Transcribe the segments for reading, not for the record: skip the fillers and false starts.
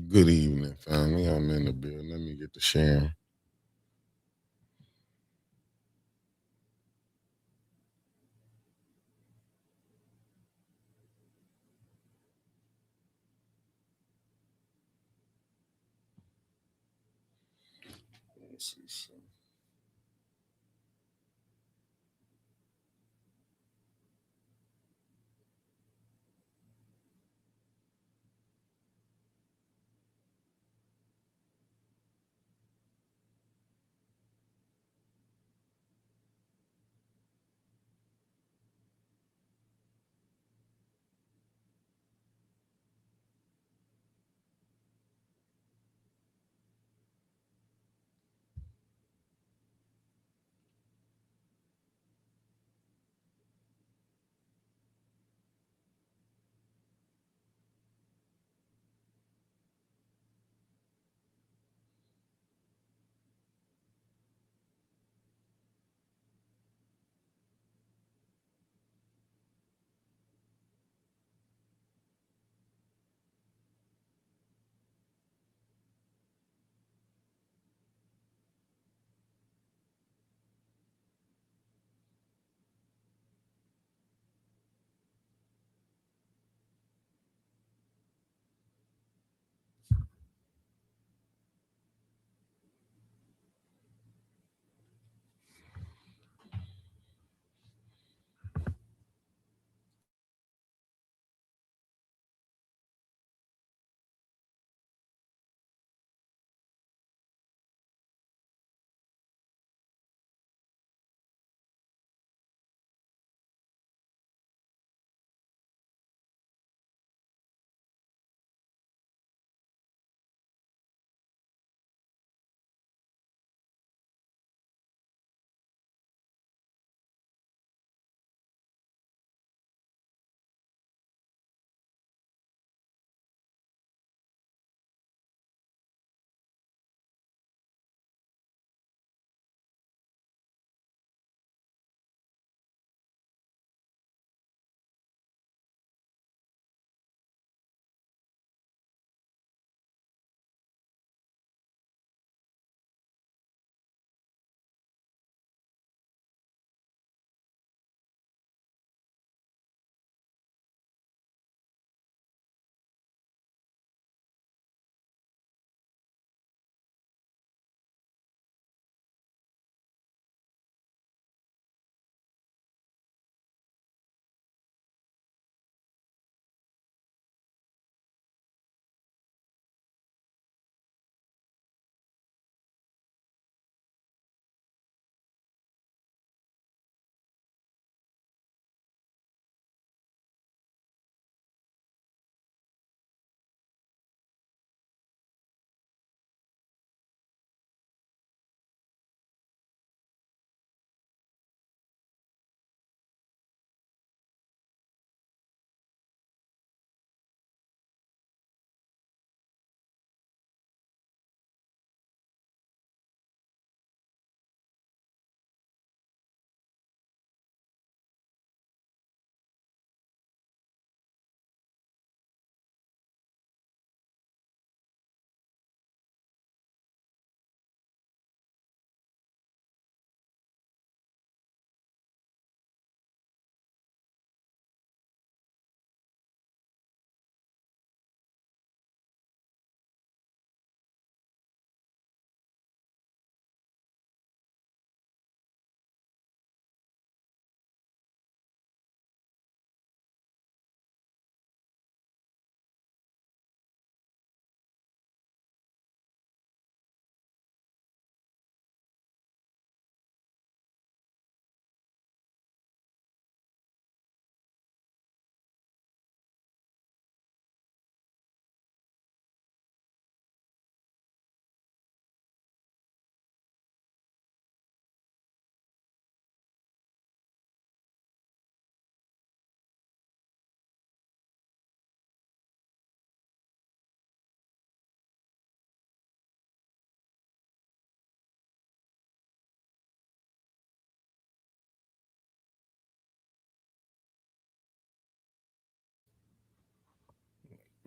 Good evening, family. I'm in the building. Let me get to sharing. Let's see.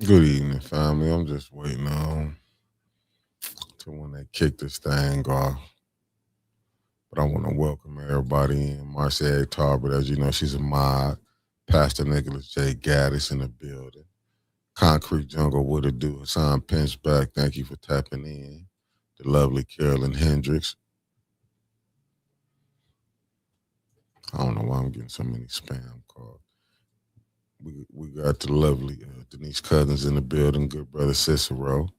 Good evening, family. I'm just waiting on to when they kick this thing off. But I want to welcome everybody in. Marcia Tarbert, as you know, she's a mod. Pastor Nicholas J. Gaddis in the building. Concrete Jungle, what it do? Hassan Pinchback, thank you for tapping in. The lovely Carolyn Hendricks. I don't know why I'm getting so many spam calls. We got the lovely Denise Cousins in the building. Good brother Cicero.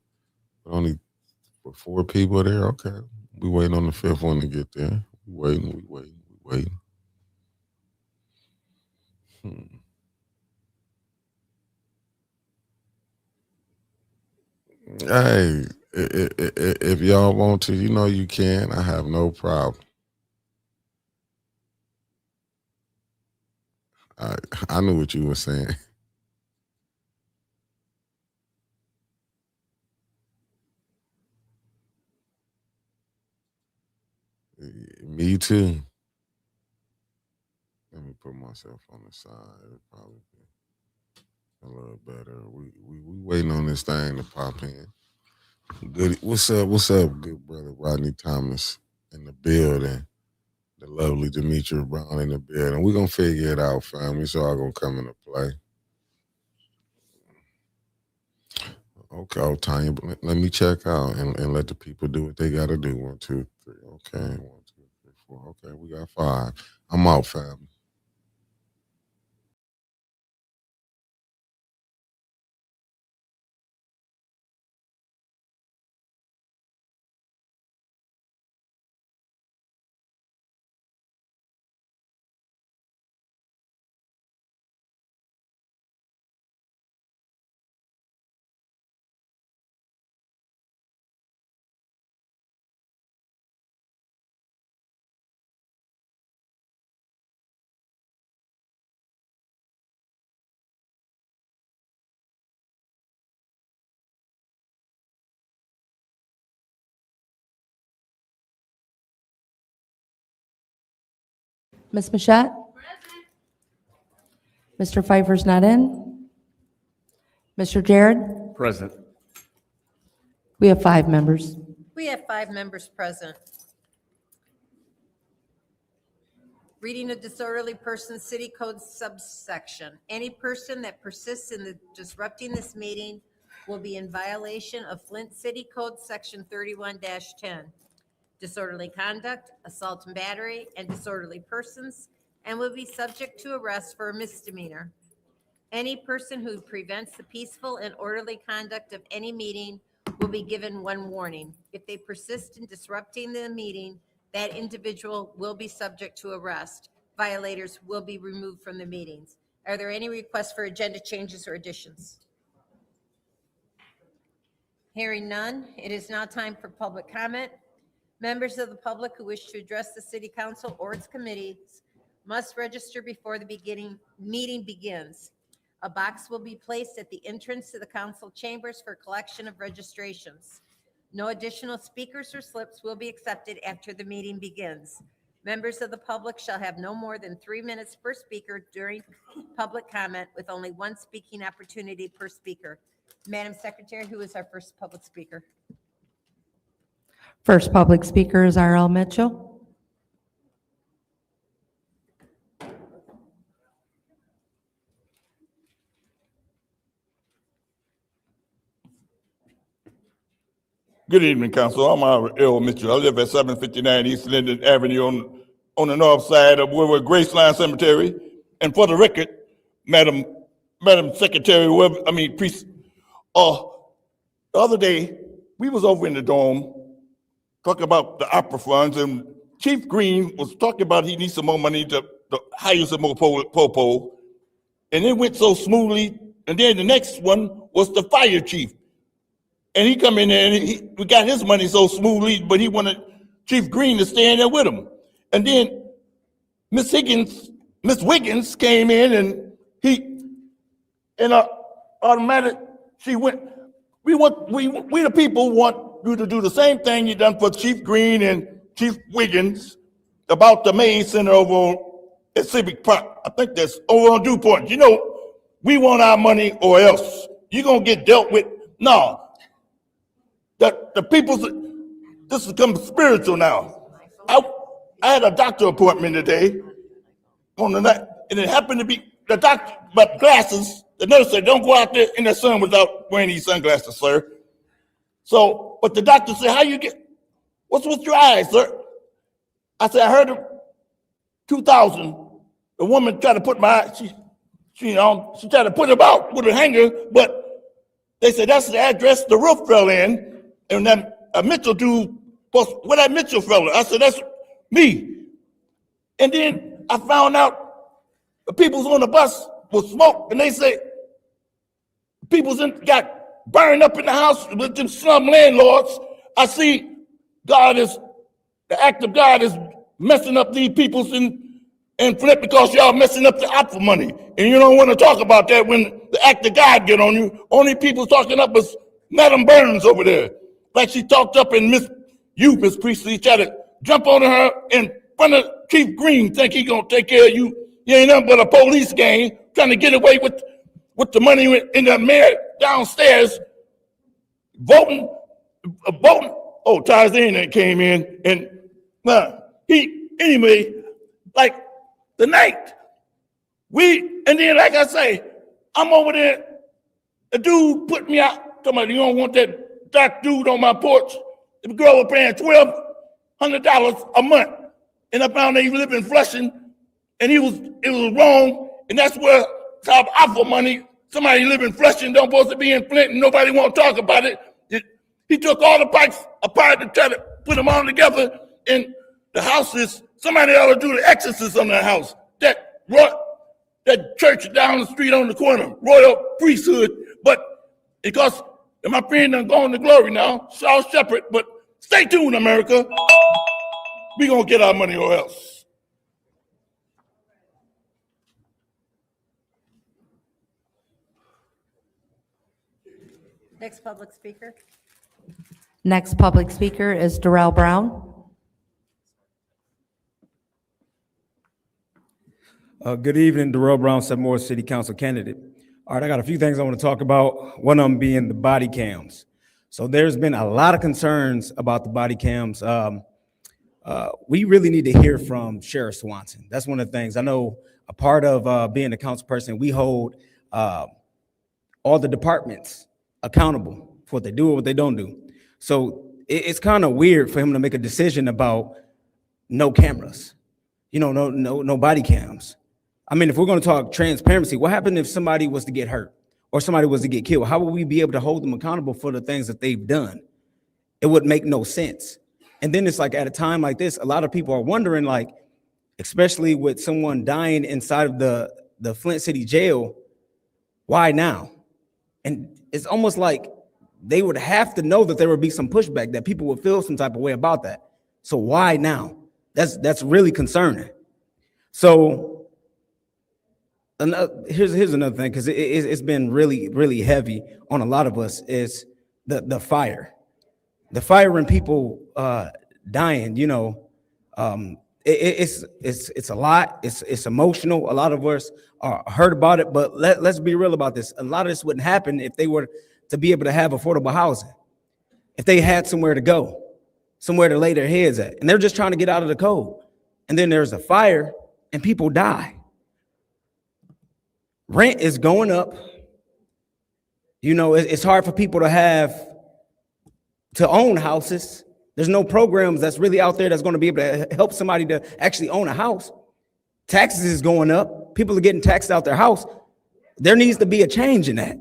Only 4 people there. Okay, we waiting on the 5th one to get there. We waiting. Hmm. Hey, if y'all want to, you know you can. I have no problem. I I knew what you were saying. Me too. Let me put myself on the side. It'll probably be a little better. We waiting on this thing to pop in. Good. What's up? What's up, good brother Rodney Thomas in the building. The lovely Demetria Brown in the building. We're gonna figure it out, fam. It's all gonna come into play. Okay, oh, Tanya, let me check out and let the people do what they gotta do. 1, 2, 3. Okay, 1, 2, 3, 4. Okay, we got 5. I'm out, fam. Ms. Mashat? Mr. Pfeiffer's not in. Mr. Jared? Present. We have 5 members. We have 5 members present. Reading a disorderly person city code subsection. Any person that persists in disrupting this meeting will be in violation of Flint City Code Section 31-10. Disorderly conduct, assault and battery, and disorderly persons, and will be subject to arrest for a misdemeanor. Any person who prevents the peaceful and orderly conduct of any meeting will be given 1 warning. If they persist in disrupting the meeting, that individual will be subject to arrest. Violators will be removed from the meetings. Are there any requests for agenda changes or additions? Hearing none, it is now time for public comment. Members of the public who wish to address the city council or its committees must register before the meeting begins. A box will be placed at the entrance to the council chambers for collection of registrations. No additional speakers or slips will be accepted after the meeting begins. Members of the public shall have no more than 3 minutes per speaker during public comment, with only 1 speaking opportunity per speaker. Madam Secretary, who is our first public speaker? First public speaker is R.L. Mitchell. Good evening, Council. I'm R.L. Mitchell. I live at 759 East Linden Avenue on the north side of where Graceline Cemetery. And for the record, Madam Secretary, Priest, the other day, we was over in the dome talking about the opera funds, and Chief Green was talking about he needs some more money to hire some more popo. And it went so smoothly. And then the next one was the fire chief. And he come in there and we got his money so smoothly, but he wanted Chief Green to stay in there with him. And then Miss Wiggins came in and automatic, she went, we the people want you to do the same thing you done for Chief Green and Chief Wiggins about the Main Center over at Civic Park. I think that's over on DuPont. You know, we want our money or else. you're gonna get dealt with. No, the people's, this has become spiritual now. I had a doctor appointment today on the night, and it happened to be the doctor, but glasses. The nurse said, "Don't go out there in the sun without wearing these sunglasses, sir." So, but the doctor said, "How you get? What's with your eyes, sir?" I said, "I heard of 2000. The woman tried to put my eye, she tried to put them out with a hanger, but they said that's the address the roof fell in, and that Mitchell dude, where that Mitchell fella?" I said, "That's me." And then I found out the people's on the bus with smoke, and they say people's got burned up in the house with them slum landlords. I see God is, the act of God is messing up these people's in Flint because y'all messing up the opera money. And you don't want to talk about that when the act of God get on you. Only people talking up is Madam Burns over there. Like she talked up and Miss Priestley tried to jump on her in front of Chief Green, think he gonna take care of you. You ain't nothing but a police gang trying to get away with the money in the mayor downstairs voting. Oh, Tarzan came in and anyway, like the night and then like I say, I'm over there. The dude put me out. Talking about, "You don't want that dark dude on my porch." The girl was paying $1,200 a month, and I found that he lived in Flushing, and it was wrong, and that's where top awful money. Somebody live in Flushing don't supposed to be in Flint, and nobody want to talk about it. He took all the pipes apart to try to put them all together, and the houses. Somebody ought to do the exorcism on that house. That church down the street on the corner, Royal Priesthood. But because my friend done gone to glory now, Saul Shepherd. But stay tuned, America. We gonna get our money or else. Next public speaker. Next public speaker is Darrell Brown. Good evening, Darrell Brown, Sudmore City Council candidate. All right, I got a few things I want to talk about. One of them being the body cams. So there's been a lot of concerns about the body cams. We really need to hear from Sheriff Swanson. That's one of the things. I know a part of being a council person, we hold all the departments accountable for what they do or what they don't do. So it's kind of weird for him to make a decision about no cameras, no body cams. I mean, if we're going to talk transparency, what happened if somebody was to get hurt or somebody was to get killed? How would we be able to hold them accountable for the things that they've done? It would make no sense. And then it's like at a time like this, a lot of people are wondering, like, especially with someone dying inside of the Flint City Jail, why now? And it's almost like they would have to know that there would be some pushback, that people would feel some type of way about that. So why now? That's really concerning. So here's another thing, because it's been really, really heavy on a lot of us, is the fire. The fire and people dying, it's a lot. It's emotional. A lot of us are hurt about it, but let's be real about this. A lot of this wouldn't happen if they were to be able to have affordable housing, if they had somewhere to go, somewhere to lay their heads at, and they're just trying to get out of the cold. And then there's a fire and people die. Rent is going up. It's hard for people to own houses. There's no programs that's really out there that's going to be able to help somebody to actually own a house. Taxes is going up. People are getting taxed out their house. There needs to be a change in that,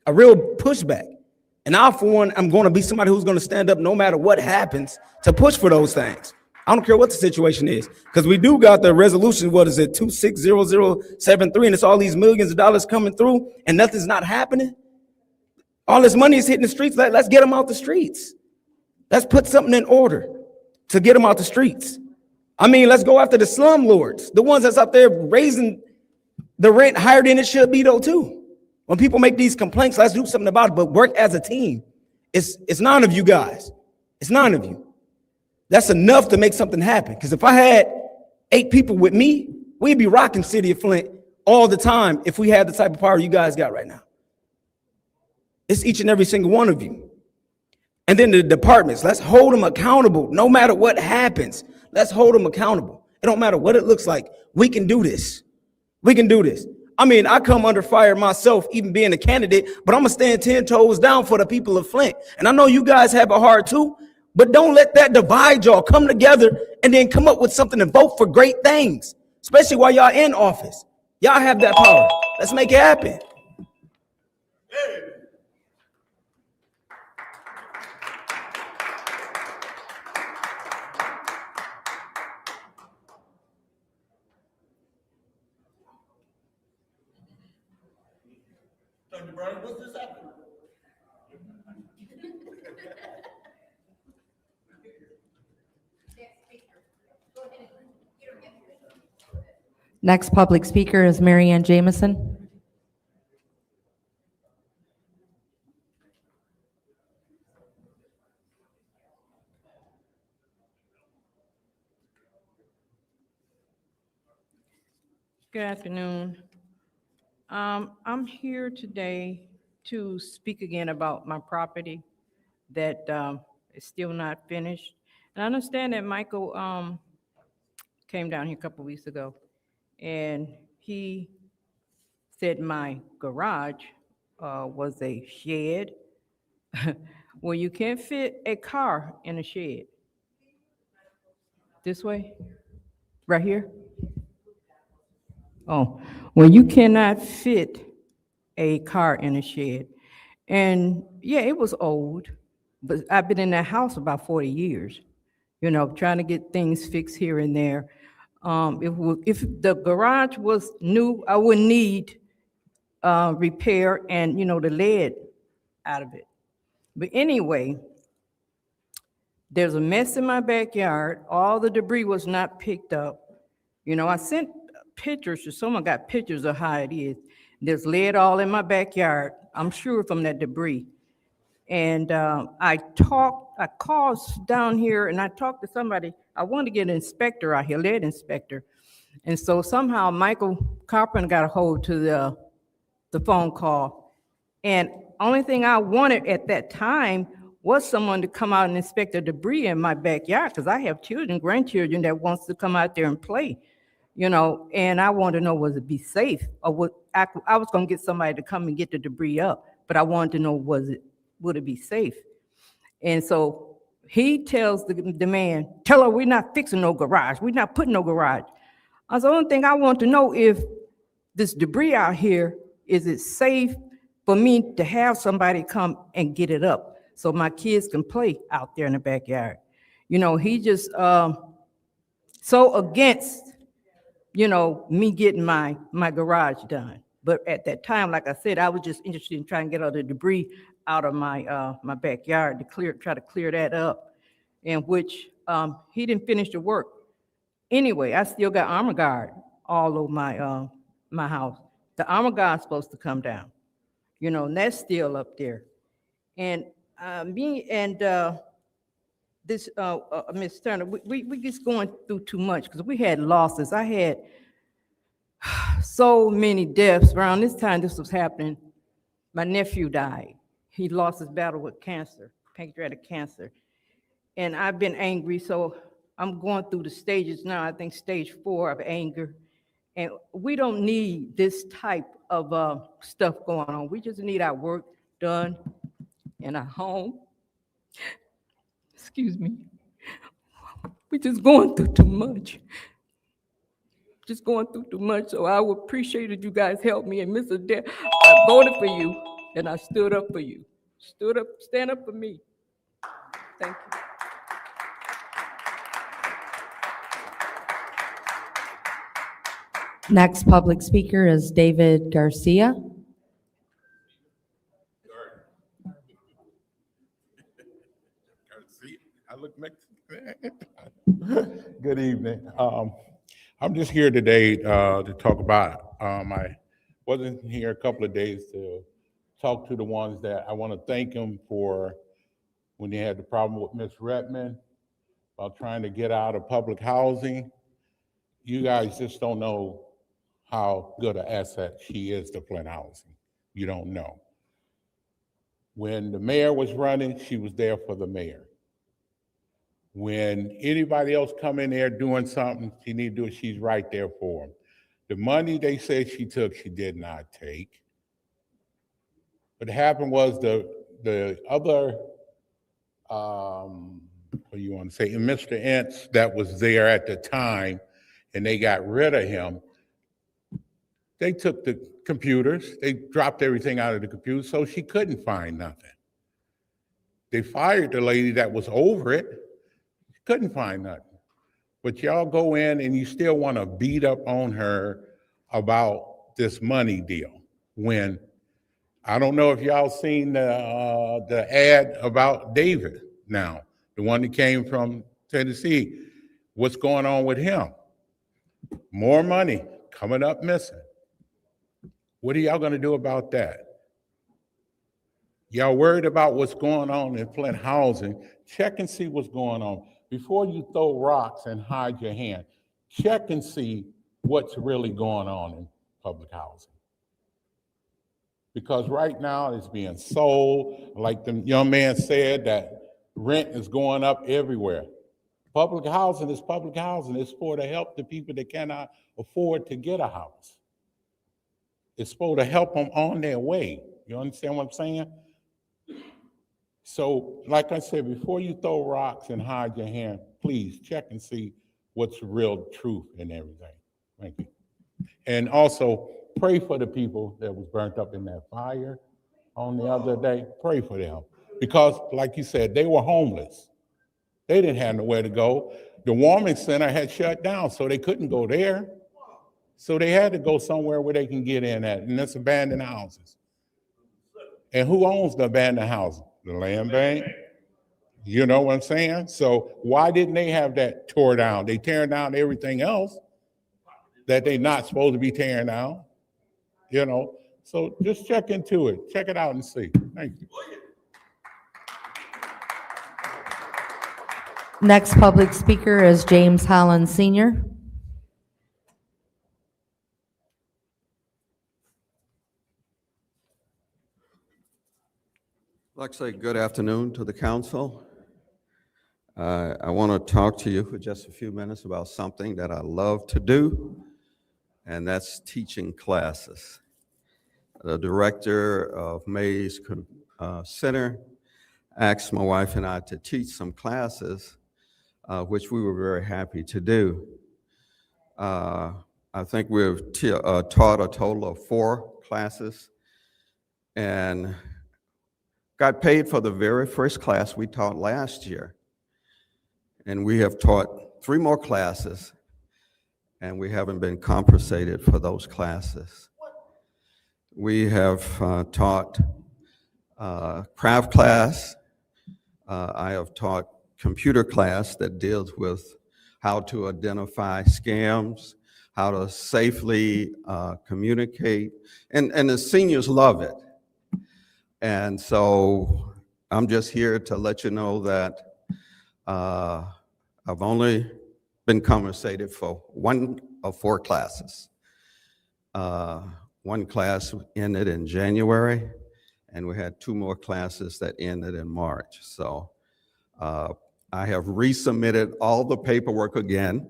a real pushback. And I, for one, I'm going to be somebody who's going to stand up no matter what happens to push for those things. I don't care what the situation is, because we do got the resolution, 260073, and it's all these millions of dollars coming through and nothing's not happening. All this money is hitting the streets. Let's get them out the streets. Let's put something in order to get them out the streets. I mean, let's go after the slum lords, the ones that's out there raising the rent higher than it should be, though, too. When people make these complaints, let's do something about it, but work as a team. It's 9 of you guys. It's 9 of you. That's enough to make something happen. Because if I had 8 people with me, we'd be rocking City of Flint all the time if we had the type of power you guys got right now. It's each and every single one of you. And then the departments, let's hold them accountable. No matter what happens, let's hold them accountable. It don't matter what it looks like. We can do this. We can do this. I mean, I come under fire myself, even being a candidate, but I'm gonna stand 10 toes down for the people of Flint. And I know you guys have a heart too, but don't let that divide y'all. Come together and then come up with something and vote for great things, especially while y'all in office. Y'all have that power. Let's make it happen. Dr. Brown, what's this happening? Next public speaker is Mary Ann Jamison. Good afternoon. I'm here today to speak again about my property that is still not finished. And I understand that Michael came down here a couple weeks ago, and he said my garage was a shed. Well, you can't fit a car in a shed. This way? Right here? Oh, well, you cannot fit a car in a shed. And yeah, it was old, but I've been in that house about 40 years, you know, trying to get things fixed here and there. If the garage was new, I wouldn't need repair and, you know, the lead out of it. But anyway, there's a mess in my backyard. All the debris was not picked up. You know, I sent pictures, or someone got pictures of how it is. There's lead all in my backyard, I'm sure from that debris. And I called down here and I talked to somebody. I wanted to get an inspector out here, lead inspector. And so somehow Michael Carpenter got a hold to the phone call. And only thing I wanted at that time was someone to come out and inspect the debris in my backyard, because I have children, grandchildren that wants to come out there and play, you know, and I wanted to know, was it be safe? Or I was gonna get somebody to come and get the debris up, but I wanted to know, would it be safe? And so he tells the man, tell her we're not fixing no garage. We're not putting no garage. The only thing I want to know, if this debris out here, is it safe for me to have somebody come and get it up so my kids can play out there in the backyard? You know, he just so against, you know, me getting my garage done. But at that time, like I said, I was just interested in trying to get all the debris out of my my backyard to try to clear that up, in which he didn't finish the work. Anyway, I still got armor guard all over my house. The armor guard's supposed to come down, you know, and that's still up there. And me and this Miss Turner, we just going through too much because we had losses. I had so many deaths around this time this was happening. My nephew died. He lost his battle with cancer, pancreatic cancer. And I've been angry, so I'm going through the stages now. I think stage 4 of anger. And we don't need this type of stuff going on. We just need our work done in our home. Excuse me. We're just going through too much. Just going through too much. So I would appreciate it, you guys help me. And Mr. Dare, I voted for you, and I stood up for you. Stand up for me. Thank you. Next public speaker is David Garcia. I look Mexican. Good evening. I'm just here today to talk about, I wasn't here a couple of days to talk to the ones that I want to thank them for when they had the problem with Miss Redmond about trying to get out of public housing. You guys just don't know how good an asset she is to Flint housing. You don't know. When the mayor was running, she was there for the mayor. When anybody else come in there doing something she need to do, she's right there for them. The money they said she took, she did not take. What happened was the other, what do you want to say, Mr. Ince that was there at the time, and they got rid of him. They took the computers, they dropped everything out of the computer, so she couldn't find nothing. They fired the lady that was over it, she couldn't find nothing. But y'all go in and you still want to beat up on her about this money deal. When, I don't know if y'all seen the ad about David now, the one that came from Tennessee. What's going on with him? More money coming up missing. What are y'all gonna do about that? Y'all worried about what's going on in Flint housing? Check and see what's going on. Before you throw rocks and hide your hand, check and see what's really going on in public housing. Because right now it's being sold, like the young man said, that rent is going up everywhere. Public housing is public housing. It's for to help the people that cannot afford to get a house. It's supposed to help them on their way. You understand what I'm saying? So, like I said, before you throw rocks and hide your hand, please check and see what's the real truth in everything. Thank you. And also, pray for the people that was burnt up in that fire on the other day. Pray for them. Because, like you said, they were homeless. They didn't have nowhere to go. The warming center had shut down, so they couldn't go there. So they had to go somewhere where they can get in at, and that's abandoned houses. And who owns the abandoned houses? The land bank. You know what I'm saying? So why didn't they have that tore down? They tearing down everything else that they're not supposed to be tearing down. You know, so just check into it. Check it out and see. Thank you. Next public speaker is James Holland Sr. I'd like to say good afternoon to the council. I want to talk to you for just a few minutes about something that I love to do, and that's teaching classes. The director of Mays Center asked my wife and I to teach some classes, which we were very happy to do. I think we've taught a total of 4 classes, and got paid for the very first class we taught last year. And we have taught 3 more classes, and we haven't been compensated for those classes. We have taught craft class. I have taught computer class that deals with how to identify scams, how to safely communicate, and the seniors love it. And so I'm just here to let you know that I've only been compensated for 1 of 4 classes. 1 class ended in January, and we had 2 more classes that ended in March. So I have resubmitted all the paperwork again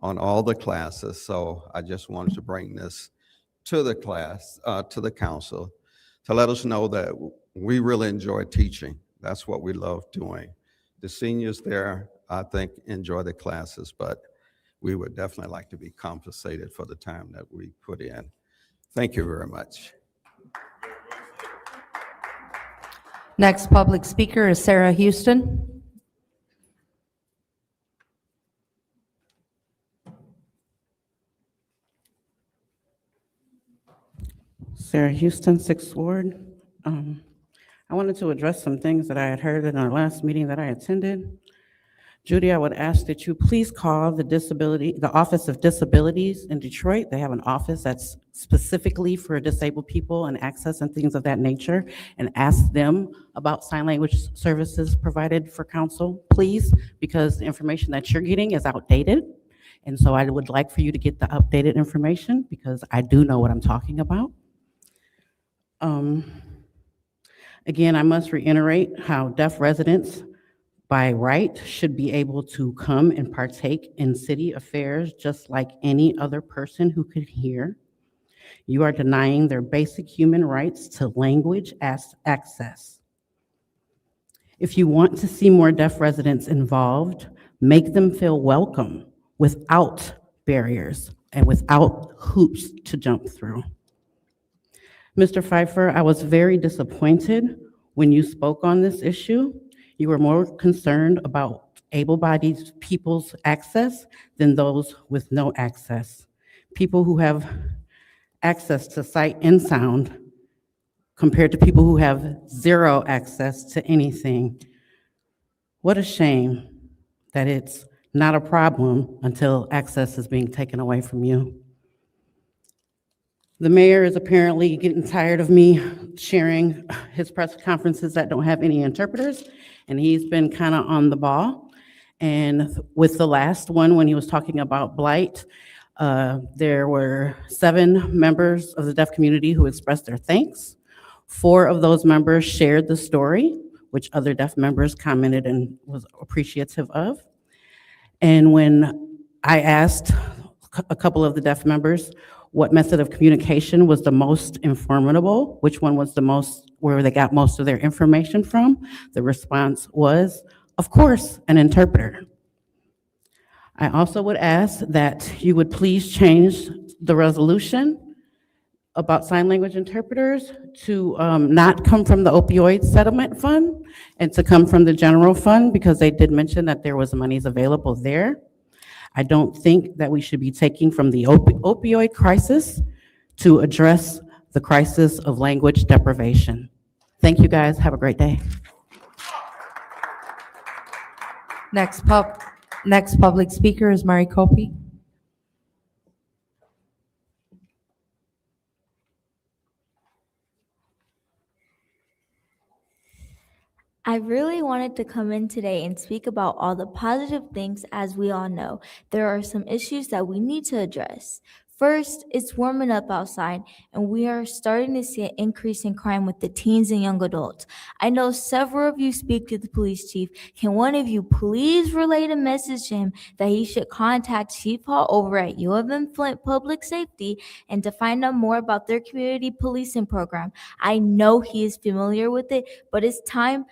on all the classes. So I just wanted to bring this to the class, to the council, to let us know that we really enjoy teaching. That's what we love doing. The seniors there, I think, enjoy the classes, but we would definitely like to be compensated for the time that we put in. Thank you very much. Next public speaker is Sarah Houston. Sarah Houston, 6th Ward. I wanted to address some things that I had heard in our last meeting that I attended. Judy, I would ask that you please call the Office of Disabilities in Detroit. They have an office that's specifically for disabled people and access and things of that nature, and ask them about sign language services provided for council, please, because the information that you're getting is outdated. And so I would like for you to get the updated information, because I do know what I'm talking about. Again, I must reiterate how deaf residents by right should be able to come and partake in city affairs just like any other person who could hear. You are denying their basic human rights to language access. If you want to see more deaf residents involved, make them feel welcome without barriers and without hoops to jump through. Mr. Pfeiffer, I was very disappointed when you spoke on this issue. You were more concerned about able-bodied people's access than those with no access. People who have access to sight and sound compared to people who have zero access to anything. What a shame that it's not a problem until access is being taken away from you. The mayor is apparently getting tired of me sharing his press conferences that don't have any interpreters, and he's been kind of on the ball. And with the last one, when he was talking about blight, there were 7 members of the deaf community who expressed their thanks. 4 of those members shared the story, which other deaf members commented and was appreciative of. And when I asked a couple of the deaf members what method of communication was the most informative, which one was the most, where they got most of their information from, the response was, of course, an interpreter. I also would ask that you would please change the resolution about sign language interpreters to not come from the opioid settlement fund and to come from the general fund, because they did mention that there was monies available there. I don't think that we should be taking from the opioid crisis to address the crisis of language deprivation. Thank you, guys. Have a great day. Next public speaker is Mari Copey. I really wanted to come in today and speak about all the positive things. As we all know, there are some issues that we need to address. First, it's warming up outside, and we are starting to see an increase in crime with the teens and young adults. I know several of you speak to the police chief. Can one of you please relay a message to him that he should contact Chief Hall over at U of M Flint Public Safety and to find out more about their community policing program? I know he is familiar with it, but it's time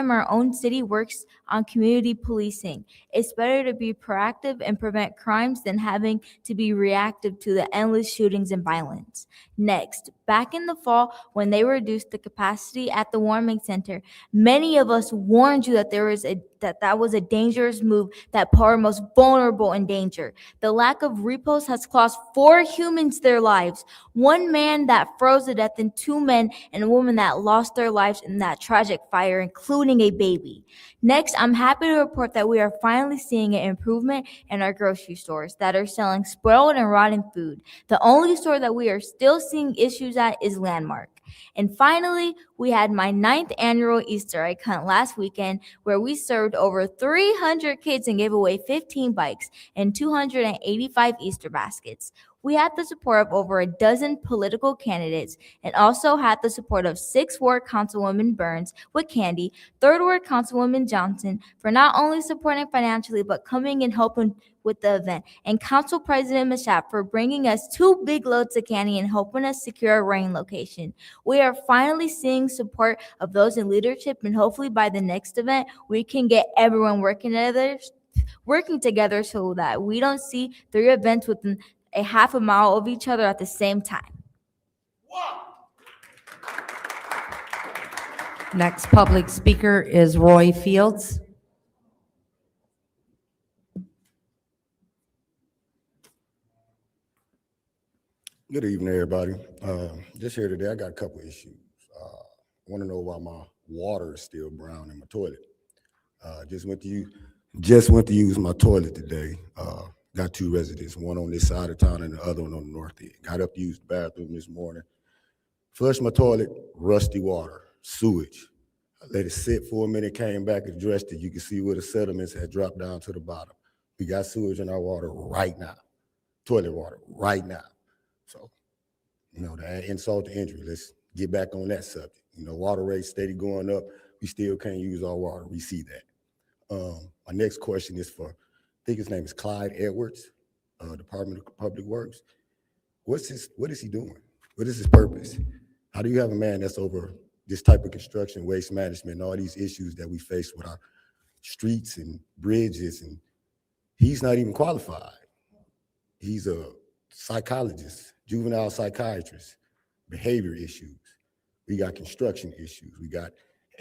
our own city works on community policing. It's better to be proactive and prevent crimes than having to be reactive to the endless shootings and violence. Next, back in the fall, when they reduced the capacity at the warming center, many of us warned you that that was a dangerous move that put our most vulnerable in danger. The lack of repos has cost 4 humans their lives. 1 man that froze to death and 2 men and a woman that lost their lives in that tragic fire, including a baby. Next, I'm happy to report that we are finally seeing an improvement in our grocery stores that are selling spoiled and rotten food. The only store that we are still seeing issues at is Landmark. And finally, we had my 9th annual Easter egg hunt last weekend, where we served over 300 kids and gave away 15 bikes and 285 Easter baskets. We had the support of over a dozen political candidates and also had the support of 6th Ward Councilwoman Burns with candy, 3rd Ward Councilwoman Johnson for not only supporting financially but coming and helping with the event, and Council President Mashap for bringing us 2 big loads of candy and helping us secure a rain location. We are finally seeing support of those in leadership, and hopefully by the next event, we can get everyone working together so that we don't see 3 events within a half a mile of each other at the same time. Next public speaker is Roy Fields. Good evening, everybody. Just here today, I got a couple of issues. I want to know why my water is still brown in my toilet. Just went to use my toilet today. Got 2 residents, one on this side of town and the other one on the north end. Got up to use the bathroom this morning. Flushed my toilet, rusty water, sewage. I let it sit for a minute, came back, addressed it. You can see where the sediments had dropped down to the bottom. We got sewage in our water right now, toilet water right now. So, to add insult to injury, let's get back on that subject. Water rates steady going up. We still can't use our water. We see that. My next question is for, I think his name is Clyde Edwards, Department of Public Works. What is he doing? What is his purpose? How do you have a man that's over this type of construction, waste management, and all these issues that we face with our streets and bridges, and he's not even qualified? He's a psychologist, juvenile psychiatrist, behavior issues. We got construction issues. We got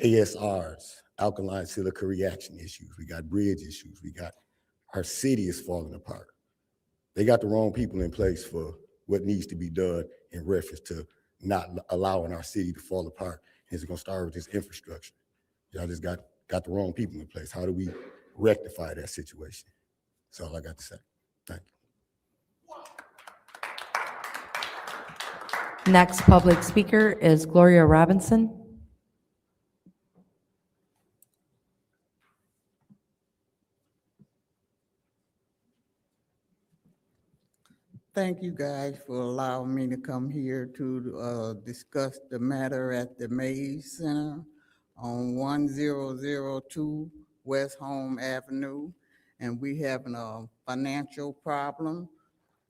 ASRs, alkaline silica reaction issues. We got bridge issues. We got our city is falling apart. They got the wrong people in place for what needs to be done in reference to not allowing our city to fall apart. And it's gonna start with this infrastructure. Y'all just got the wrong people in place. How do we rectify that situation? That's all I got to say. Thank you. Next public speaker is Gloria Robinson. Thank you guys for allowing me to come here to discuss the matter at the Mays Center on 1002 West Home Avenue. And we have a financial problem.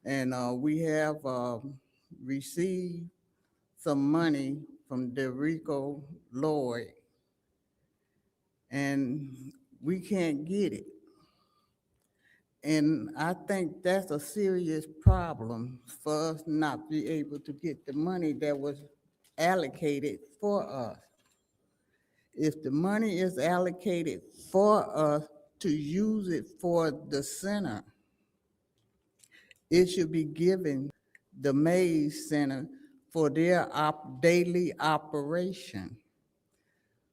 And we have received some money from Derico Lloyd. And we can't get it. And I think that's a serious problem for us not be able to get the money that was allocated for us. If the money is allocated for us to use it for the center, it should be given the Mays Center for their daily operation.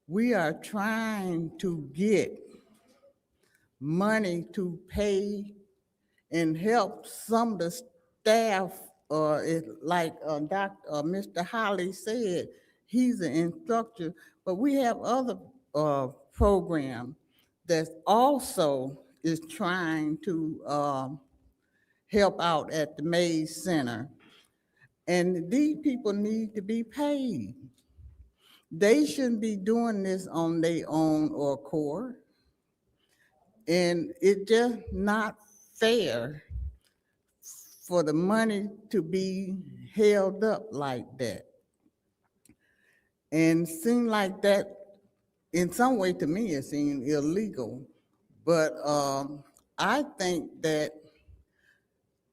We are trying to get money to pay and help some of the staff, like Mr. Holly said, he's an instructor, but we have other programs that also is trying to help out at the Mays Center. And these people need to be paid. They shouldn't be doing this on their own or accord. And it's just not fair for the money to be held up like that. And seem like that, in some way to me, it seemed illegal. But I think that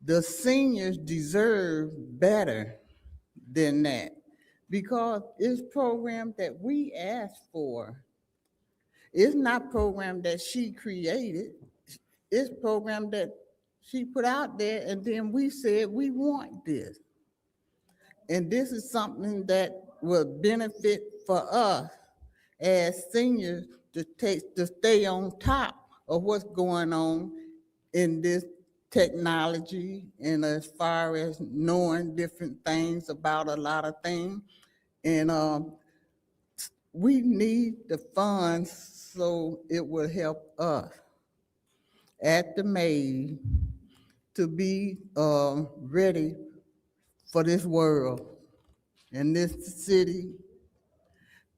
the seniors deserve better than that, because it's program that we asked for. It's not program that she created. It's program that she put out there, and then we said we want this. And this is something that will benefit for us as seniors to stay on top of what's going on in this technology, and as far as knowing different things about a lot of things. And we need the funds so it will help us at the Mays to be ready for this world and this city.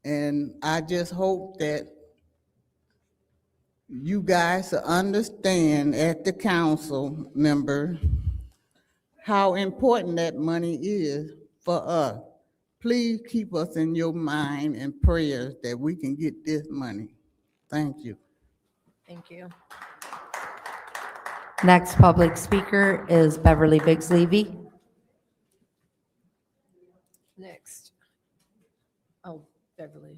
And I just hope that you guys understand at the council member how important that money is for us. Please keep us in your mind and prayers that we can get this money. Thank you. Thank you. Next public speaker is Beverly Biggs Levy. Next. Oh, Beverly.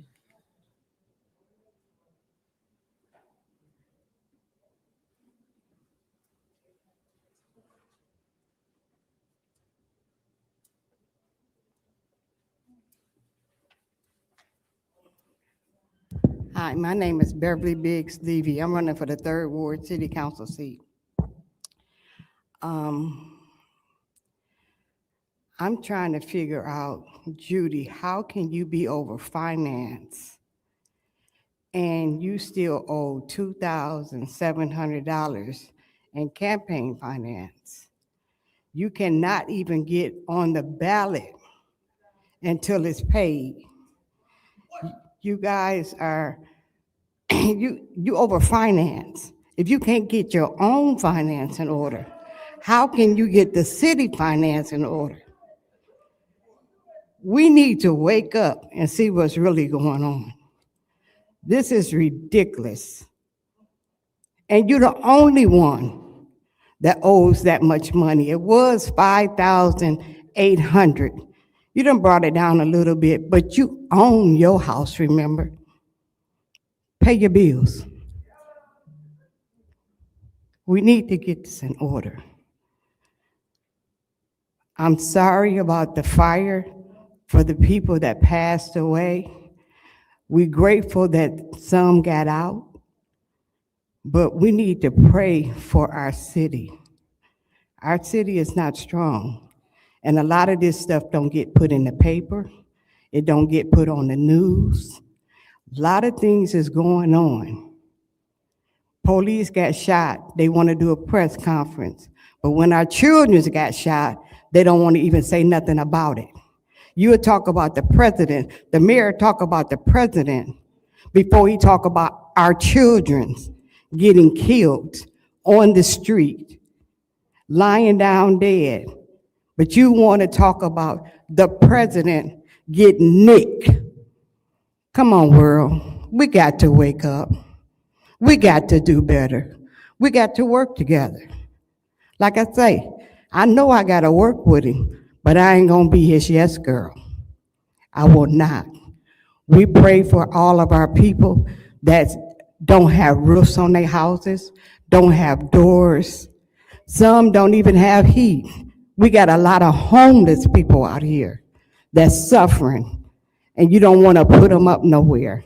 Hi, my name is Beverly Biggs Levy. I'm running for the 3rd Ward City Council seat. I'm trying to figure out, Judy, how can you be over finance and you still owe $2,700 in campaign finance? You cannot even get on the ballot until it's paid. You guys are, you overfinance. If you can't get your own finance in order, how can you get the city finance in order? We need to wake up and see what's really going on. This is ridiculous. And you're the only one that owes that much money. It was 5,800. You done brought it down a little bit, but you own your house, remember? Pay your bills. We need to get this in order. I'm sorry about the fire for the people that passed away. We're grateful that some got out, but we need to pray for our city. Our city is not strong, and a lot of this stuff don't get put in the paper. It don't get put on the news. A lot of things is going on. Police got shot, they want to do a press conference. But when our children got shot, they don't want to even say nothing about it. You would talk about the president, the mayor talk about the president before he talk about our children getting killed on the street, lying down dead. But you want to talk about the president getting nicked. Come on, world. We got to wake up. We got to do better. We got to work together. Like I say, I know I got to work with him, but I ain't going to be his yes girl. I will not. We pray for all of our people that don't have roofs on their houses, don't have doors. Some don't even have heat. We got a lot of homeless people out here that's suffering, and you don't want to put them up nowhere.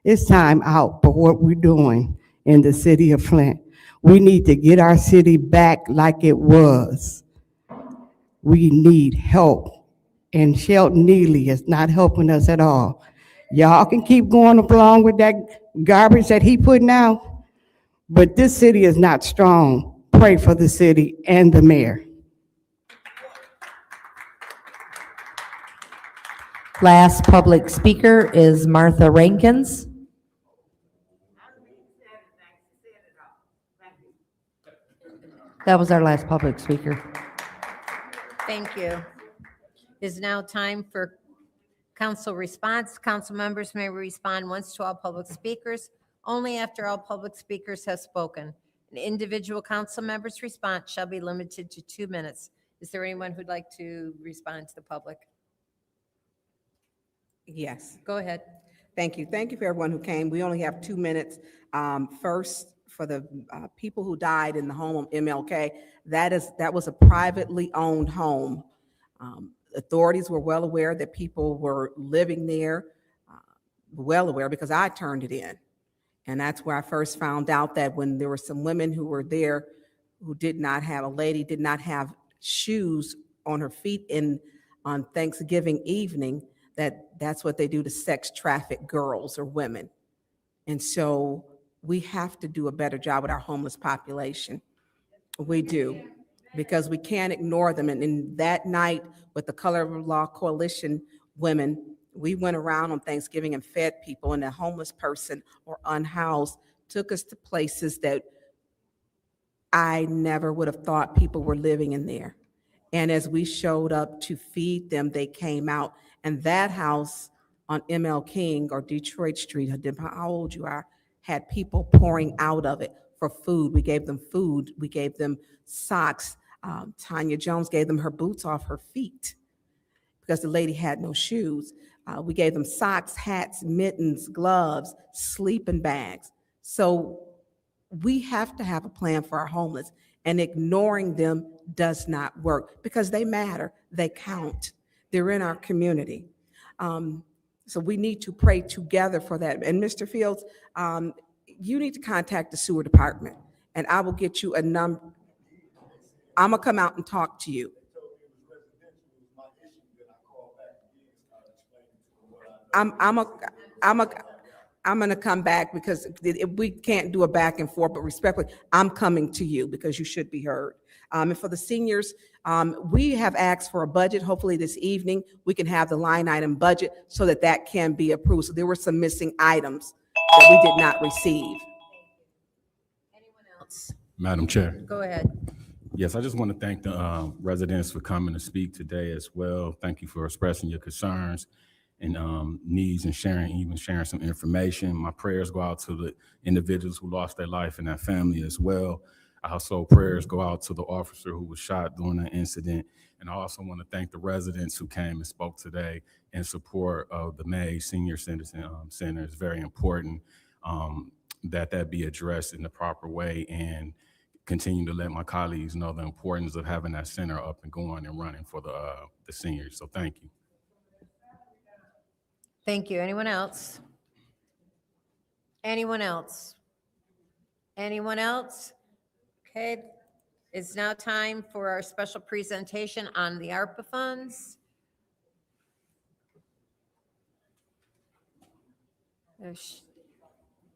It's time out for what we're doing in the city of Flint. We need to get our city back like it was. We need help, and Shelton Neely is not helping us at all. Y'all can keep going along with that garbage that he putting out, but this city is not strong. Pray for the city and the mayor. Last public speaker is Martha Rankins. That was our last public speaker. Thank you. It is now time for council response. Council members may respond once to all public speakers, only after all public speakers have spoken. An individual council member's response shall be limited to 2 minutes. Is there anyone who'd like to respond to the public? Yes, Go ahead. thank you. Thank you for everyone who came. We only have 2 minutes. First, for the people who died in the home of MLK, that was a privately owned home. Authorities were well aware that people were living there, well aware because I turned it in. And that's where I first found out that when there were some women who were there who did not have shoes on her feet on Thanksgiving evening, that's what they do to sex traffic girls or women. And so we have to do a better job with our homeless population. We do, because we can't ignore them. And in that night with the Color of Law Coalition women, we went around on Thanksgiving and fed people, and a homeless person or unhoused took us to places that I never would have thought people were living in there. And as we showed up to feed them, they came out. And that house on ML King or Detroit Street, how old you are, had people pouring out of it for food. We gave them food. We gave them socks. Tanya Jones gave them her boots off her feet because the lady had no shoes. We gave them socks, hats, mittens, gloves, sleeping bags. So we have to have a plan for our homeless, and ignoring them does not work because they matter. They count. They're in our community. So we need to pray together for that. And Mr. Fields, you need to contact the sewer department, and I will get you a number. I'm gonna come out and talk to you. I'm gonna come back because we can't do a back and forth, but respectfully, I'm coming to you because you should be heard. And for the seniors, we have asked for a budget. Hopefully this evening, we can have the line item budget so that that can be approved. So there were some missing items that we did not receive. Anyone else? Madam Chair. Go ahead. Yes, I just want to thank the residents for coming to speak today as well. Thank you for expressing your concerns and needs and even sharing some information. My prayers go out to the individuals who lost their life and their family as well. Also, prayers go out to the officer who was shot during that incident. And I also want to thank the residents who came and spoke today in support of the May Senior Citizen Center. It's very important that be addressed in the proper way, and continue to let my colleagues know the importance of having that center up and going and running for the seniors. So thank you. Thank you. Anyone else? Anyone else? Anyone else? Okay, it's now time for our special presentation on the ARPA funds.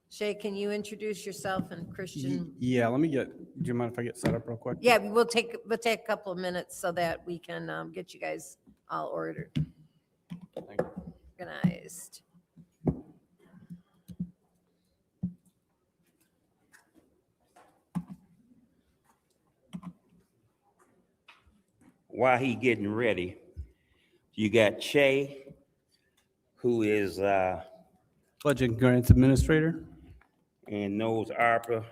Shay, can you introduce yourself and Christian? Yeah, do you mind if I get set up real quick? Yeah, we'll take a couple of minutes so that we can get you guys all ordered. Organized. While he getting ready, you got Che, who is Budget Grants Administrator. and knows ARPA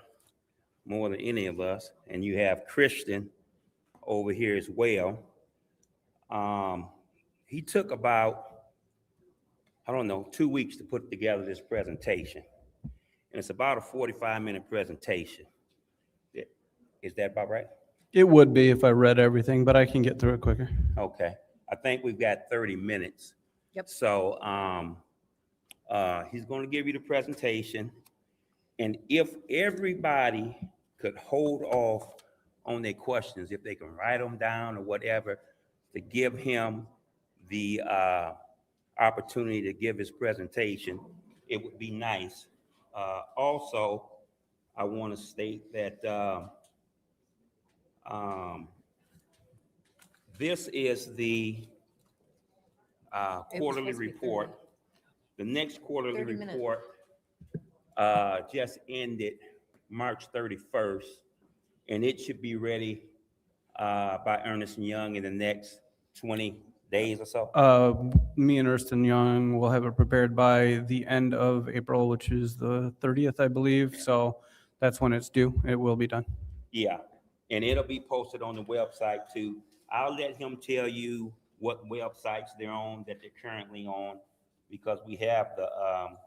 more than any of us, and you have Christian over here as well. He took about, I don't know, 2 weeks to put together this presentation, and it's about a 45-minute presentation. Is that about right? It would be if I read everything, but I can get through it quicker. Okay, I think we've got 30 minutes. Yep. So he's going to give you the presentation, and if everybody could hold off on their questions, if they can write them down or whatever, to give him the opportunity to give his presentation, it would be nice. Also, I want to state that this is the quarterly report. The next quarterly 30 minutes. report just ended March 31st, and it should be ready by Ernest & Young in the next 20 days or so. Me and Ernst & Young will have it prepared by the end of April, which is the 30th, I believe. So that's when it's due. It will be done. Yeah, and it'll be posted on the website too. I'll let him tell you what websites they're on, that they're currently on, because we have the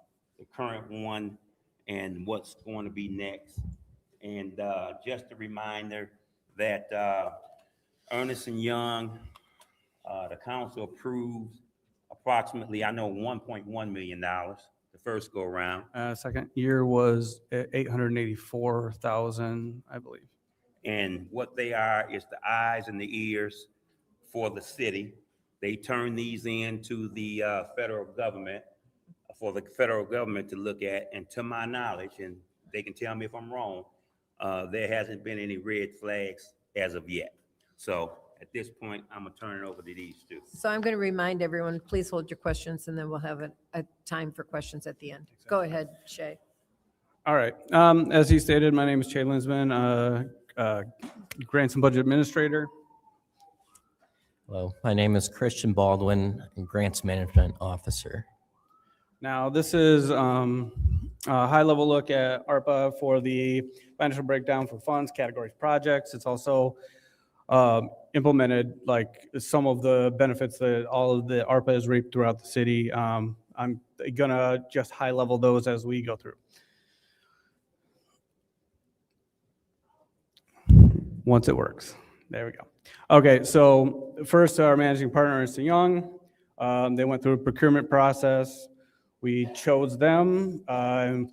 current one and what's going to be next. And just a reminder that Ernest & Young, the council approved approximately, I know, $1.1 million the first go around. Second year was 884,000, I believe. And what they are is the eyes and the ears for the city. They turn these in to the federal government, for the federal government to look at. And to my knowledge, and they can tell me if I'm wrong, there hasn't been any red flags as of yet. So at this point, I'm gonna turn it over to these two. So I'm going to remind everyone, please hold your questions, and then we'll have a time for questions at the end. Go ahead, Shay. All right. As he stated, my name is Che Linsman, Grants and Budget Administrator. Hello, my name is Christian Baldwin, Grants Management Officer. Now, this is a high-level look at ARPA for the financial breakdown for funds, categories, projects. It's also implemented like some of the benefits that all of the ARPA has reaped throughout the city. I'm gonna just high-level those as we go through. Once it works. There we go. Okay, so first our managing partner, Ernst & Young. They went through a procurement process. We chose them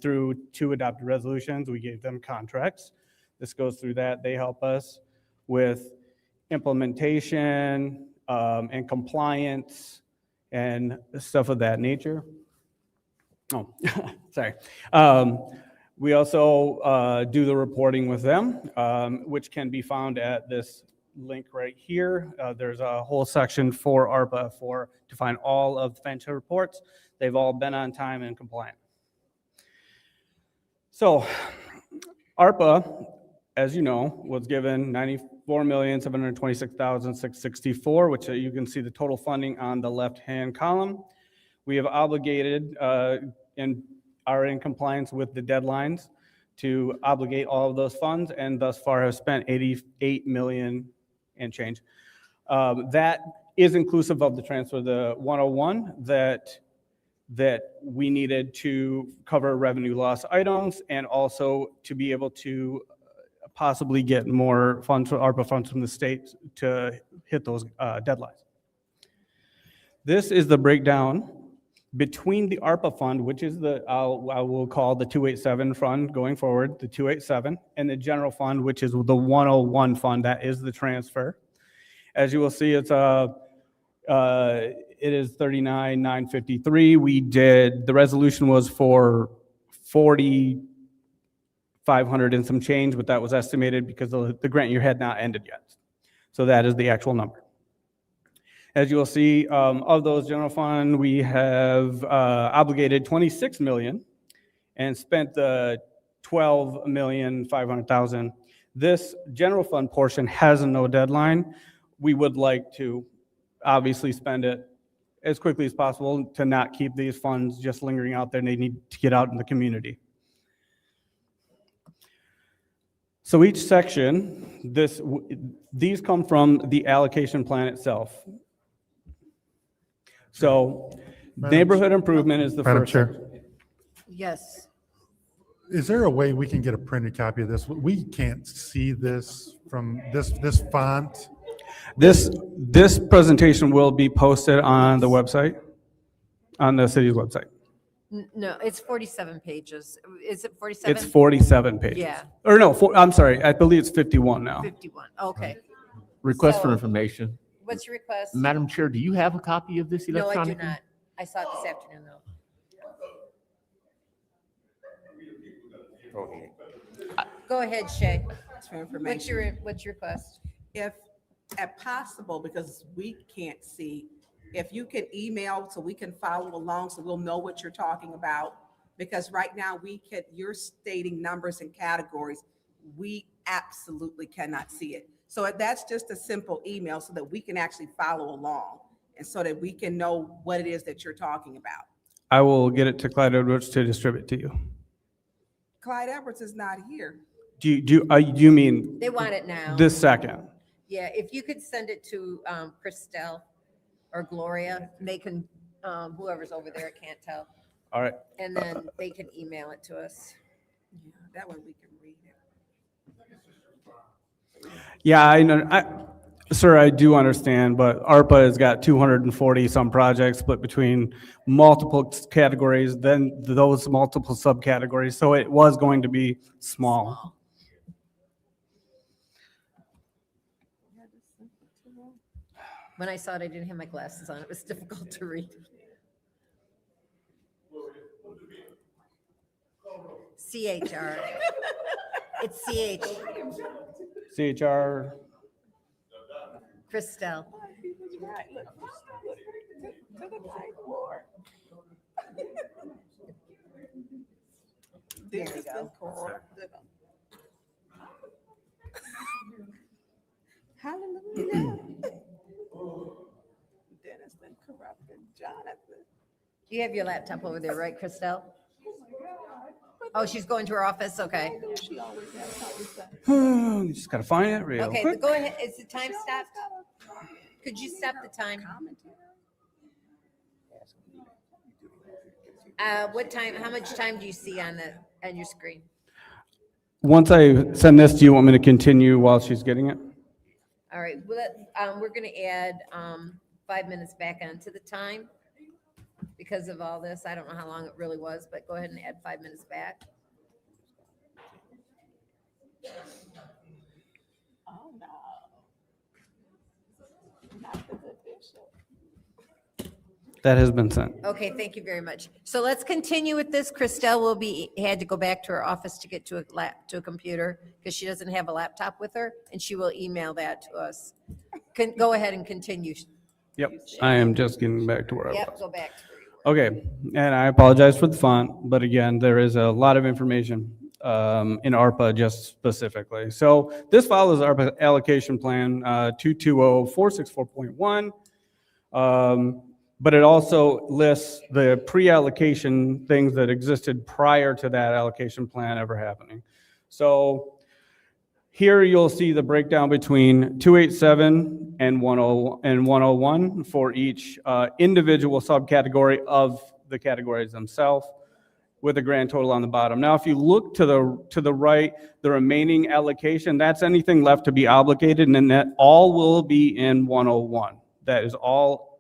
through 2 adopted resolutions. We gave them contracts. This goes through that. They help us with implementation and compliance and stuff of that nature. Oh, sorry. We also do the reporting with them, which can be found at this link right here. There's a whole section for ARPA to find all of the financial reports. They've all been on time and compliant. So ARPA, as you know, was given $94,726,664, which you can see the total funding on the left-hand column. We have obligated and are in compliance with the deadlines to obligate all of those funds, and thus far have spent 88 million and change. That is inclusive of the transfer of the 101 that we needed to cover revenue loss items and also to be able to possibly get more funds, ARPA funds from the state to hit those deadlines. This is the breakdown between the ARPA fund, which is I will call the 287 fund going forward, the 287, and the general fund, which is the 101 fund, that is the transfer. As you will see, it is 39,953. The resolution was for 4,500 and some change, but that was estimated because the grant year had not ended yet. So that is the actual number. As you will see, of those general fund, we have obligated 26 million and spent the 12,500,000. This general fund portion has no deadline. We would like to obviously spend it as quickly as possible to not keep these funds just lingering out there, and they need to get out in the community. So each section, these come from the allocation plan itself. So neighborhood improvement is the Madam first. Chair, Yes. is there a way we can get a printed copy of this? We can't see this from this font. This presentation will be posted on the website, on the city's website. No, it's 47 pages. Is it 47? It's 47 pages. Yeah. Or no, I'm sorry, I believe it's 51 now. 51, okay. Request for So- information. What's your request? Madam Chair, do you have a copy of this No, I do electronically? not. I saw it this afternoon, though. Go ahead, Shay. For information. What's your request? If possible, because we can't see, if you can email so we can follow along so we'll know what you're talking about. Because right now you're stating numbers and categories. We absolutely cannot see it. So that's just a simple email so that we can actually follow along and so that we can know what it is that you're talking about. I will get it to Clyde Edwards to distribute to you. Clyde Edwards is not here. Do you mean They want it now. this second? Yeah, if you could send it to Christelle or Gloria, they can, whoever's over there, I can't tell. All right. And then they can email it to us. Yeah, that way we can read it. Yeah, I know. Sir, I do understand, but ARPA has got 240 some projects split between multiple categories, then those multiple subcategories. So it was going to be small. When I saw it, I didn't have my glasses on. It was difficult to read. CHR. It's CH. CHR. Christelle. There you go. Hallelujah. Dennis been corrupted, Jonathan. You have your laptop over there, right, Christelle? Oh, she's going to her office? Okay. She always has something to say. Just gotta find it real Okay, quick. go ahead. Is the time stopped? Could you stop the time? What time, how much time do you see on your screen? Once I send this, do you want me to continue while she's getting it? All right, well, we're gonna add 5 minutes back onto the time because of all this. I don't know how long it really was, but go ahead and add 5 minutes back. Oh, no. Not the good bishop. That has been sent. Okay, thank you very much. So let's continue with this. Christelle had to go back to her office to get to a computer because she doesn't have a laptop with her, and she will email that to us. Go ahead and continue. Yep, I am just getting back to where I was. Yep, go back to where you Okay, and I apologize for the font, but again, there is a lot of information in ARPA just specifically. So this follows ARPA allocation plan 220464.1, but it also lists the pre-allocation things that existed prior to that allocation plan ever happening. So here you'll see the breakdown between 287 and 101 for each individual subcategory of the categories themselves, with a grand total on the bottom. Now, if you look to the right, the remaining allocation, that's anything left to be obligated, and then that all will be in 101. That is all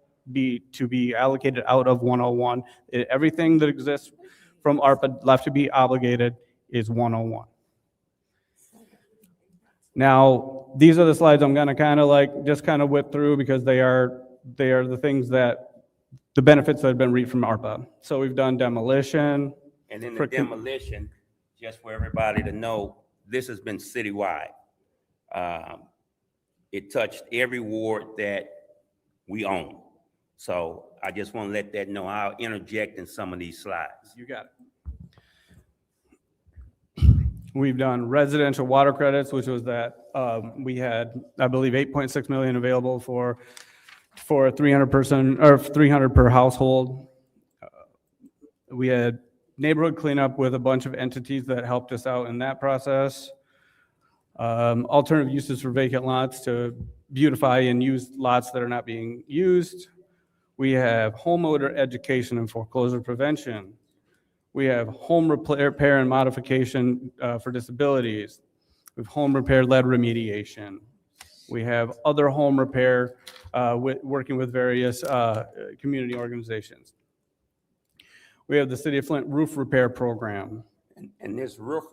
to be allocated out of 101. Everything that exists from ARPA left to be obligated is 101. Now, these are the slides I'm gonna kind of whip through because they are the things the benefits that have been reaped from ARPA. So we've done demolition. And in the demolition, just for everybody to know, this has been citywide. It touched every ward that we own. So I just want to let that know. I'll interject in some of these slides. You got it. We've done residential water credits, which was that we had, I believe, 8.6 million available for a 300 person or 300 per household. We had neighborhood cleanup with a bunch of entities that helped us out in that process. Alternative uses for vacant lots to beautify and use lots that are not being used. We have homeowner education and foreclosure prevention. We have home repair and modification for disabilities. We have home repair lead remediation. We have other home repair working with various community organizations. We have the City of Flint roof repair program. And this roof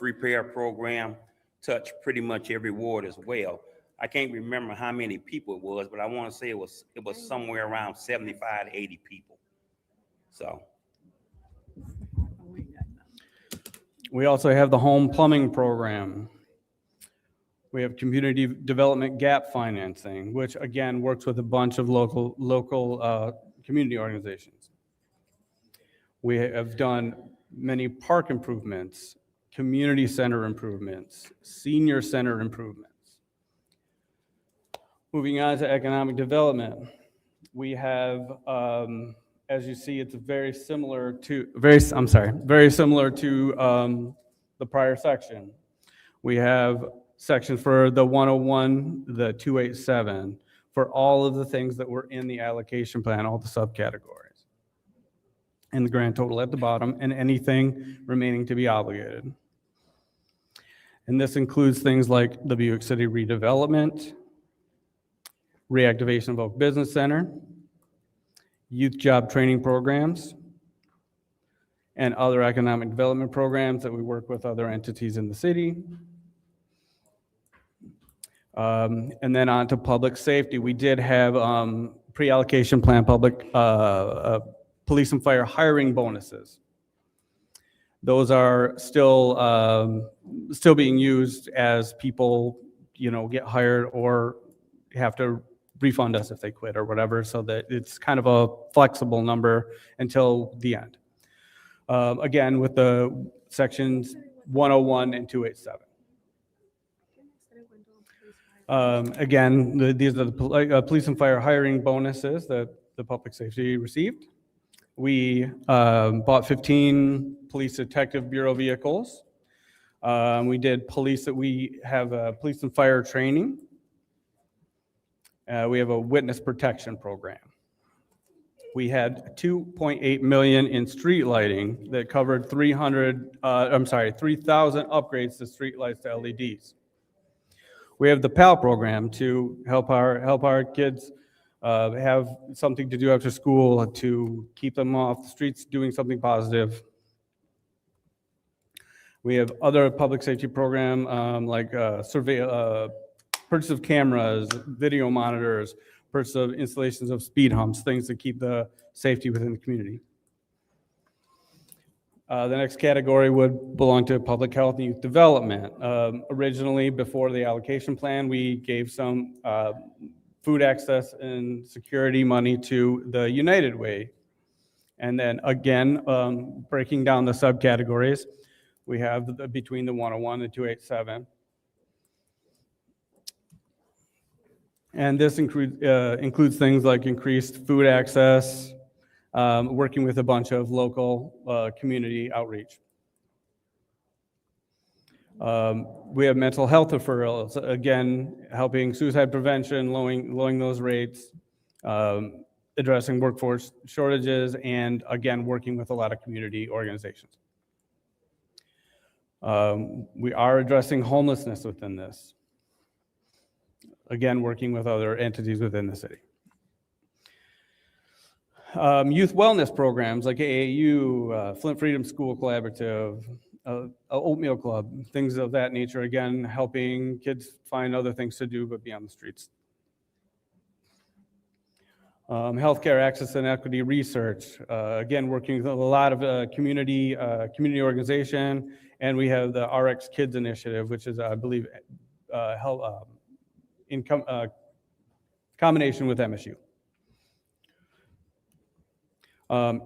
repair program touched pretty much every ward as well. I can't remember how many people it was, but I want to say it was somewhere around 75 to 80 people. So. We also have the home plumbing program. We have community development gap financing, which again works with a bunch of local community organizations. We have done many park improvements, community center improvements, senior center improvements. Moving on to economic development, we have, as you see, it's very similar to the prior section. We have sections for the 101, the 287, for all of the things that were in the allocation plan, all the subcategories. And the grand total at the bottom, and anything remaining to be obligated. And this includes things like the Buick City redevelopment, reactivation of Oak Business Center, youth job training programs, and other economic development programs that we work with other entities in the city. And then on to public safety. We did have pre-allocation plan public police and fire hiring bonuses. Those are still being used as people, get hired or have to refund us if they quit or whatever, so that it's kind of a flexible number until the end. Again, with the sections 101 and 287. Again, these are the police and fire hiring bonuses that the public safety received. We bought 15 police detective bureau vehicles. We did we have police and fire training. We have a witness protection program. We had 2.8 million in street lighting that covered 3,000 upgrades to street lights to LEDs. We have the PAL program to help our kids have something to do after school, to keep them off the streets doing something positive. We have other public safety program like purchase of cameras, video monitors, purchase of installations of speed humps, things to keep the safety within the community. The next category would belong to public health and youth development. Originally, before the allocation plan, we gave some food access and security money to the United Way. And then again, breaking down the subcategories, we have between the 101 and 287. And this includes things like increased food access, working with a bunch of local community outreach. We have mental health referrals, again, helping suicide prevention, lowering those rates, addressing workforce shortages, and again, working with a lot of community organizations. We are addressing homelessness within this. Again, working with other entities within the city. Youth wellness programs like AAU, Flint Freedom School Collaborative, Oatmeal Club, things of that nature, again, helping kids find other things to do but be on the streets. Healthcare access and equity research, again, working with a lot of community organization, and we have the RX Kids Initiative, which is, I believe, in combination with MSU.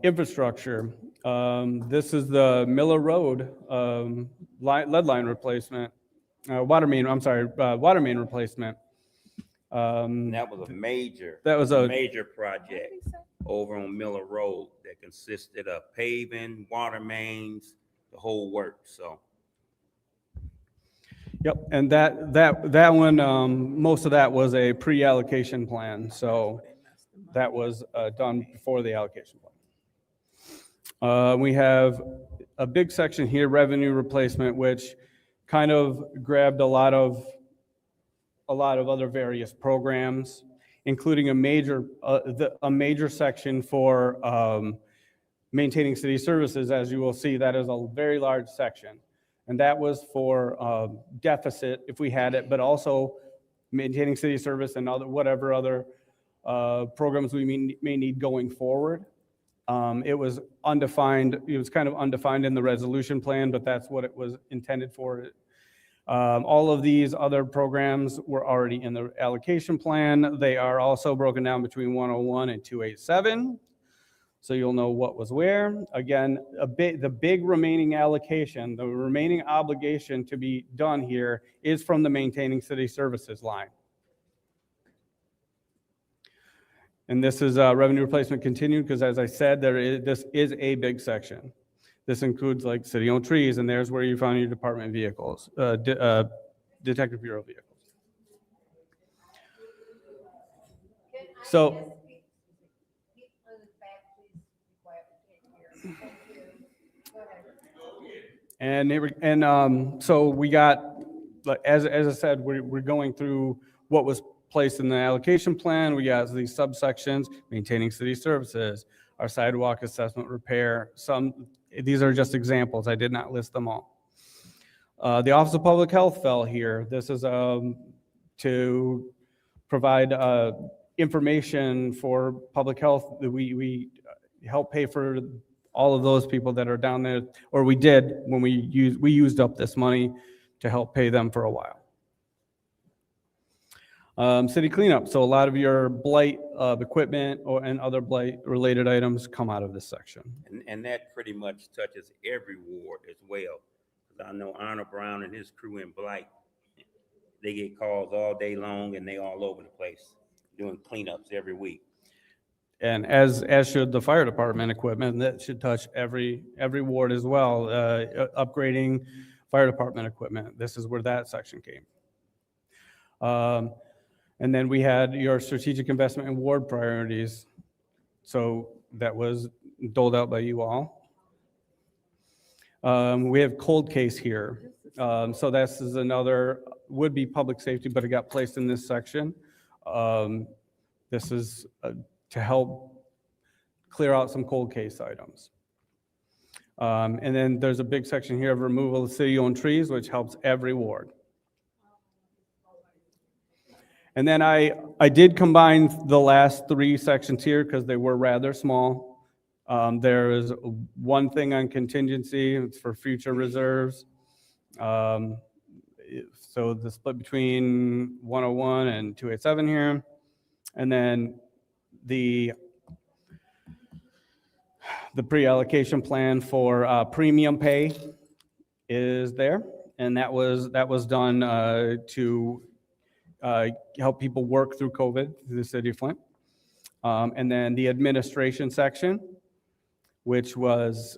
Infrastructure. This is the Miller Road lead line replacement, water main replacement. That was a major project over on Miller Road that consisted of paving, water mains, the whole work. So. Yep, and that one, most of that was a pre-allocation plan, so that was done before the allocation plan. We have a big section here, revenue replacement, which kind of grabbed a lot of other various programs, including a major section for maintaining city services. As you will see, that is a very large section. And that was for deficit, if we had it, but also maintaining city service and whatever other programs we may need going forward. It was undefined. It was kind of undefined in the resolution plan, but that's what it was intended for. All of these other programs were already in the allocation plan. They are also broken down between 101 and 287. So you'll know what was where. Again, the big remaining allocation, the remaining obligation to be done here is from the maintaining city services line. And this is revenue replacement continued because, as I said, this is a big section. This includes like city-owned trees, and there's where you find your department vehicles, Detective Bureau vehicles. So. And so we got, as I said, we're going through what was placed in the allocation plan. We got these subsections: maintaining city services, our sidewalk assessment repair. These are just examples. I did not list them all. The Office of Public Health fell here. This is to provide information for public health. We help pay for all of those people that are down there, or we did when we used up this money to help pay them for a while. City cleanup. So a lot of your blight equipment and other blight related items come out of this section. And that pretty much touches every ward as well. I know Arnold Brown and his crew in Blight, they get calls all day long and they all over the place doing cleanups every week. And as should the fire department equipment, that should touch every ward as well. Upgrading fire department equipment. This is where that section came. And then we had your strategic investment and ward priorities. So that was doled out by you all. We have cold case here. So this is another, would be public safety, but it got placed in this section. This is to help clear out some cold case items. And then there's a big section here of removal of city-owned trees, which helps every ward. And then I did combine the last three sections here because they were rather small. There is one thing on contingency, it's for future reserves. So the split between 101 and 287 here. And then the pre-allocation plan for premium pay is there. And that was done to help people work through COVID through the city of Flint. And then the administration section, which does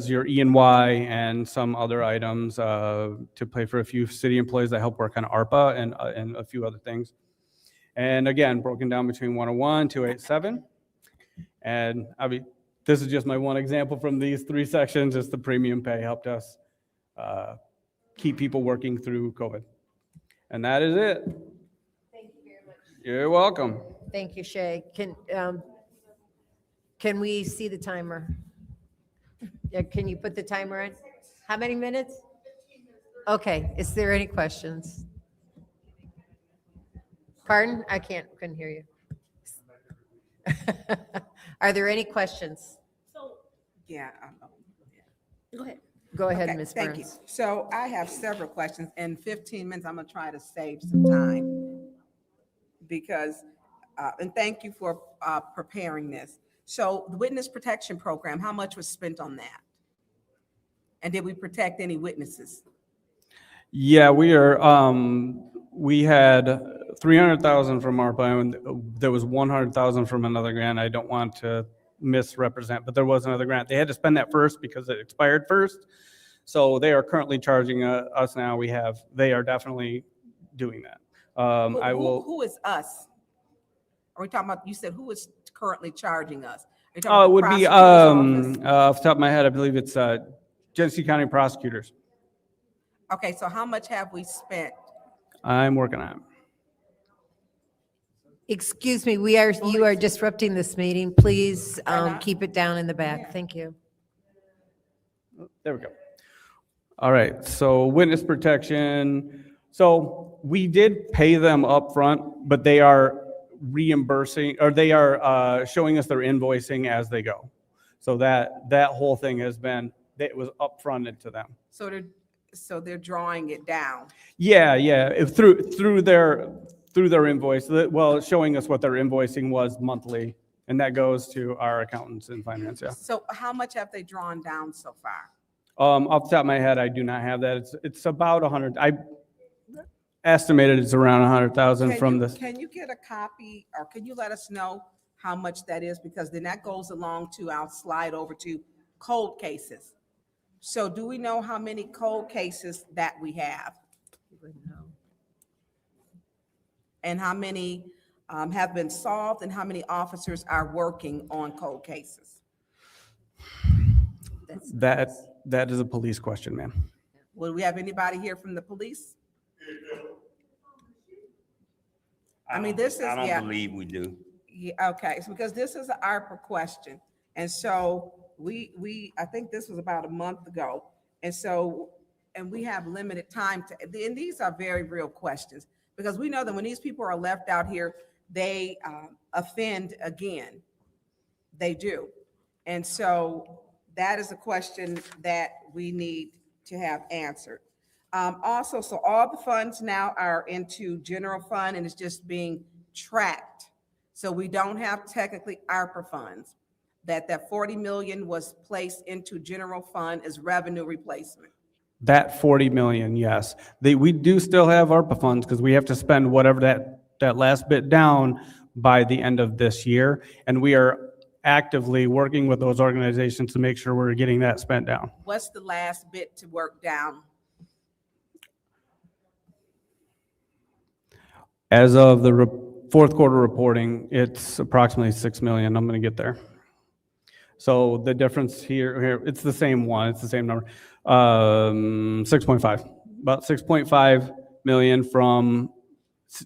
your E&Y and some other items to pay for a few city employees that help work on ARPA and a few other things. And again, broken down between 101, 287. And this is just my one example from these three sections. Just the premium pay helped us keep people working through COVID. And that is it. Thank you very much. You're welcome. Thank you, Shay. Can we see the timer? Yeah, can you put the timer in? How many minutes? Okay, is there any questions? Pardon? Couldn't hear you. Are there any questions? Yeah. Go ahead. Go ahead, Okay, Ms. thank you. Burns. So I have several questions. In 15 minutes, I'm going to try to save some time because, and thank you for preparing this. So the witness protection program, how much was spent on that? And did we protect any witnesses? Yeah, we had 300,000 from ARPA, and there was 100,000 from another grant. I don't want to misrepresent, but there was another grant. They had to spend that first because it expired first. So they are currently charging us now. They are definitely doing that. Who is us? Are we talking about, you said who is currently charging us? Are you talking Oh, about it the would be, prosecutor's office? off the top of my head, I believe it's Genesee County prosecutors. Okay, so how much have we spent? I'm working on it. Excuse me, you are disrupting this meeting. Please keep it down in the back. Thank you. There we go. All right, so witness protection. So we did pay them up front, but they are reimbursing, or they are showing us their invoicing as they go. So that whole thing has been, it was upfronted to them. So they're drawing it down. Yeah, through their invoice, well, showing us what their invoicing was monthly, and that goes to our accountants in finance, yeah. So how much have they drawn down so far? Off the top of my head, I do not have that. It's about 100. I estimated it's around 100,000 from this. Can you get a copy, or can you let us know how much that is? Because then that goes along to, I'll slide over to cold cases. So do we know how many cold cases that we have? And how many have been solved, and how many officers are working on cold cases? That is a police question, ma'am. Will we have anybody here from the police? I mean, this is, I don't yeah. believe we do. Yeah, okay, it's because this is an ARPA question. And so I think this was about a month ago. And we have limited time and these are very real questions, because we know that when these people are left out here, they offend again. They do. And so that is a question that we need to have answered. Also, so all the funds now are into general fund, and it's just being tracked. So we don't have technically ARPA funds. That 40 million was placed into general fund as revenue replacement. That 40 million, yes. We do still have ARPA funds because we have to spend whatever that last bit down by the end of this year. And we are actively working with those organizations to make sure we're getting that spent down. What's the last bit to work down? As of the fourth quarter reporting, it's approximately 6 million. I'm going to get there. So the difference here, it's the same one. It's the same number. 6.5. About 6.5 million from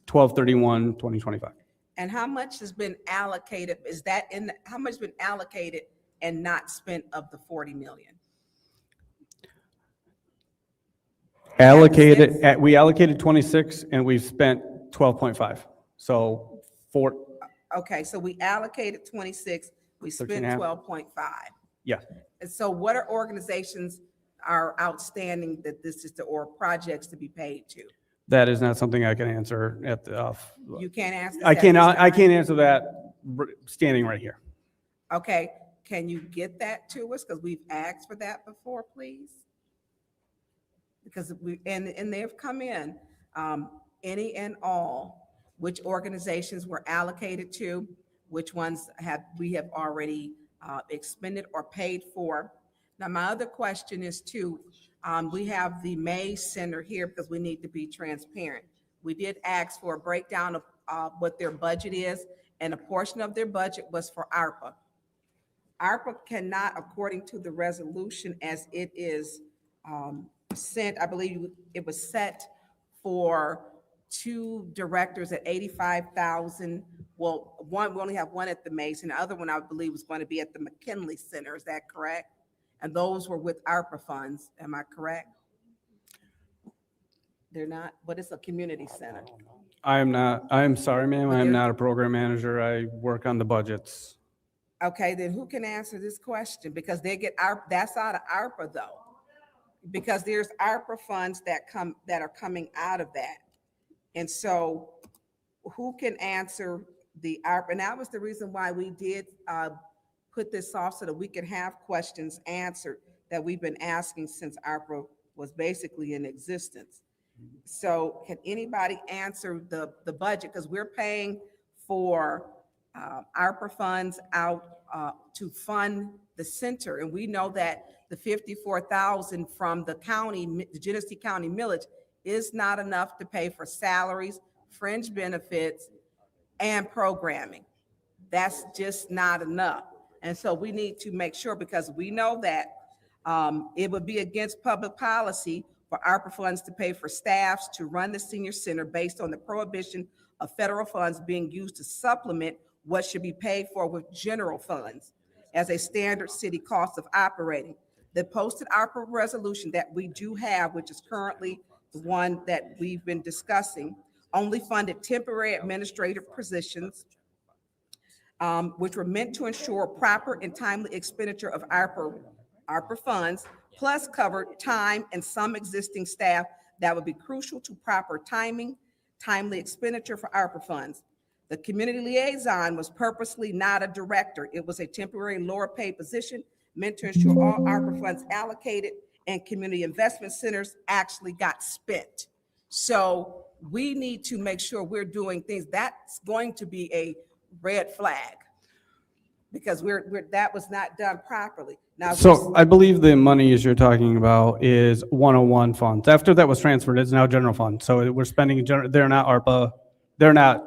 12/31/2025. And how much has been allocated? How much has been allocated and not spent of the 40 million? We allocated 26, and we've spent 12.5. So Okay, so we allocated 26, we 13 spent and a half. 12.5. yeah. And so what are organizations are outstanding that this is or projects to be paid to? That is not something I can answer at the, You can't answer this I at cannot, this I time? can't answer that standing right here. Okay, can you get that to us? Because we've asked for that before, please. Because and they've come in, any and all, which organizations were allocated to, which ones we have already expended or paid for. Now, my other question is too, we have the Mays Center here because we need to be transparent. We did ask for a breakdown of what their budget is, and a portion of their budget was for ARPA. ARPA cannot, according to the resolution as it is sent, I believe it was set for 2 directors at 85,000. Well, one, we only have one at the Mason. The other one, I believe, was going to be at the McKinley Center. Is that correct? And those were with ARPA funds. Am I correct? They're not, but it's a community center. I am not, I'm sorry, ma'am, I am not a program manager. I work on the budgets. Okay, then who can answer this question? Because they get ARPA, that's out of ARPA though. Because there's ARPA funds that are coming out of that. And so who can answer the ARPA? And that was the reason why we did put this off so that we could have questions answered that we've been asking since ARPA was basically in existence. So can anybody answer the budget? Because we're paying for ARPA funds out to fund the center. And we know that the 54,000 from the county, the Genesee County millage is not enough to pay for salaries, fringe benefits, and programming. That's just not enough. And so we need to make sure, because we know that it would be against public policy for ARPA funds to pay for staffs to run the senior center based on the prohibition of federal funds being used to supplement what should be paid for with general funds as a standard city cost of operating. The posted ARPA resolution that we do have, which is currently the one that we've been discussing, only funded temporary administrative positions, which were meant to ensure proper and timely expenditure of ARPA funds, plus covered time and some existing staff that would be crucial to proper timely expenditure for ARPA funds. The community liaison was purposely not a director. It was a temporary lower paid position meant to ensure all ARPA funds allocated and community investment centers actually got spent. So we need to make sure we're doing things. That's going to be a red flag because that was not done properly. Now, So I believe the money you're talking about is 101 funds. After that was transferred, it's now general fund. So we're spending, they're not ARPA, they're not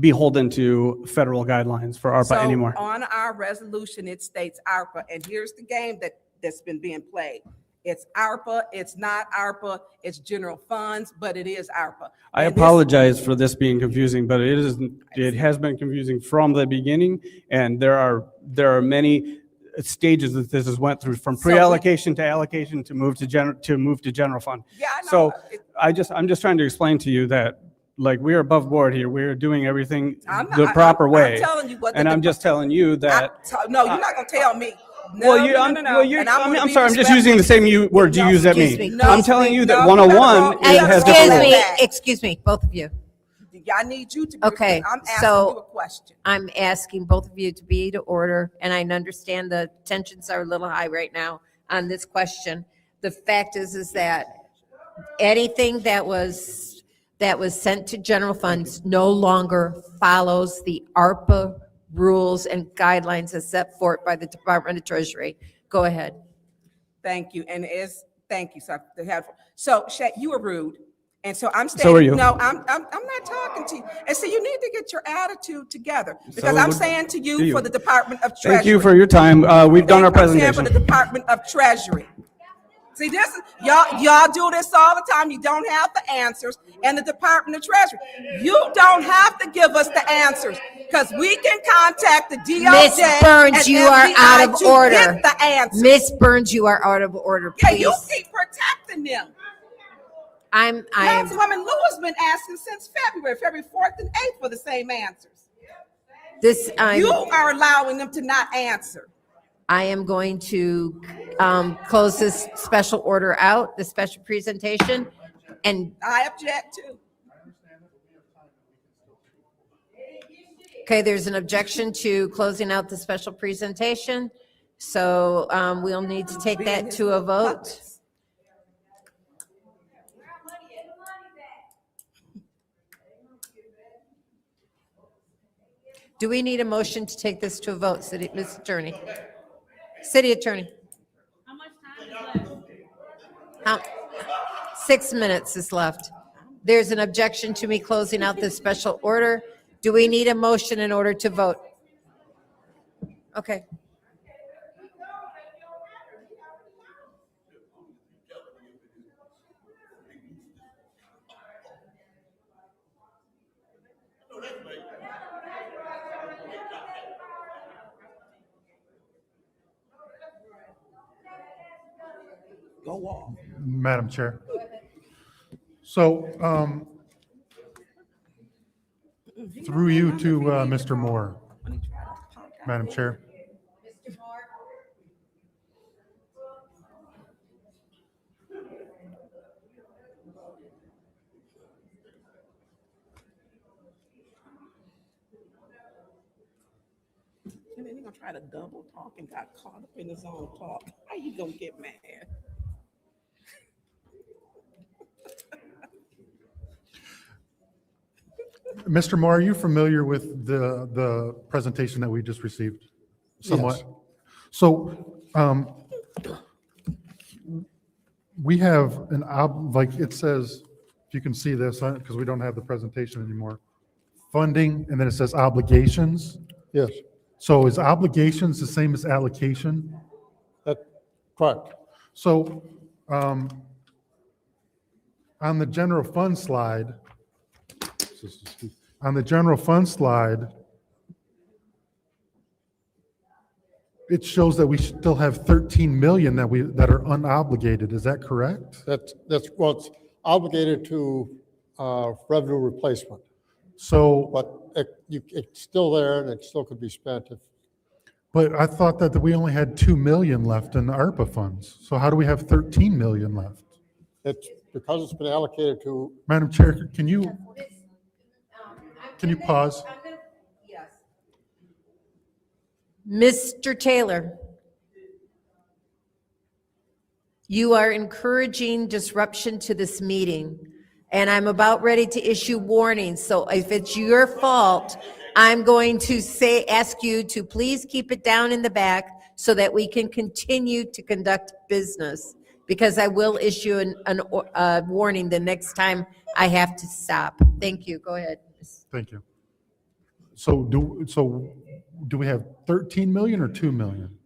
beholden to federal guidelines for ARPA anymore. On our resolution, it states ARPA, and here's the game that's been being played. It's ARPA, it's not ARPA, it's general funds, but it is ARPA. I apologize for this being confusing, but it has been confusing from the beginning, and there are many stages that this has went through, from pre-allocation to allocation to move to general fund. Yeah, I know. So I'm just trying to explain to you that, like, we're above board here. We're doing everything the proper way. I'm telling you what. And I'm just telling you that. No, you're not gonna tell me. Well, I'm sorry. I'm just using the same word you used at me. I'm telling you that 101 has different rules. Excuse me, both of you. I need you to be. Okay, I'm asking so you a question. I'm asking both of you to be to order, and I understand the tensions are a little high right now on this question. The fact is that anything that was sent to general funds no longer follows the ARPA rules and guidelines as set forth by the Department of Treasury. Go ahead. Thank you, and thank you, sir. So Shay, you were rude. And so I'm saying, So are you. no, I'm not talking to you. And so you need to get your attitude together, because I'm saying to you, for the Department of Treasury. Thank you for your time. We've done our presentation. I'm saying for the Department of Treasury. See, this is y'all do this all the time. You don't have the answers, and the Department of Treasury. You don't have to give us the answers, because we can contact the DOJ. Ms. Burns, you are out of order. Get the answers. Ms. Burns, you are out of order, Yeah, please. you keep protecting them. I am, Councilwoman Lewis been asking since February 4th and 8th for the same answers. You are allowing them to not answer. I am going to close this special order out, the special presentation, and I object to. okay, there's an objection to closing out the special presentation, so we'll need to take that to a vote. Do we need a motion to take this to a vote, Mr. Attorney? City Attorney? How much time is left? 6 minutes is left. There's an objection to me closing out this special order. Do we need a motion in order to vote? Okay. Go on. Madam Chair. So, through you to Mr. Moore, Madam Chair. And then he's gonna try to double talk and got caught up in his own talk. How you gonna get mad? Mr. Moore, are you familiar with the presentation that we just received? Somewhat. Yes. So, we have like it says, if you can see this, because we don't have the presentation anymore, funding, and then it says obligations. Yes. So is obligations the same as allocation? That's correct. So, on the general fund slide, it shows that we still have 13 million that are unobligated. Is that correct? That's well, it's obligated to revenue replacement. So, but it's still there and it still could be spent if. But I thought that we only had 2 million left in the ARPA funds. So how do we have 13 million left? It's because it's been allocated to. Madam Chair, can you pause? Yes. Mr. Taylor, you are encouraging disruption to this meeting, and I'm about ready to issue warnings. So if it's your fault, I'm going to ask you to please keep it down in the back so that we can continue to conduct business, because I will issue a warning the next time I have to stop. Thank you. Go ahead. Thank you. So do we have 13 million or 2 million?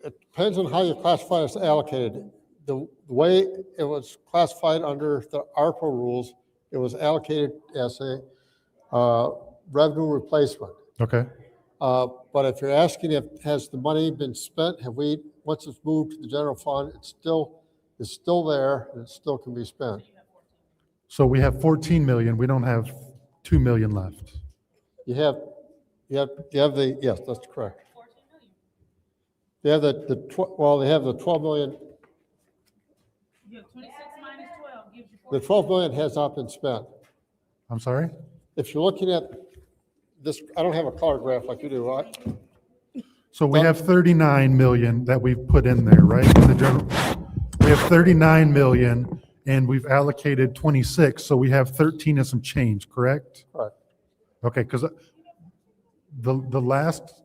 It depends on how you classify it as allocated. The way it was classified under the ARPA rules, it was allocated as a revenue replacement. Okay. But if you're asking has the money been spent, once it's moved to the general fund, it's still there and it still can be spent. So we have 14 million, we don't have 2 million left. You have the, yes, that's correct. They have they have the 12 million. The 12 million has not been spent. I'm sorry? If you're looking at this, I don't have a color graph like you do, right? So we have 39 million that we've put in there, right? In the general, we have 39 million and we've allocated 26, so we have 13 and some change, correct? Correct. Okay, because the last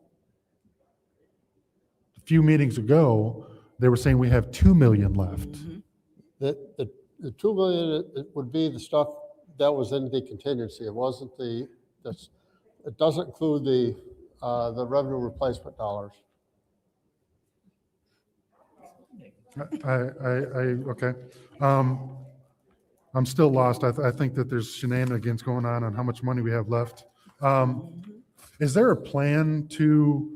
few meetings ago, they were saying we have 2 million left. The 2 million, it would be the stuff that was in the contingency. It wasn't it doesn't include the revenue replacement dollars. Okay. I'm still lost. I think that there's shenanigans going on how much money we have left. Is there a plan to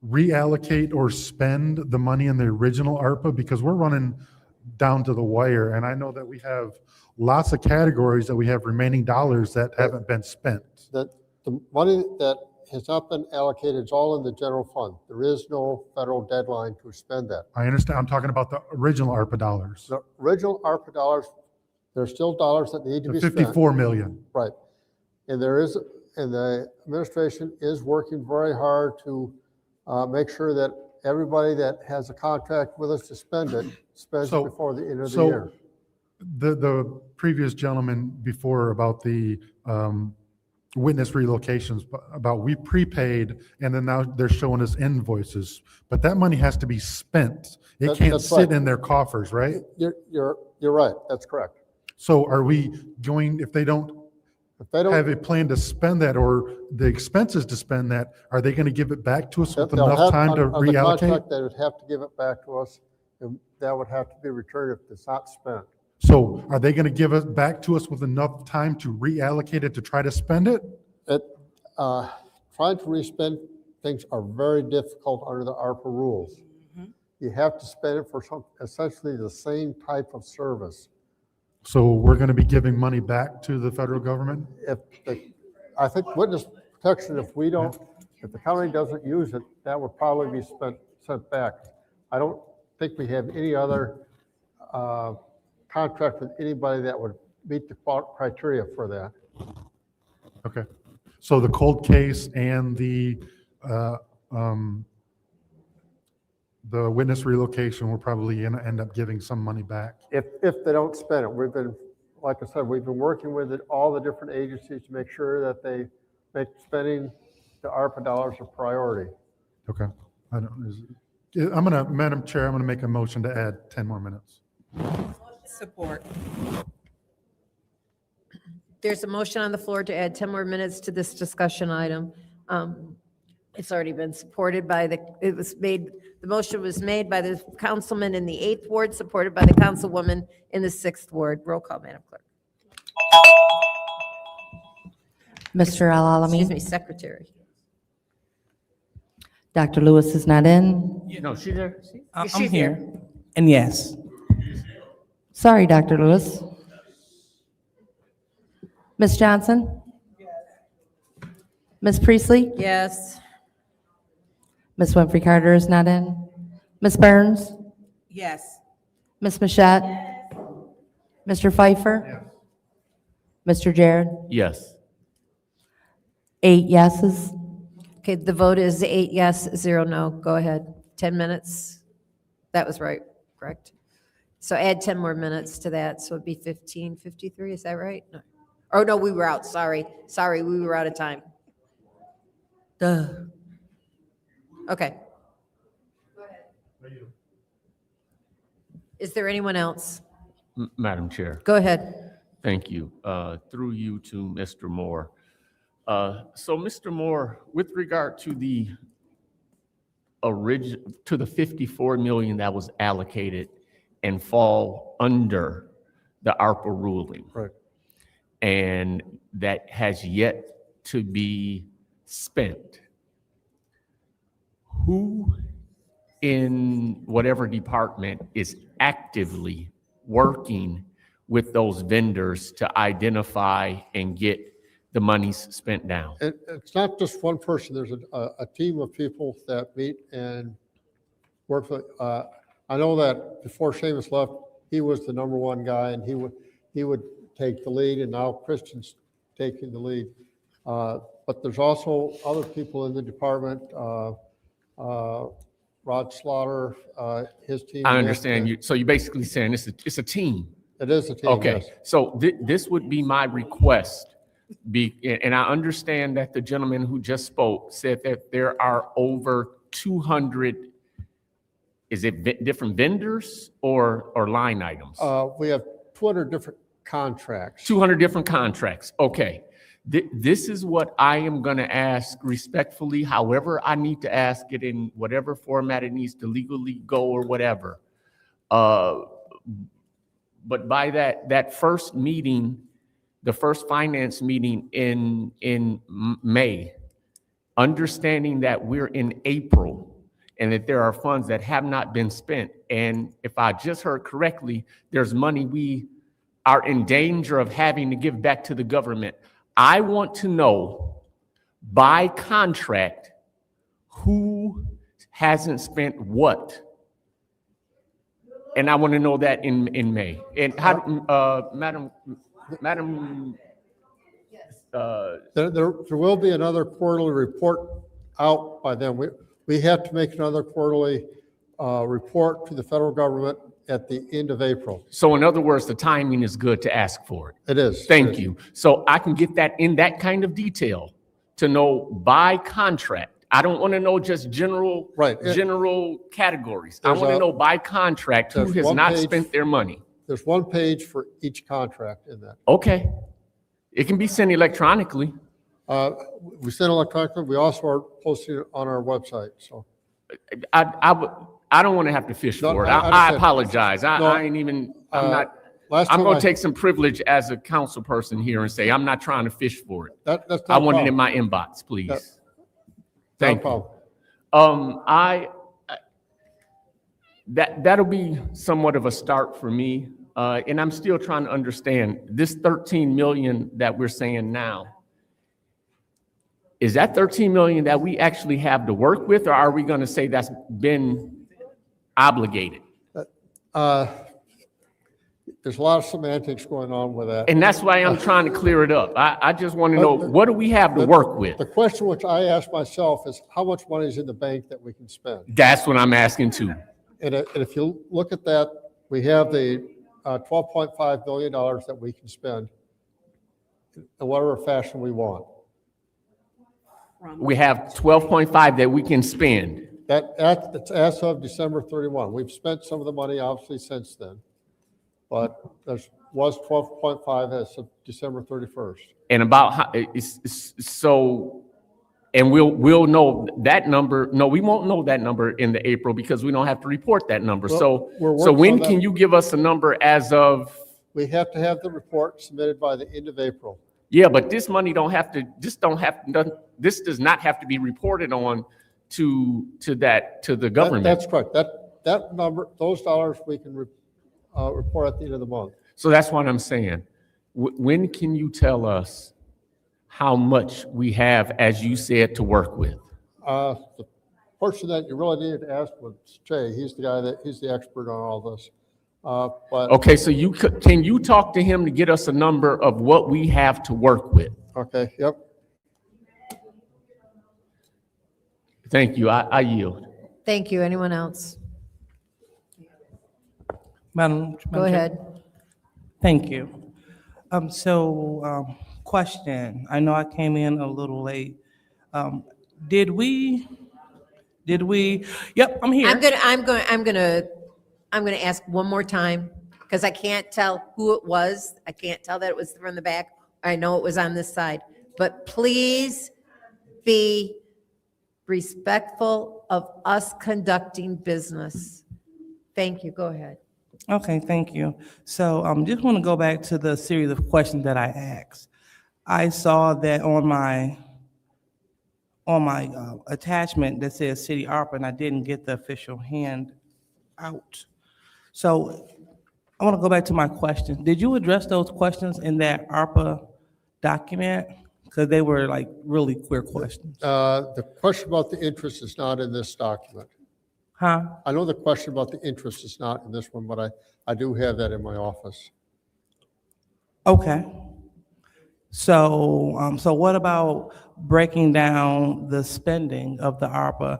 reallocate or spend the money in the original ARPA? Because we're running down to the wire, and I know that we have lots of categories that we have remaining dollars that haven't been spent. That the money that has not been allocated is all in the general fund. There is no federal deadline to spend that. I understand, I'm talking about the original ARPA dollars, The original ARPA dollars, there's still dollars that need to the be spent. 54 million. Right. And the administration is working very hard to make sure that everybody that has a contract with us to spend it, spends it before the end of the year. The previous gentleman before about the witness relocations, about we prepaid and then now they're showing us invoices, but that money has to be spent. It can't That's sit right. in their coffers, right? You're right, that's correct. So are we going, if they don't have a plan to spend that or the expenses to spend that, are they going to give it back to us with They'll enough have- time to on the reallocate? contract, they would have to give it back to us, and that would have to be returned if it's not spent. So are they going to give it back to us with enough time to reallocate it to try to spend it? Trying to respend things are very difficult under the ARPA rules. You have to spend it for essentially the same type of service. So we're going to be giving money back to the federal government? I think witness protection, if the county doesn't use it, that would probably be sent back. I don't think we have any other contract with anybody that would meet the criteria for that. Okay. So the cold case and the witness relocation, we're probably going to end up giving some money back. If they don't spend it, like I said, we've been working with all the different agencies to make sure that they make spending the ARPA dollars a priority. Okay. Madam Chair, I'm going to make a motion to add 10 more minutes. Support. There's a motion on the floor to add 10 more minutes to this discussion item. It's already been supported by the motion was made by the councilman in the 8th ward, supported by the councilwoman in the 6th ward. Roll call, Madam Clerk. Mr. Al-Alami? Excuse me, Secretary. Dr. Lewis is not in. No, she's there. I'm I'm here. And yes. Sorry, Dr. Lewis. Ms. Johnson? Ms. Priestley? Yes. Ms. Winfrey Carter is not in. Ms. Burns? Yes. Ms. Mashat? Mr. Pfeiffer? Mr. Jared? Yes. 8 yeses. Okay, the vote is 8 yes, 0 no. Go ahead. 10 minutes. That was right, correct? So add 10 more minutes to that, so it'd be 15:53, is that right? No. Oh, no, we were out, sorry, we were out of time. Duh. Okay. Is there anyone else? Madam Chair. Go ahead. Thank you. Through you to Mr. Moore. So Mr. Moore, with regard to the to the 54 million that was allocated and fall under the ARPA ruling. Right. And that has yet to be spent. Who in whatever department is actively working with those vendors to identify and get the monies spent down? It's not just one person. There's a team of people that meet and work with. I know that before Seamus left, he was the number one guy, and he would take the lead, and now Christian's taking the lead. But there's also other people in the department. Rod Slaughter, his team. I understand you. So you're basically saying it's a team. It is a team. Okay, Yes. so this would be my request. And I understand that the gentleman who just spoke said that there are over 200, is it different vendors or line items? We have 200 different contracts. 200 different contracts, okay. This is what I am gonna ask respectfully, however I need to ask it in whatever format it needs to legally go or whatever. But by that first meeting, the first finance meeting in May, understanding that we're in April and that there are funds that have not been spent. And if I just heard correctly, there's money we are in danger of having to give back to the government. I want to know by contract who hasn't spent what. And I want to know that in May. And how, Madam, There will be another quarterly report out by then. We have to make another quarterly report to the federal government at the end of April. so in other words, the timing is good to ask for it. It is. Thank you. So I can get that in that kind of detail to know by contract. I don't want to know just general categories. I want to know by contract who has not spent their money. There's one page for each contract in that. Okay. It can be sent electronically. We send electronically. We also are posting it on our website. So I don't want to have to fish for it. I apologize. I'm not. I'm going to take some privilege as a council person here and say, I'm not trying to fish for it. That's I want it in my inbox, please. Thank you. That'll be somewhat of a start for me. And I'm still trying to understand this 13 million that we're saying now. Is that 13 million that we actually have to work with, or are we going to say that's been obligated? There's a lot of semantics going on with that. And that's why I'm trying to clear it up. I just want to know, what do we have to work with? The question which I ask myself is how much money is in the bank that we can spend? That's what I'm asking too. And if you look at that, we have the $12.5 billion that we can spend in whatever fashion we want. We have 12.5 that we can spend. That's as of December 31. We've spent some of the money obviously since then, but there was 12.5 as of December 31st. And about how, and we'll know that number. No, we won't know that number in the April because we don't have to report that number. Well, So when can you give us a number as of? We have to have the report submitted by the end of April. Yeah, but this money this does not have to be reported on to the government. That's correct. That number, those dollars we can report at the end of the month. So that's what I'm saying. When can you tell us how much we have, as you said, to work with? The portion that you really needed to ask was Jay. He's the expert on all this. But okay, so can you talk to him to get us a number of what we have to work with? Okay, yep. Thank you. I yield. Thank you. Anyone else? Madam Go Chair. ahead. Thank you. Question. I know I came in a little late. Did we, yep, I'm here. I'm gonna ask one more time, because I can't tell who it was. I can't tell that it was from the back. I know it was on this side, but please be respectful of us conducting business. Thank you. Go ahead. Okay, thank you. So just want to go back to the series of questions that I asked. I saw that on my attachment that says City ARPA, and I didn't get the official hand out. So I want to go back to my questions. Did you address those questions in that ARPA document? Because they were like really clear questions. The question about the interest is not in this document. Huh? I know the question about the interest is not in this one, but I do have that in my office. Okay. So what about breaking down the spending of the ARPA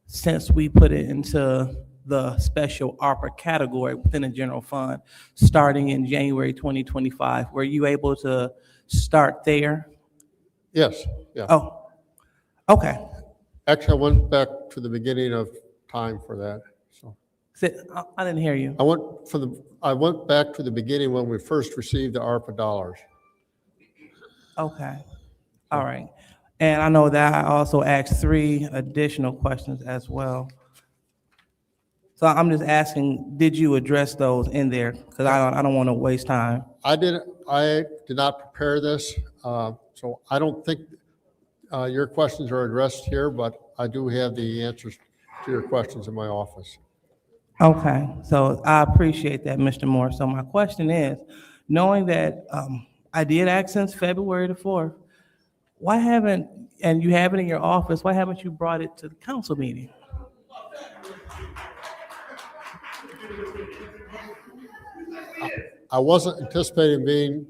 since we put it into the special ARPA category within the general fund starting in January 2025? Were you able to start there? Yes, yeah. Oh, okay. Actually, I went back to the beginning of time for that. So I didn't hear you. I went back to the beginning when we first received the ARPA dollars. Okay. All right. And I know that I also asked 3 additional questions as well. So I'm just asking, did you address those in there? Because I don't want to waste time. I did not prepare this, so I don't think your questions are addressed here, but I do have the answers to your questions in my office. Okay, so I appreciate that, Mr. Moore. So my question is, knowing that I did ask since February the 4th, why haven't, and you have it in your office, why haven't you brought it to the council meeting? I wasn't anticipating being,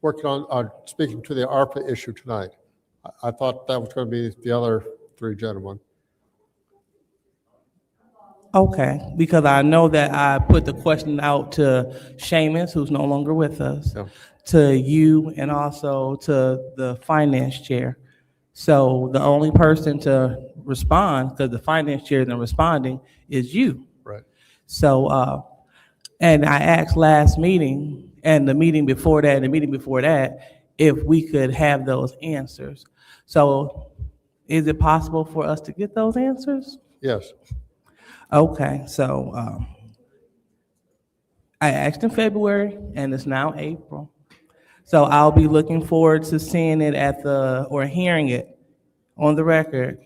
working on speaking to the ARPA issue tonight. I thought that was going to be the other three gentlemen. Okay, because I know that I put the question out to Seamus, who's no longer with us, Yeah. to you, and also to the finance chair. So the only person to respond, because the finance chair isn't responding, is you. Right. So, and I asked last meeting, and the meeting before that, and the meeting before that, if we could have those answers. So is it possible for us to get those answers? Yes. Okay, so I asked in February, and it's now April. So I'll be looking forward to seeing it or hearing it on the record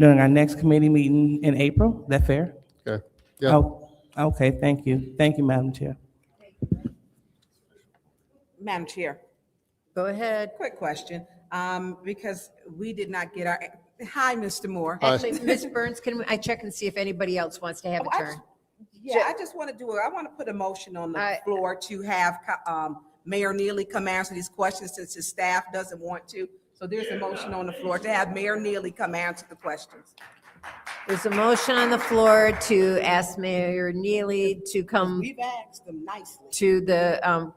during our next committee meeting in April. Is that fair? Okay. Yeah. Oh, okay, thank you. Thank you, Madam Chair. Madam Chair, Go ahead. quick question, because we did not get our, hi, Mr. Moore. Actually, Ms. Burns, I check and see if anybody else wants to have a turn? Yeah, I just want to I want to put a motion on the floor to have Mayor Neely come answer these questions since his staff doesn't want to. So there's a motion on the floor to have Mayor Neely come answer the questions. There's a motion on the floor to ask Mayor Neely to come We've asked them nicely. to the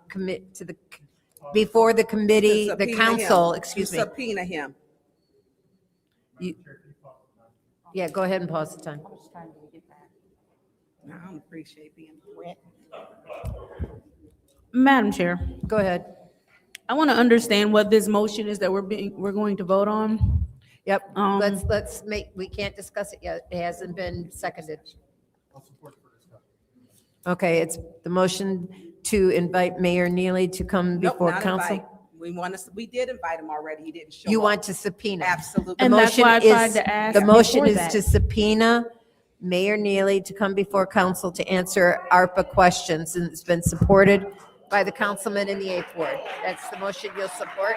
before the committee, To the subpoena council, him. excuse To me. subpoena him. Yeah, go ahead and pause the time. I don't appreciate being threatened. Madam Chair, Go ahead. I want to understand what this motion is that we're going to vote on. Yep, let's we can't discuss it yet. It hasn't been seconded. Okay, it's the motion to invite Mayor Neely to come Nope, before not council. invite. We did invite him already. He didn't show up. You want to subpoena? Absolutely. The And that's motion why I tried is, to ask the motion before is that. to subpoena Mayor Neely to come before council to answer ARPA questions, and it's been supported by the councilman in the 8th ward. That's the motion you'll support?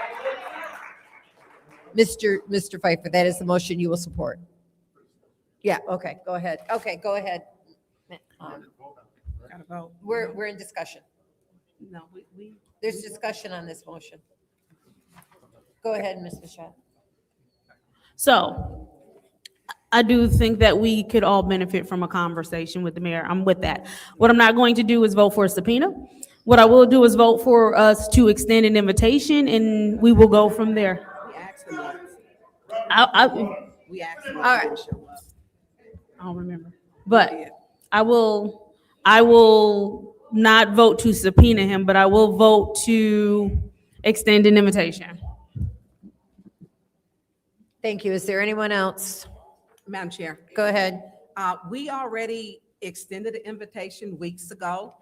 Mr. Pfeiffer, that is the motion you will support? Yeah, okay, go ahead. Okay, go ahead. Gotta vote. We're in discussion. No, There's discussion on this motion. Go ahead, Ms. Bichette. So I do think that we could all benefit from a conversation with the mayor. I'm with that. What I'm not going to do is vote for a subpoena. What I will do is vote for us to extend an invitation, and we will go from there. We asked him once. We asked him. All right. He didn't show up. I don't remember. But I will not vote to subpoena him, but I will vote to extend an invitation. Thank you. Is there anyone else? Madam Chair. Go ahead. We already extended the invitation weeks ago,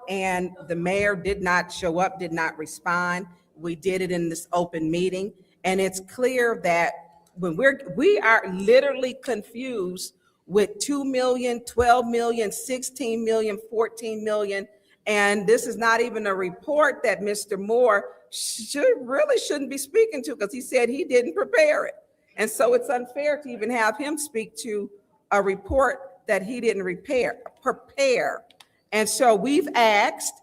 and the mayor did not show up, did not respond. We did it in this open meeting, and it's clear that when we are literally confused with 2 million, 12 million, 16 million, 14 million, and this is not even a report that Mr. Moore shouldn't be speaking to, because he said he didn't prepare it. And so it's unfair to even have him speak to a report that he didn't prepare. And so we've asked,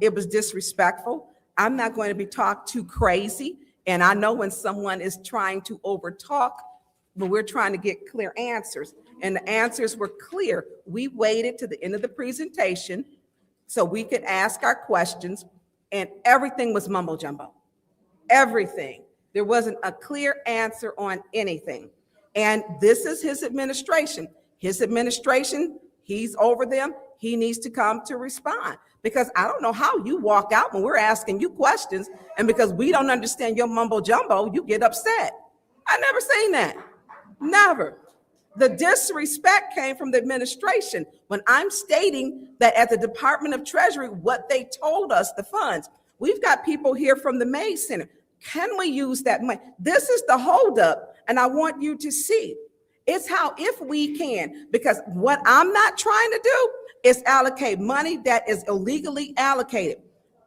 it was disrespectful. I'm not going to be talked too crazy. And I know when someone is trying to overtalk, but we're trying to get clear answers. And the answers were clear. We waited to the end of the presentation so we could ask our questions, and everything was mumbo jumbo. Everything. There wasn't a clear answer on anything. And this is his administration. His administration, he's over them. He needs to come to respond, because I don't know how you walk out when we're asking you questions, and because we don't understand your mumbo jumbo, you get upset. I never seen that. Never. The disrespect came from the administration when I'm stating that at the Department of Treasury, what they told us, the funds. We've got people here from the May Center. Can we use that money? This is the holdup, and I want you to see It's how, if we can, because what I'm not trying to do is allocate money that is illegally allocated.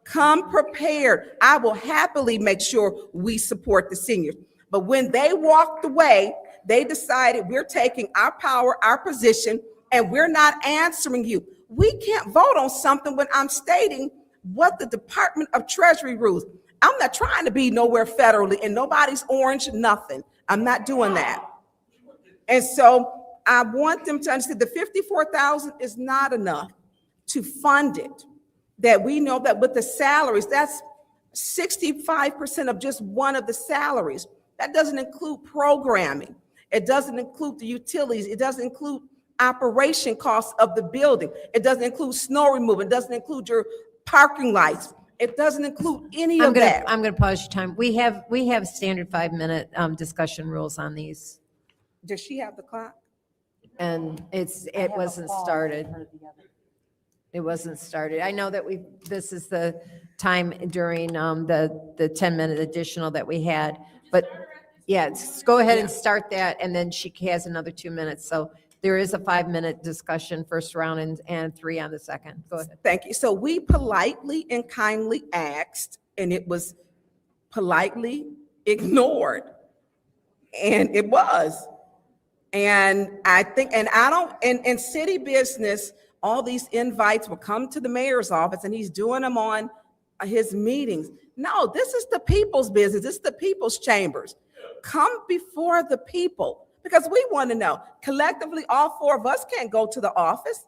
Come prepared. I will happily make sure we support the seniors. But when they walked away, they decided we're taking our power, our position, and we're not answering you. We can't vote on something when I'm stating what the Department of Treasury rules. I'm not trying to be nowhere federally, and nobody's orange, nothing. I'm not doing that. And so I want them to understand the 54,000 is not enough to fund it. That we know that with the salaries, that's 65% of just one of the salaries. That doesn't include programming. It doesn't include the utilities. It doesn't include operation costs of the building. It doesn't include snow removal. It doesn't include your parking lights. It doesn't include any of that. I'm gonna pause your time. We have standard 5-minute discussion rules on these. Does she have the clock? And it wasn't started. It wasn't started. I know that this is the time during the 10-minute additional that we had, but yeah, go ahead and start that, and then she has another 2 minutes. So there is a 5-minute discussion first round and 3 on the second. Go ahead. Thank you. So we politely and kindly asked, and it was politely ignored. And it was. And I think, in city business, all these invites will come to the mayor's office and he's doing them on his meetings. No, this is the people's business. This is the people's chambers. Come before the people, because we want to know. Collectively, all 4 of us can't go to the office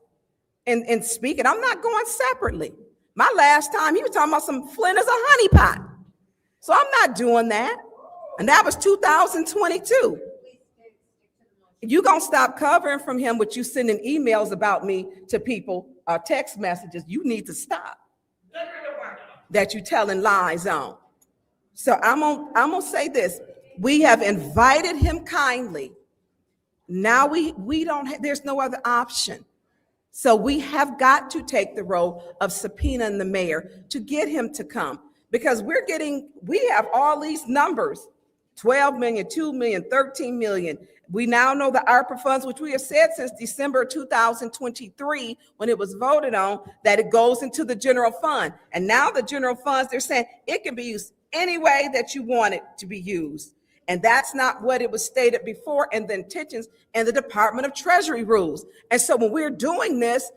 and speak, and I'm not going separately. My last time, he was talking about some Flint as a honeypot. So I'm not doing that. And that was 2022. You gonna stop covering from him with you sending emails about me to people, text messages. You need to stop that you telling lies on. So I'm gonna say this. We have invited him kindly. Now we don't, there's no other option. So we have got to take the role of subpoenaing the mayor to get him to come, because we have all these numbers, 12 million, 2 million, 13 million. We now know the ARPA funds, which we have said since December 2023, when it was voted on, that it goes into the general fund. And now the general funds, they're saying it can be used any way that you want it to be used. And that's not what it was stated before, and the intentions and the Department of Treasury rules. And so when we're doing this,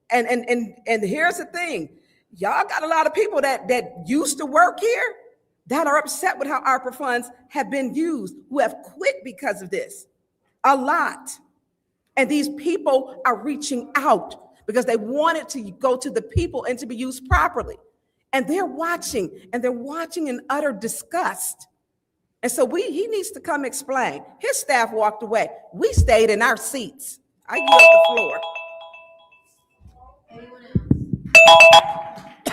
and here's the thing, y'all got a lot of people that used to work here that are upset with how ARPA funds have been used, who have quit because of this, a lot. And these people are reaching out because they want it to go to the people and to be used properly. And they're watching in utter disgust. And so he needs to come explain. His staff walked away. We stayed in our seats. I yield the floor.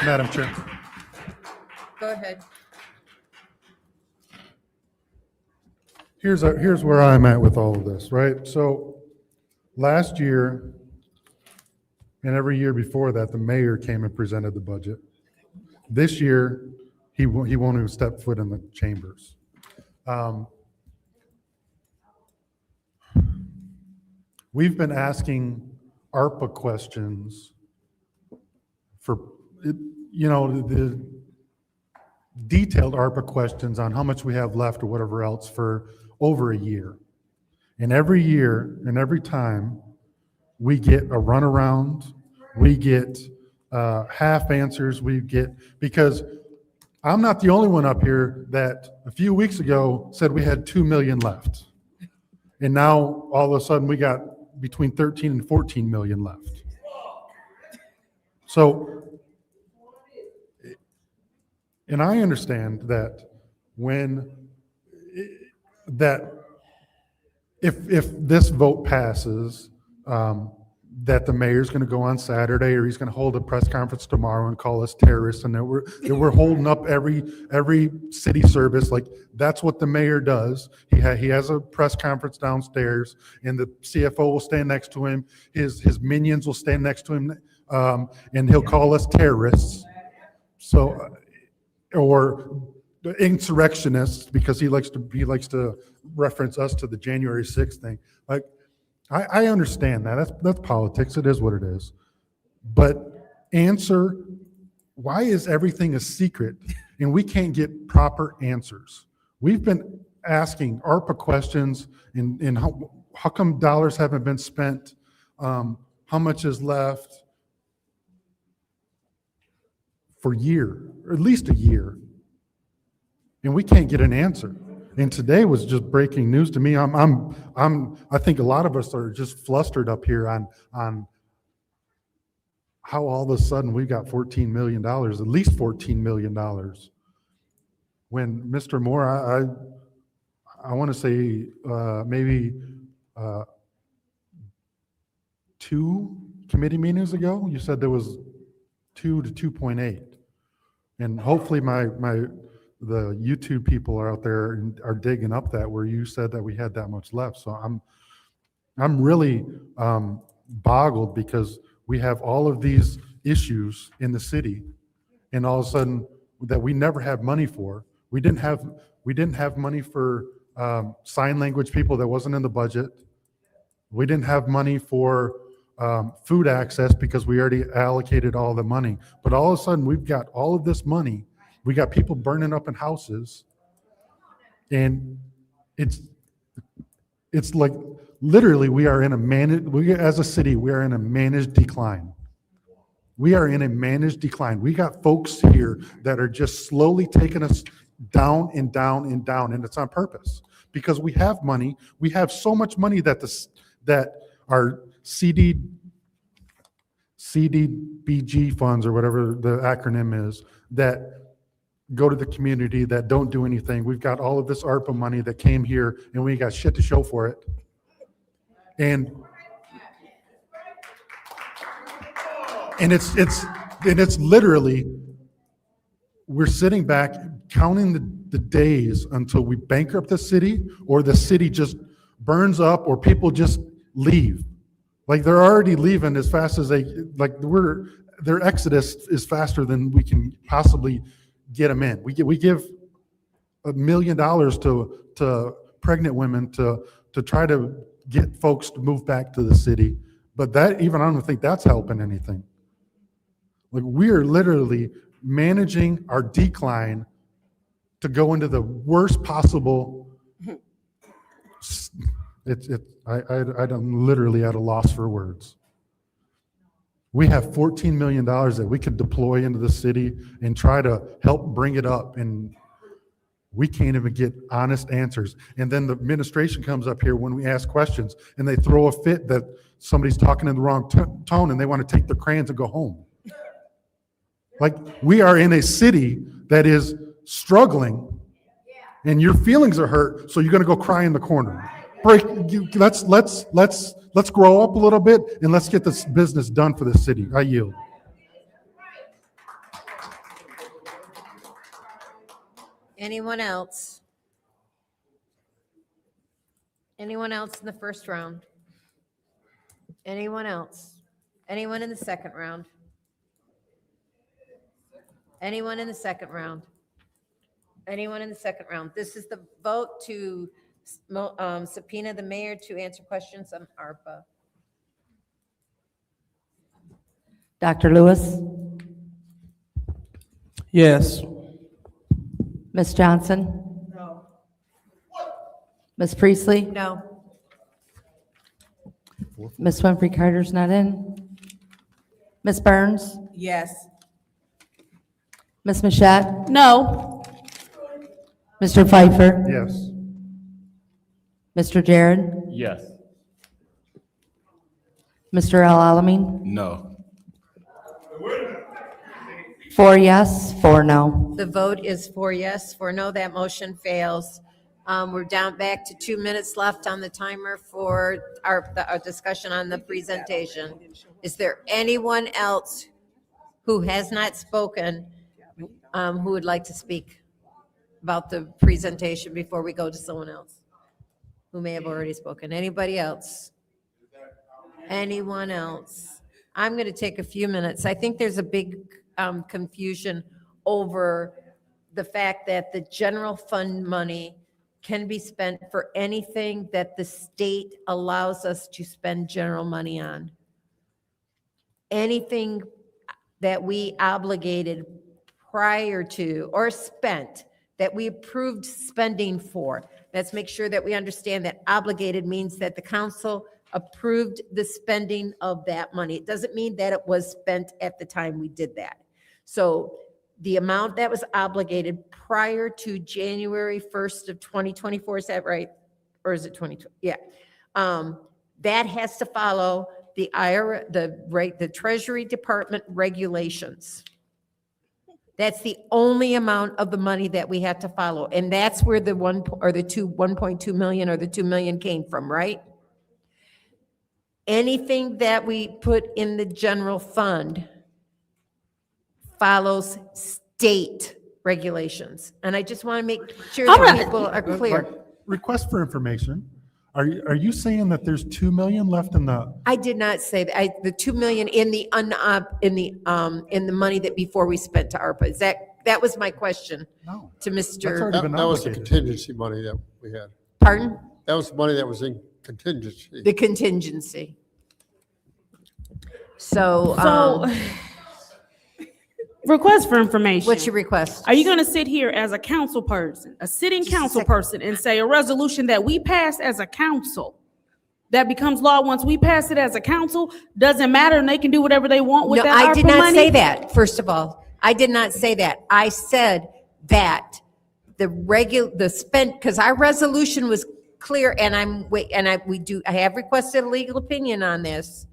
Madam Chair. Go ahead. Here's where I'm at with all of this, right? So last year and every year before that, the mayor came and presented the budget. This year, he won't even step foot in the chambers. We've been asking ARPA questions for, the detailed ARPA questions on how much we have left or whatever else for over a year. And every year and every time we get a runaround, we get half answers, because I'm not the only one up here that a few weeks ago said we had 2 million left. And now all of a sudden we got between 13 and 14 million left. So, and I understand that if this vote passes, that the mayor's going to go on Saturday, or he's going to hold a press conference tomorrow and call us terrorists, and that we're holding up every city service. Like, that's what the mayor does. He has a press conference downstairs, and the CFO will stand next to him. His minions will stand next to him, and he'll call us terrorists. So, or the insurrectionists, because he likes to reference us to the January 6th thing. Like, I understand that. That's politics. It is what it is. But answer, why is everything a secret and we can't get proper answers? We've been asking ARPA questions and how come dollars haven't been spent? How much is left? For a year, or at least a year. And we can't get an answer. And today was just breaking news to me. I think a lot of us are just flustered up here on how all of a sudden we got $14 million, at least $14 million. When Mr. Moore, I want to say maybe 2 committee meetings ago, you said there was 2 to 2.8. And hopefully the YouTube people are out there and are digging up that where you said that we had that much left. So I'm really boggled because we have all of these issues in the city, and all of a sudden that we never had money for. We didn't have money for sign language people that wasn't in the budget. We didn't have money for food access because we already allocated all the money. But all of a sudden, we've got all of this money. We got people burning up in houses. And it's like literally we are in as a city, we are in a managed decline. We are in a managed decline. We got folks here that are just slowly taking us down and down and down, and it's on purpose. Because we have money. We have so much money that our CDBG funds, or whatever the acronym is, that go to the community, that don't do anything. We've got all of this ARPA money that came here, and we got shit to show for it. And it's literally, we're sitting back counting the days until we bankrupt the city, or the city just burns up, or people just leave. Like, they're already leaving as fast as their exodus is faster than we can possibly get them in. We give $1 million to pregnant women to try to get folks to move back to the city. But I don't think that's helping anything. Like, we are literally managing our decline to go into the worst possible. I'm literally at a loss for words. We have $14 million that we could deploy into the city and try to help bring it up, and we can't even get honest answers. And then the administration comes up here when we ask questions, and they throw a fit that somebody's talking in the wrong tone, and they want to take their crayons and go home. Like, we are in a city that is struggling, and your feelings are hurt, so you're going to go cry in the corner. Let's grow up a little bit, and let's get this business done for the city. I yield. Anyone else? Anyone else in the first round? Anyone else? Anyone in the second round? Anyone in the second round? Anyone in the second round? This is the vote to subpoena the mayor to answer questions on ARPA. Dr. Lewis? Yes. Ms. Johnson? No. Ms. Priestley? No. Ms. Winfrey Carter's not in. Ms. Burns? Yes. Ms. Mashat? No. Mr. Pfeiffer? Yes. Mr. Jared? Yes. Mr. Alamin? No. 4 yes, 4 no. The vote is 4 yes, 4 no. That motion fails. We're down back to 2 minutes left on the timer for our discussion on the presentation. Is there anyone else who has not spoken who would like to speak about the presentation before we go to someone else who may have already spoken? Anybody else? Anyone else? I'm going to take a few minutes. I think there's a big confusion over the fact that the general fund money can be spent for anything that the state allows us to spend general money on. Anything that we obligated prior to or spent that we approved spending for. Let's make sure that we understand that obligated means that the council approved the spending of that money. It doesn't mean that it was spent at the time we did that. So the amount that was obligated prior to January 1st of 2024, is that right? Or is it 2020? Yeah. That has to follow the the Treasury Department regulations. That's the only amount of the money that we have to follow. And that's where the 1.2 million or the 2 million came from, right? Anything that we put in the general fund follows state regulations. And I just want to make sure that people are clear. Request for information. Are you saying that there's 2 million left in the? I did not say that. The 2 million in the money that before we spent to ARPA. Is that was my question to Mr. That was the contingency money that we had. Pardon? That was money that was in contingency. The contingency. So, request for information. What's your request? Are you going to sit here as a council person, a sitting council person, and say a resolution that we passed as a council that becomes law once we pass it as a council doesn't matter and they can do whatever they want with No, that I did ARPA not money? say that, first of all. I did not say that. I said that the spent, because our resolution was clear, and I have requested a legal opinion on this,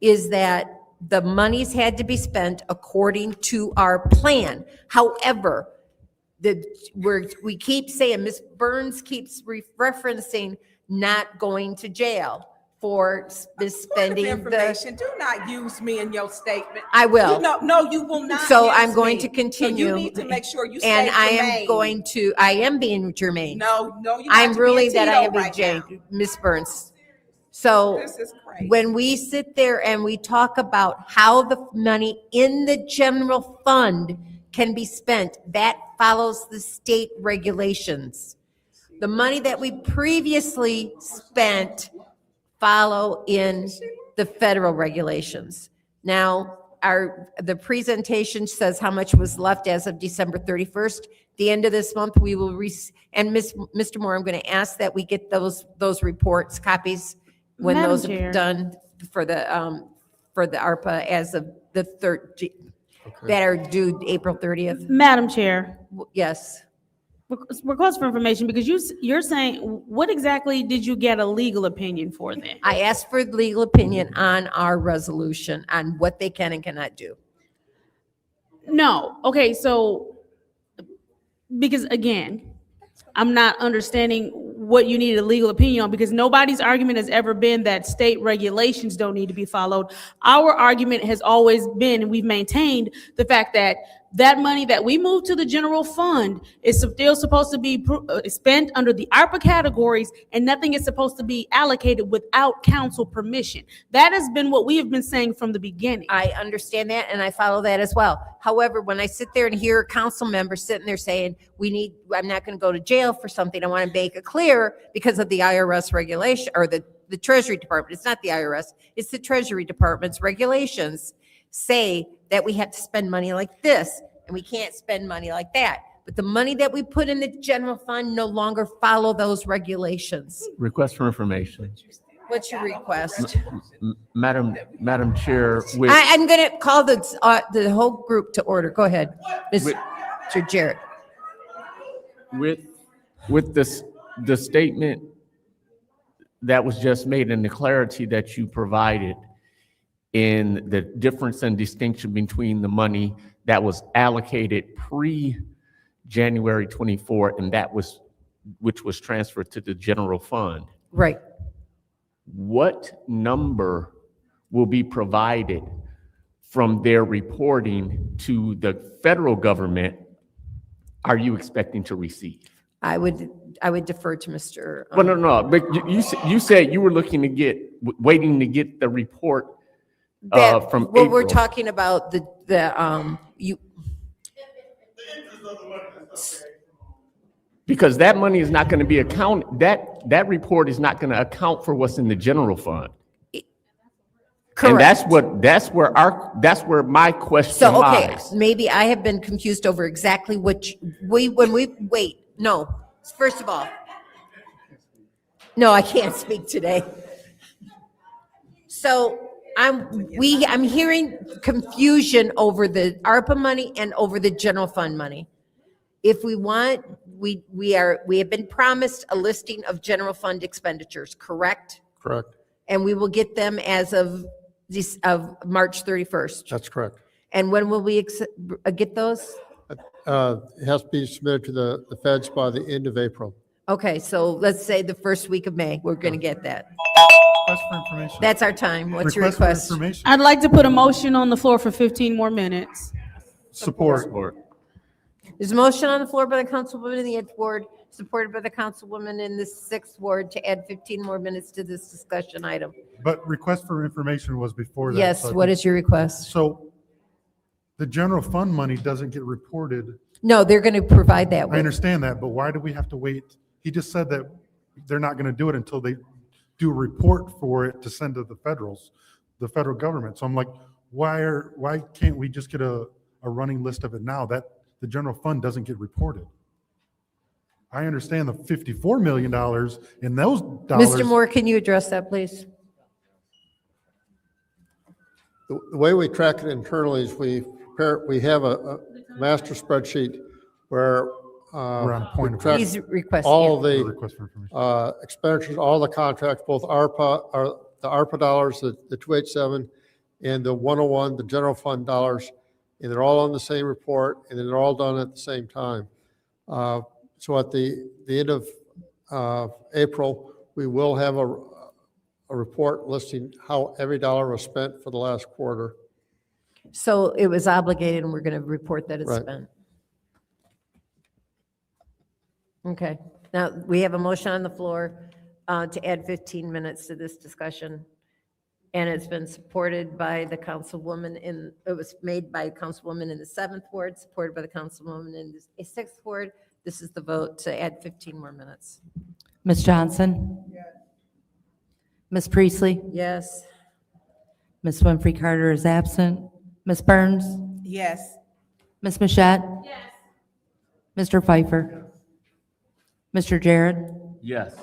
is that the monies had to be spent according to our plan. However, we keep saying, Ms. Burns keeps referencing not going to jail for spending Information, do not use me in your statement. I will. No, you will not. So use I'm going me. to continue. So you need to make sure you stay And I am germane. going to, I am being germane. No, you're I'm not really being that I Tito am being right Jane, now. Ms. Burns. So This is crazy. when we sit there and we talk about how the money in the general fund can be spent, that follows the state regulations. The money that we previously spent follow in the federal regulations. Now, the presentation says how much was left as of December 31st. The end of this month, we will and Mr. Moore, I'm going to ask that we get those reports, copies, when Madam those Chair. are done for the ARPA as of the that are due April 30th. Madam Chair, Yes. request for information, because you're saying, what exactly did you get a legal opinion for then? I asked for legal opinion on our resolution on what they can and cannot do. No, okay, so, because again, I'm not understanding what you need a legal opinion on, because nobody's argument has ever been that state regulations don't need to be followed. Our argument has always been, and we've maintained the fact that that money that we move to the general fund is still supposed to be spent under the ARPA categories, and nothing is supposed to be allocated without council permission. That has been what we have been saying from the beginning. I understand that, and I follow that as well. However, when I sit there and hear a council member sitting there saying, I'm not going to go to jail for something, I want to make it clear because of the IRS regulation, or the Treasury Department, it's not the IRS, it's the Treasury Department's regulations say that we have to spend money like this, and we can't spend money like that. But the money that we put in the general fund no longer follow those regulations. Request for information. What's your request? Madam Chair, with, I'm going to call the whole group to order. Go ahead, Mr. Jarrett. with this, the statement that was just made and the clarity that you provided in the difference and distinction between the money that was allocated pre-January 24 and which was transferred to the general fund. Right. What number will be provided from their reporting to the federal government are you expecting to receive? I would defer to Mr. Well, no, but you said you were waiting to get the report from April. We're talking about Because that money is not going to be that report is not going to account for what's in the general fund. And that's where my question So, okay, lies. maybe I have been confused over exactly wait, no, first of all, no, I can't speak today. So I'm hearing confusion over the ARPA money and over the general fund money. If we want, we have been promised a listing of general fund expenditures, correct? Correct. And we will get them as of March 31st. That's correct. And when will we get those? It has to be submitted to the feds by the end of April. Okay, so let's say the first week of May, we're gonna get that. Request for information. That's our time. What's your Request for request? information. I'd like to put a motion on the floor for 15 more minutes. Support. There's a motion on the floor by the councilwoman in the 8th ward, supported by the councilwoman in the 6th ward to add 15 more minutes to this discussion item. But request for information was before that. Yes, so I what think- is your request? So the general fund money doesn't get reported. No, they're gonna provide that I with. understand that, but why do we have to wait? He just said that they're not going to do it until they do a report for it to send to the federal government. So I'm like, why can't we just get a running list of it now that the general fund doesn't get reported? I understand the $54 million in those dollars. Mr. Moore, can you address that, please? The way we track it internally is we have a master spreadsheet where We're on a point we of- track Please request, all yeah. the Request for information. expenditures, all the contracts, both the ARPA dollars, the 287, and the 101, the general fund dollars, and they're all on the same report, and then they're all done at the same time. So at the end of April, we will have a report listing how every dollar was spent for the last quarter. So it was obligated and we're gonna report that it's Right. spent. Okay, now we have a motion on the floor to add 15 minutes to this discussion. And it's been supported by the councilwoman it was made by Councilwoman in the 7th ward, supported by the councilwoman in the 6th ward. This is the vote to add 15 more minutes. Ms. Johnson? Ms. Priestley? Yes. Ms. Winfrey Carter is absent. Ms. Burns? Yes. Ms. Mashat? Yes. Mr. Pfeiffer? Mr. Jared? Yes.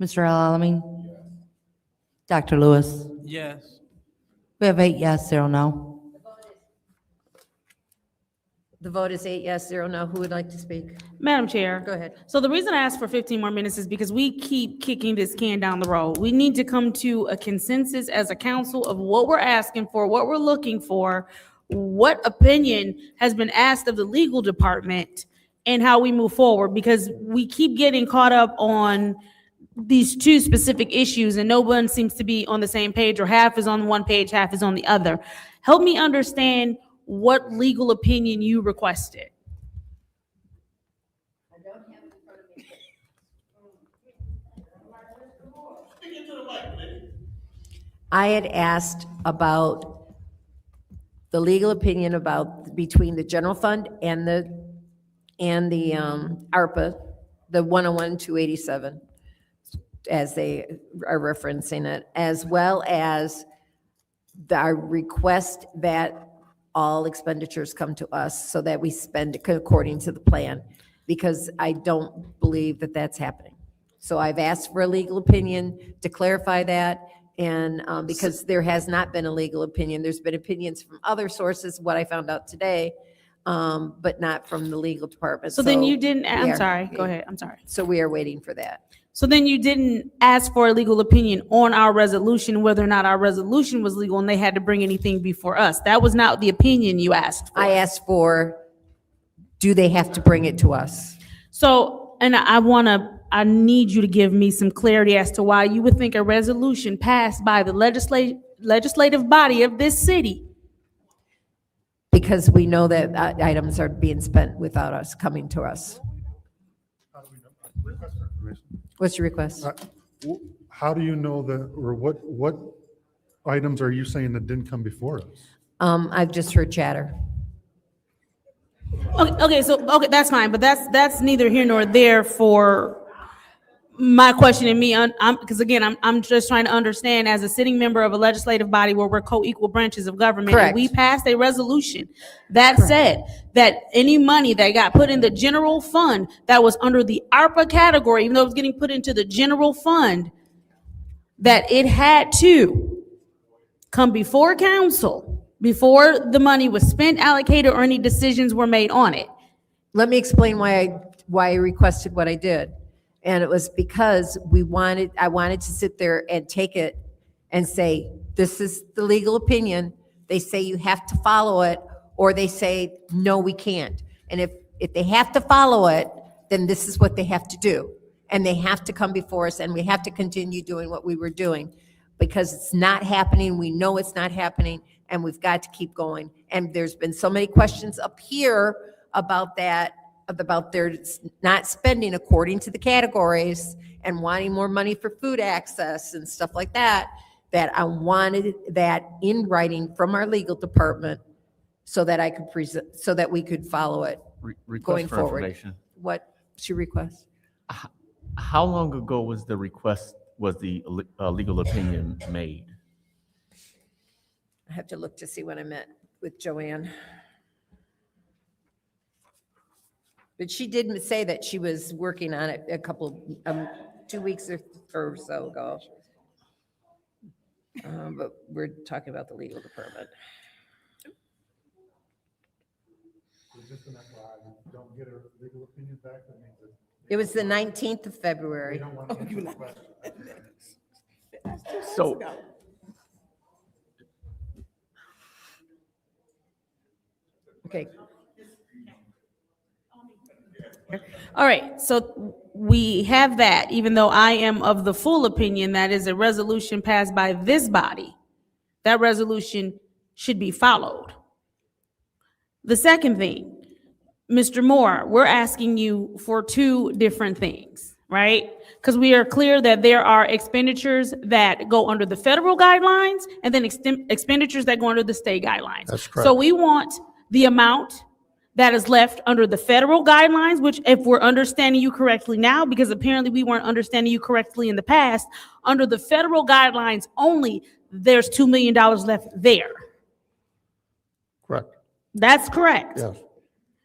Mr. Alamin? Dr. Lewis? Yes. We have 8 yes, 0 no. The vote is 8 yes, 0 no. Who would like to speak? Madam Chair. Go ahead. So the reason I asked for 15 more minutes is because we keep kicking this can down the road. We need to come to a consensus as a council of what we're asking for, what we're looking for, what opinion has been asked of the legal department, and how we move forward, because we keep getting caught up on these two specific issues and no one seems to be on the same page, or half is on one page, half is on the other. Help me understand what legal opinion you requested. I had asked about the legal opinion about between the general fund and the ARPA, the 101, 287, as they are referencing it, as well as our request that all expenditures come to us so that we spend according to the plan, because I don't believe that that's happening. So I've asked for a legal opinion to clarify that, and because there has not been a legal opinion, there's been opinions from other sources, what I found out today, but not from the legal department. So then you didn't, we I'm are- sorry, go ahead, I'm sorry. So we are waiting for that. So then you didn't ask for a legal opinion on our resolution, whether or not our resolution was legal and they had to bring anything before us. That was not the opinion you asked for. I asked for, do they have to bring it to us? So, and I need you to give me some clarity as to why you would think a resolution passed by the legislative body of this city. Because we know that items are being spent without us coming to us. What's your request? How do you know that, or what items are you saying that didn't come before us? I've just heard chatter. Okay, okay, that's fine, but that's neither here nor there for my question and me, because again, I'm just trying to understand as a sitting member of a legislative body where we're co-equal branches of government. And we Correct. passed a resolution that said that any money that got put in the general fund that was under the ARPA category, even though it was getting put into the general fund, that it had to come before council, before the money was spent, allocated, or any decisions were made on it. Let me explain why I requested what I did. And it was because I wanted to sit there and take it and say, this is the legal opinion. They say you have to follow it, or they say, no, we can't. And if they have to follow it, then this is what they have to do. And they have to come before us, and we have to continue doing what we were doing, because it's not happening. We know it's not happening, and we've got to keep going. And there's been so many questions up here about that, about their not spending according to the categories and wanting more money for food access and stuff like that, that I wanted that in writing from our legal department so that I could present, so that we could follow it going forward. Information. What's your request? How long ago was the legal opinion made? I have to look to see when I met with Joanne. But she did say that she was working on it a couple, 2 weeks or so ago. But we're talking about the legal department. Don't get a legal opinion back, that means that It was the 19th of February. So, Okay. All right, so we have that, even though I am of the full opinion that is a resolution passed by this body, that resolution should be followed. The second thing, Mr. Moore, we're asking you for two different things, right? Because we are clear that there are expenditures that go under the federal guidelines and then expenditures that go under the state guidelines. That's correct. So we want the amount that is left under the federal guidelines, which if we're understanding you correctly now, because apparently we weren't understanding you correctly in the past, under the federal guidelines only, there's $2 million left there. Correct. That's correct. Yes.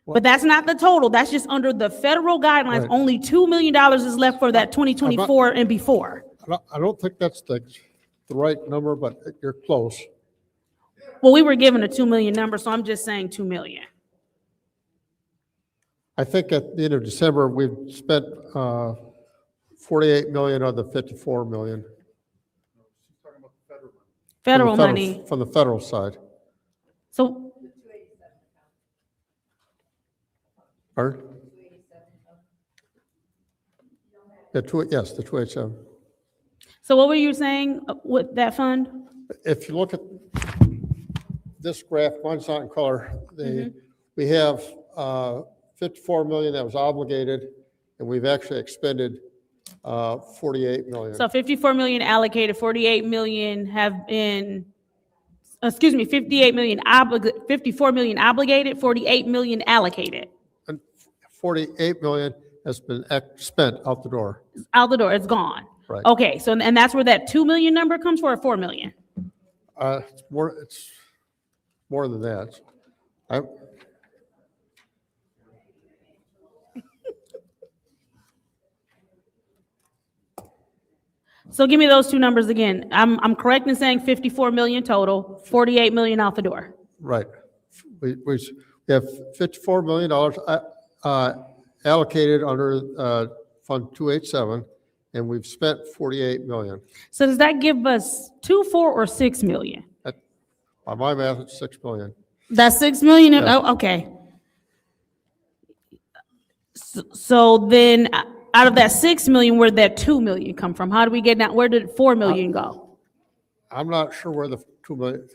But that's not the total. That's just under the federal guidelines. Right. Only $2 million is left for that 2024 and before. I don't think that's the right number, but you're close. Well, we were given a 2 million number, so I'm just saying 2 million. I think at the end of December, we've spent 48 million of the 54 million. Federal From the money. From the federal side. So Pardon? Yes, the 287. So what were you saying with that fund? If you look at this graph, mine's not in color, we have 54 million that was obligated, and we've actually expended 48 million. So 54 million allocated, 48 million have been, 58 million 54 million obligated, 48 million allocated. And 48 million has been spent out the door. Out the door, it's gone. Right. Okay, so and that's where that 2 million number comes for, or 4 million? It's more than that. So give me those two numbers again. I'm correct in saying 54 million total, 48 million out the door. Right. We have $54 million allocated under Fund 287, and we've spent 48 million. So does that give us 2, 4, or 6 million? By my math, it's 6 million. That's 6 million? Yeah. Oh, okay. So then out of that 6 million, where'd that 2 million come from? How do we get that? Where did 4 million go? I'm not sure where the 2 million,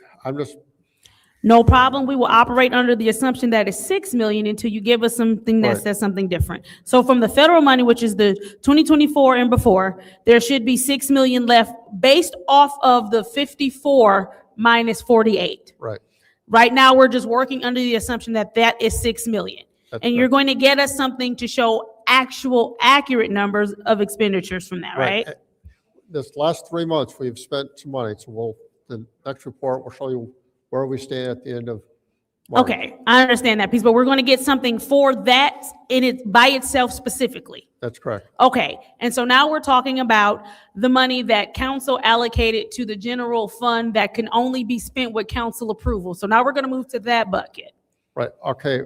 No problem. We will operate under the assumption that it's 6 million until you give us something that Right. says something different. So from the federal money, which is the 2024 and before, there should be 6 million left based off of the 54 minus 48. Right. Right now, we're just working under the assumption that that is 6 million. That's And you're correct. going to get us something to show actual accurate numbers of expenditures from that, right? This last 3 months, we've spent some money, so the next report will show you where we stand at the end of March. Okay, I understand that piece, but we're going to get something for that in it by itself specifically. That's correct. Okay, and so now we're talking about the money that council allocated to the general fund that can only be spent with council approval. So now we're going to move to that bucket. Right, okay.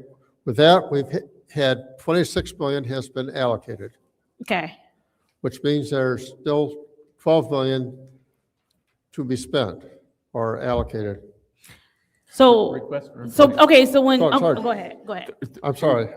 With that, we've had 26 million has been allocated, Okay, which means there's still 12 million to be spent or allocated. so, Request for okay, so when, Sorry, oh, sorry. go ahead. I'm sorry.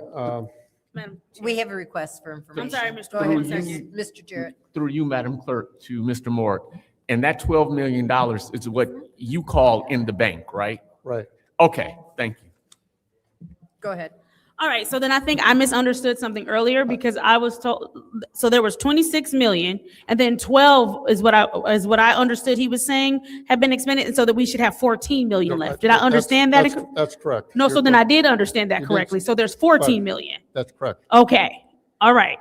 Madam We have a request for information. sorry, Mr. Go ahead, Through Mr. Jarrett. Through you, Madam Clerk, to Mr. Moore. And that $12 million is what you call in the bank, right? Right. Okay, thank you. Go ahead. All right, so then I think I misunderstood something earlier because I was told, so there was 26 million and then 12 is what I understood he was saying had been expended, and so that we should have 14 million left. Did I understand that? That's correct. No, so then I did understand that You did. correctly. So there's 14 million. That's correct. Okay, all right.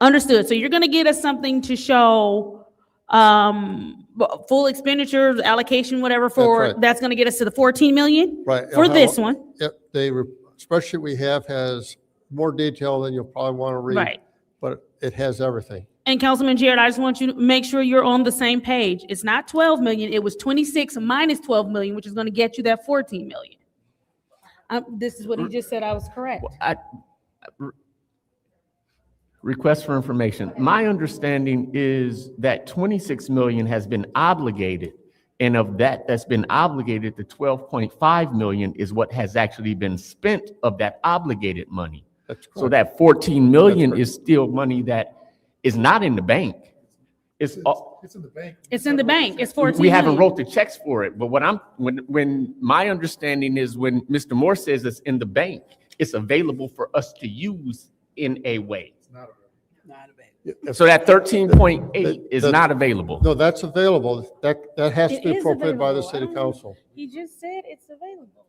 Understood. So you're gonna get us something to show full expenditures, allocation, whatever for, right. that's gonna get us to the 14 million? Right. For this one? Yep, the spreadsheet we have has more detail than you'll probably want to read. Right. But it has everything. And Councilman Jarrett, I just want you to make sure you're on the same page. It's not 12 million, it was 26 minus 12 million, which is gonna get you that 14 million. This is what he just said, I was correct. Request for information. My understanding is that 26 million has been obligated, and of that's been obligated, the 12.5 million is what has actually been spent of that obligated money. That's So correct. that 14 million That's is still money that is not in the bank. It's in the bank. It's in the bank, it's 14 we haven't million. wrote the checks for it, but when my understanding is when Mr. Moore says it's in the bank, it's available for us to use in a way. So that 13.8 is not available. No, that's available. That has to It be is appropriated by the available. I city don't- council. He just said it's available.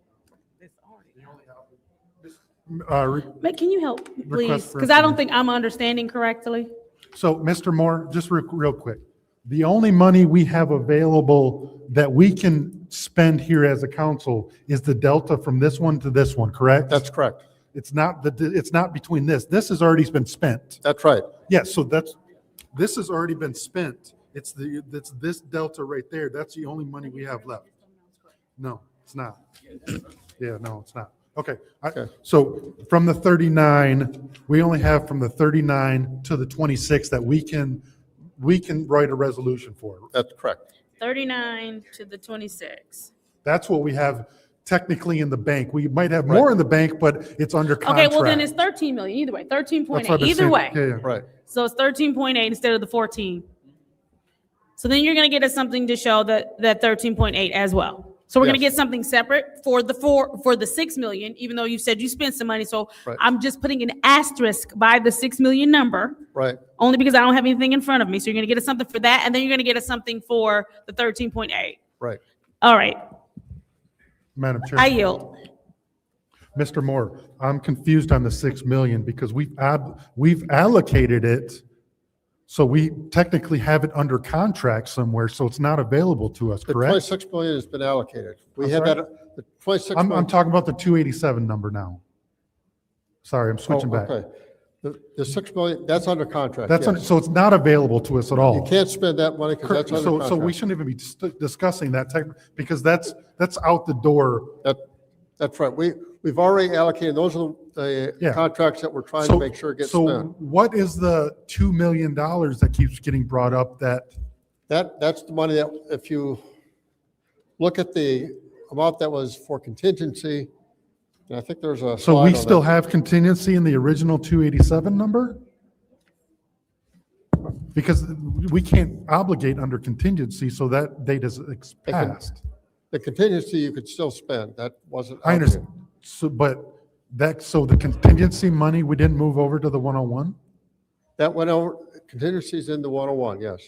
Re- But can you help, Request please? for Because I don't information. think I'm understanding correctly. So, Mr. Moore, just real quick, the only money we have available that we can spend here as a council is the delta from this one to this one, correct? That's correct. It's not it's not between this. This has already been spent. That's right. Yes, so this has already been spent. It's this delta right there. That's the only money we have left. No, it's not. Yeah, no, it's not. Okay. So from the 39, we only have from the 39 to the 26 that we can write a resolution for. That's correct. 39 to the 26. That's what we have technically in the bank. We might have more in the bank, but it's under contract. Okay, well then it's 13 million either way, That's what 13.8, I've been either saying. way. Yeah, yeah. Right. So it's 13.8 instead of the 14. So then you're gonna get us something to show that 13.8 as well. So we're gonna Yes. get something separate for the 6 million, even though you said you spent some money. So Right. I'm just putting an asterisk by the 6 million number, Right. only because I don't have anything in front of me. So you're gonna get us something for that, and then you're gonna get us something for the 13.8. Right. All right, Madam Chair. I yield. Mr. Moore, I'm confused on the 6 million because we've allocated it. So we technically have it under contract somewhere, so it's not available to us, The correct? 26 million has been allocated. We I'm have sorry? that, the 26 I'm million. talking about the 287 number now. Sorry, I'm switching back. Okay. The 6 million, that's under contract. That's, yes. so it's not available to us at all. You can't spend that money because that's under So contract. we shouldn't even be discussing that because that's out the door. That's right. We've already allocated, those are the Yeah. contracts that we're trying to make sure get So spent. what is the $2 million that keeps getting brought up That's the money that, if you look at the amount that was for contingency, and I think there's a so slide we on still that. have contingency in the original 287 number? Because we can't obligate under contingency, so that date is passed. The contingency you could still spend, that wasn't. I understand. So, so the contingency money, we didn't move over to the 101? That went over, contingency's in the 101, yes.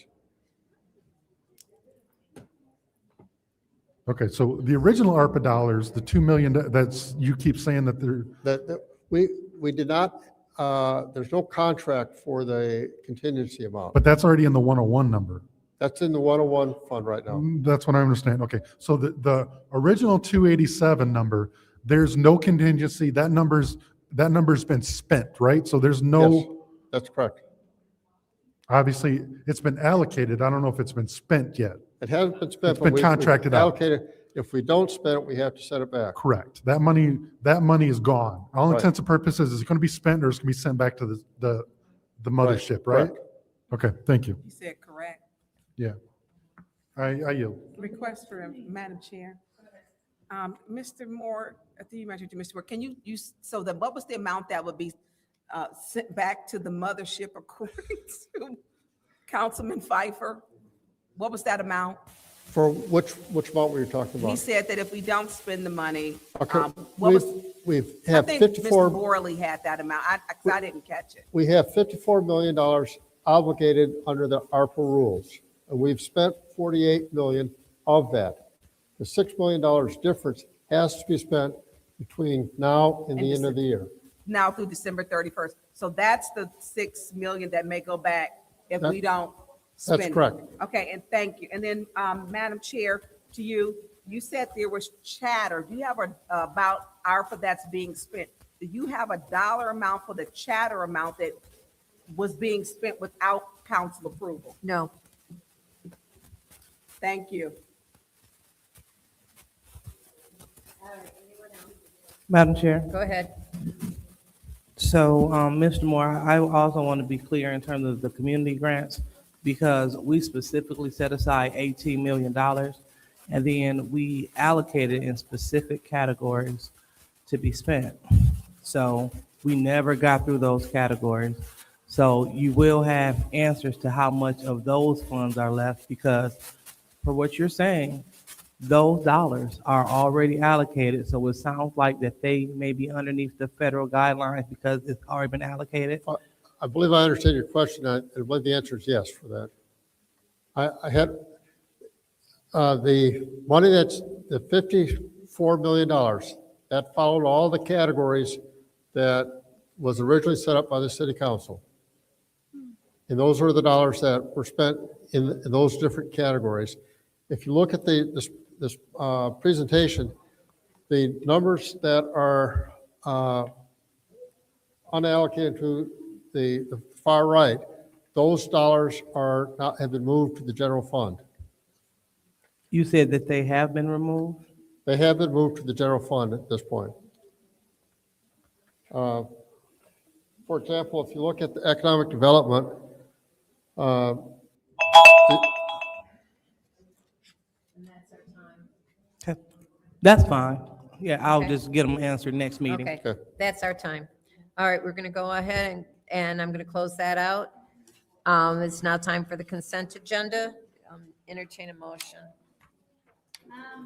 Okay, so the original ARPA dollars, the 2 million, that's, you keep saying that they're, We did not, there's no contract for the contingency amount. but that's already in the 101 number. That's in the 101 fund right now. That's what I understand. Okay, so the original 287 number, there's no contingency. That number's been spent, right? So there's Yes, no, that's correct. obviously, it's been allocated. I don't know if it's been spent yet. It hasn't been spent. It's but been we've contracted out. allocated. If we don't spend it, we have to send it back. Correct. That money is gone. All Right. intents and purposes, is it going to be spent or is it going to be sent back to the mothership, right? correct. Okay, thank you. You said correct. Yeah. I yield. Request for, Madam Chair. Mr. Moore, I think you mentioned to Mr. Moore, can you, so what was the amount that would be sent back to the mothership according to Councilman Pfeiffer? What was that amount? For which amount were you talking He about? said that if we don't spend the money, Okay, what was, we've I have think 54. Mr. Morley had that amount. I didn't catch it. We have $54 million obligated under the ARPA rules, and we've spent $48 million of that. The $6 million difference has to be spent between now and the end of the year. Now through December 31st. So that's the 6 million that may go back if we don't spend. That's it. correct. Okay, and thank you. And then, Madam Chair, to you, you said there was chatter. Do you have about ARPA that's being spent? Do you have a dollar amount for the chatter amount that was being spent without council approval? No. Thank you. Madam Chair. Go ahead. So, Mr. Moore, I also want to be clear in terms of the community grants, because we specifically set aside $18 million, and then we allocated in specific categories to be spent. So we never got through those categories. So you will have answers to how much of those funds are left, because for what you're saying, those dollars are already allocated. So it sounds like that they may be underneath the federal guidelines because it's already been allocated. I believe I understand your question. I believe the answer is yes for that. I had the money that's the $54 million that followed all the categories that was originally set up by the city council. And those were the dollars that were spent in those different categories. If you look at this presentation, the numbers that are unallocated to the far right, those dollars have been moved to the general fund. You said that they have been removed? They have been moved to the general fund at this point. For example, if you look at the economic development, That's fine. Yeah, I'll Okay. just get them answered next meeting. Okay, that's our time. All right, we're going to go ahead and I'm going to close that out. It's now time for the consent agenda. Entertain a motion. I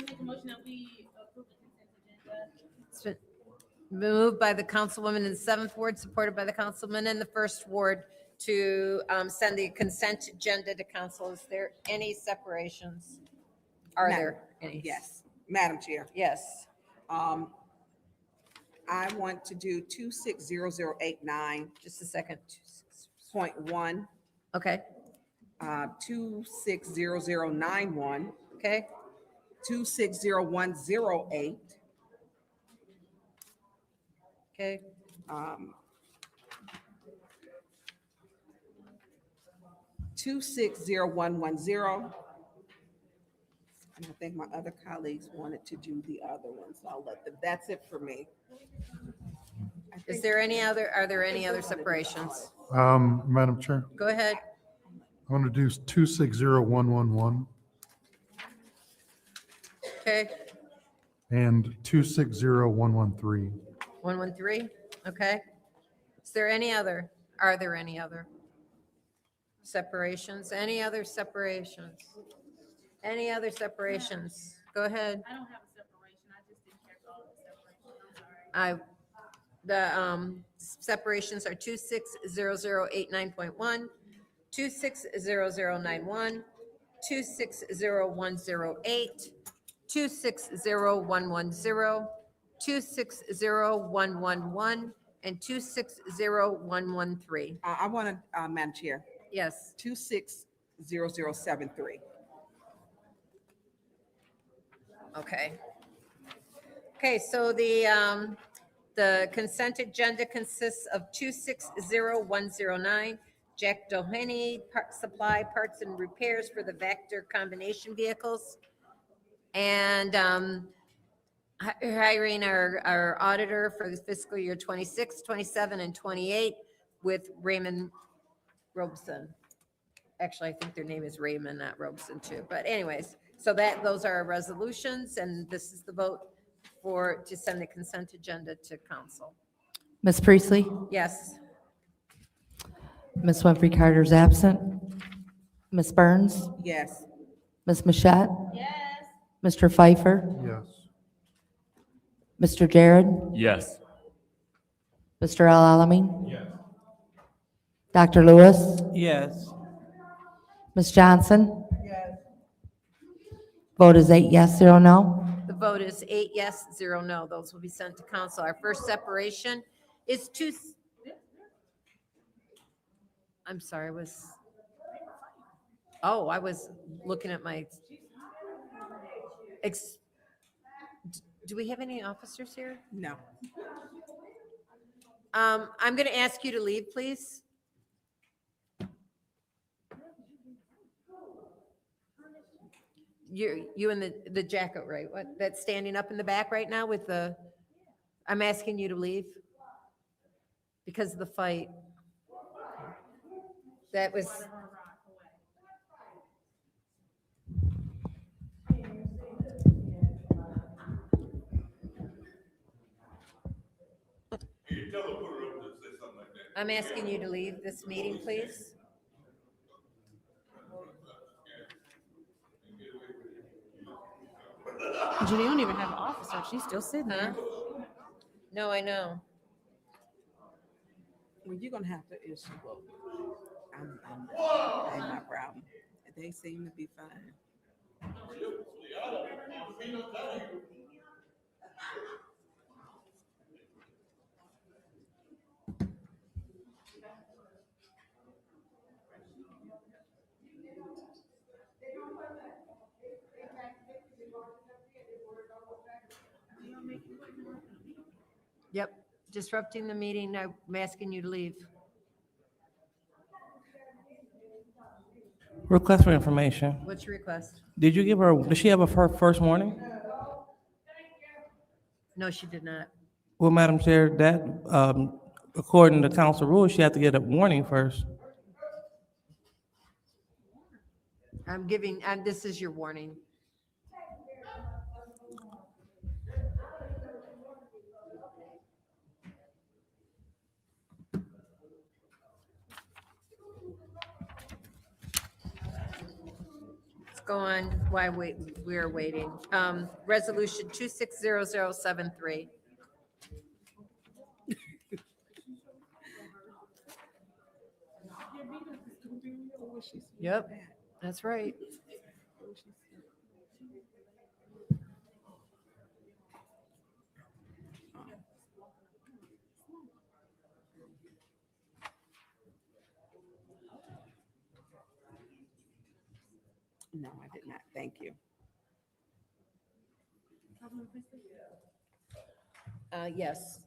make a motion that we approve the consent agenda. It's been moved by the councilwoman in the 7th ward, supported by the councilman in the 1st ward to send the consent agenda to council. Is there any separations? Are Madam- there any? Yes, Madam Chair. Yes. I want to do 260089. Just a second. .1, Okay, 260091, okay, 260108, okay. 260110. And I think my other colleagues wanted to do the other ones, so I'll let them, that's it for me. Is there any other, are there any other separations? Madam Chair, Go ahead. I want to do 260111 Okay, and 260113. 113, okay. Is there any other, are there any other separations? Any other separations? Any other separations? Go ahead. I don't have a separation. I just didn't catch all of the separations. I'm sorry. The separations are 260089.1, 260091, 260108, 260110, 260111, and 260113. I want to, Madam Chair, Yes. 260073. Okay. Okay, so the consent agenda consists of 260109, Jack Doheny Supply Parts and Repairs for the Vector Combination Vehicles, and hiring our auditor for the fiscal year 26, 27, and 28 with Raymond Robeson. Actually, I think their name is Raymond, not Robeson too, but anyways, so those are our resolutions, and this is the vote to send the consent agenda to council. Ms. Priestley? Yes. Ms. Winfrey Carter's absent. Ms. Burns? Yes. Ms. Mashat? Yes. Mr. Pfeiffer? Yes. Mr. Jared? Yes. Mr. Alamin? Yes. Dr. Lewis? Yes. Ms. Johnson? Yes. Vote is 8 yes, 0 no. The vote is 8 yes, 0 no. Those will be sent to council. Our first separation is I'm sorry, I was looking at my, do we have any officers here? No. I'm going to ask you to leave, please. You in the jacket, right? What, that's standing up in the back right now with I'm asking you to leave because of the fight. That was. I'm asking you to leave this meeting, please. Judy don't even have an officer. She's still sitting Huh? there. No, I know. Well, you're gonna have to issue vote. Ain't my problem. They seem to be fine. Yep, disrupting the meeting. I'm asking you to leave. Request for information. What's your request? Did she have her first warning? No, she did not. Well, Madam Chair, that, according to council rules, she had to get a warning first. This is your warning. Let's go on while we're waiting. Resolution 260073. Yep, that's right. No, I did not. Thank you. Yes.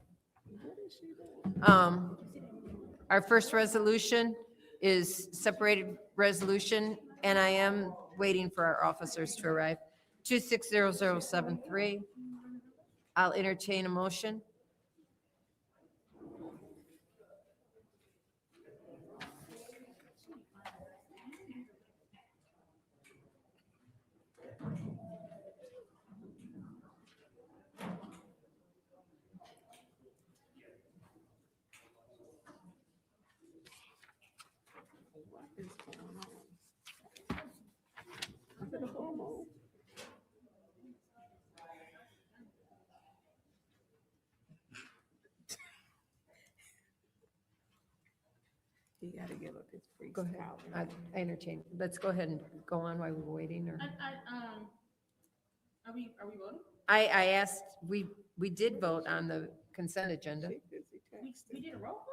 Our first resolution is separated resolution, and I am waiting for our officers to arrive. 260073. I'll entertain a motion. You gotta give up his free. Go ahead. I entertain. Let's go ahead and go on while we're waiting, or? Are we voting? I asked, we did vote on the consent agenda. We did a roll call?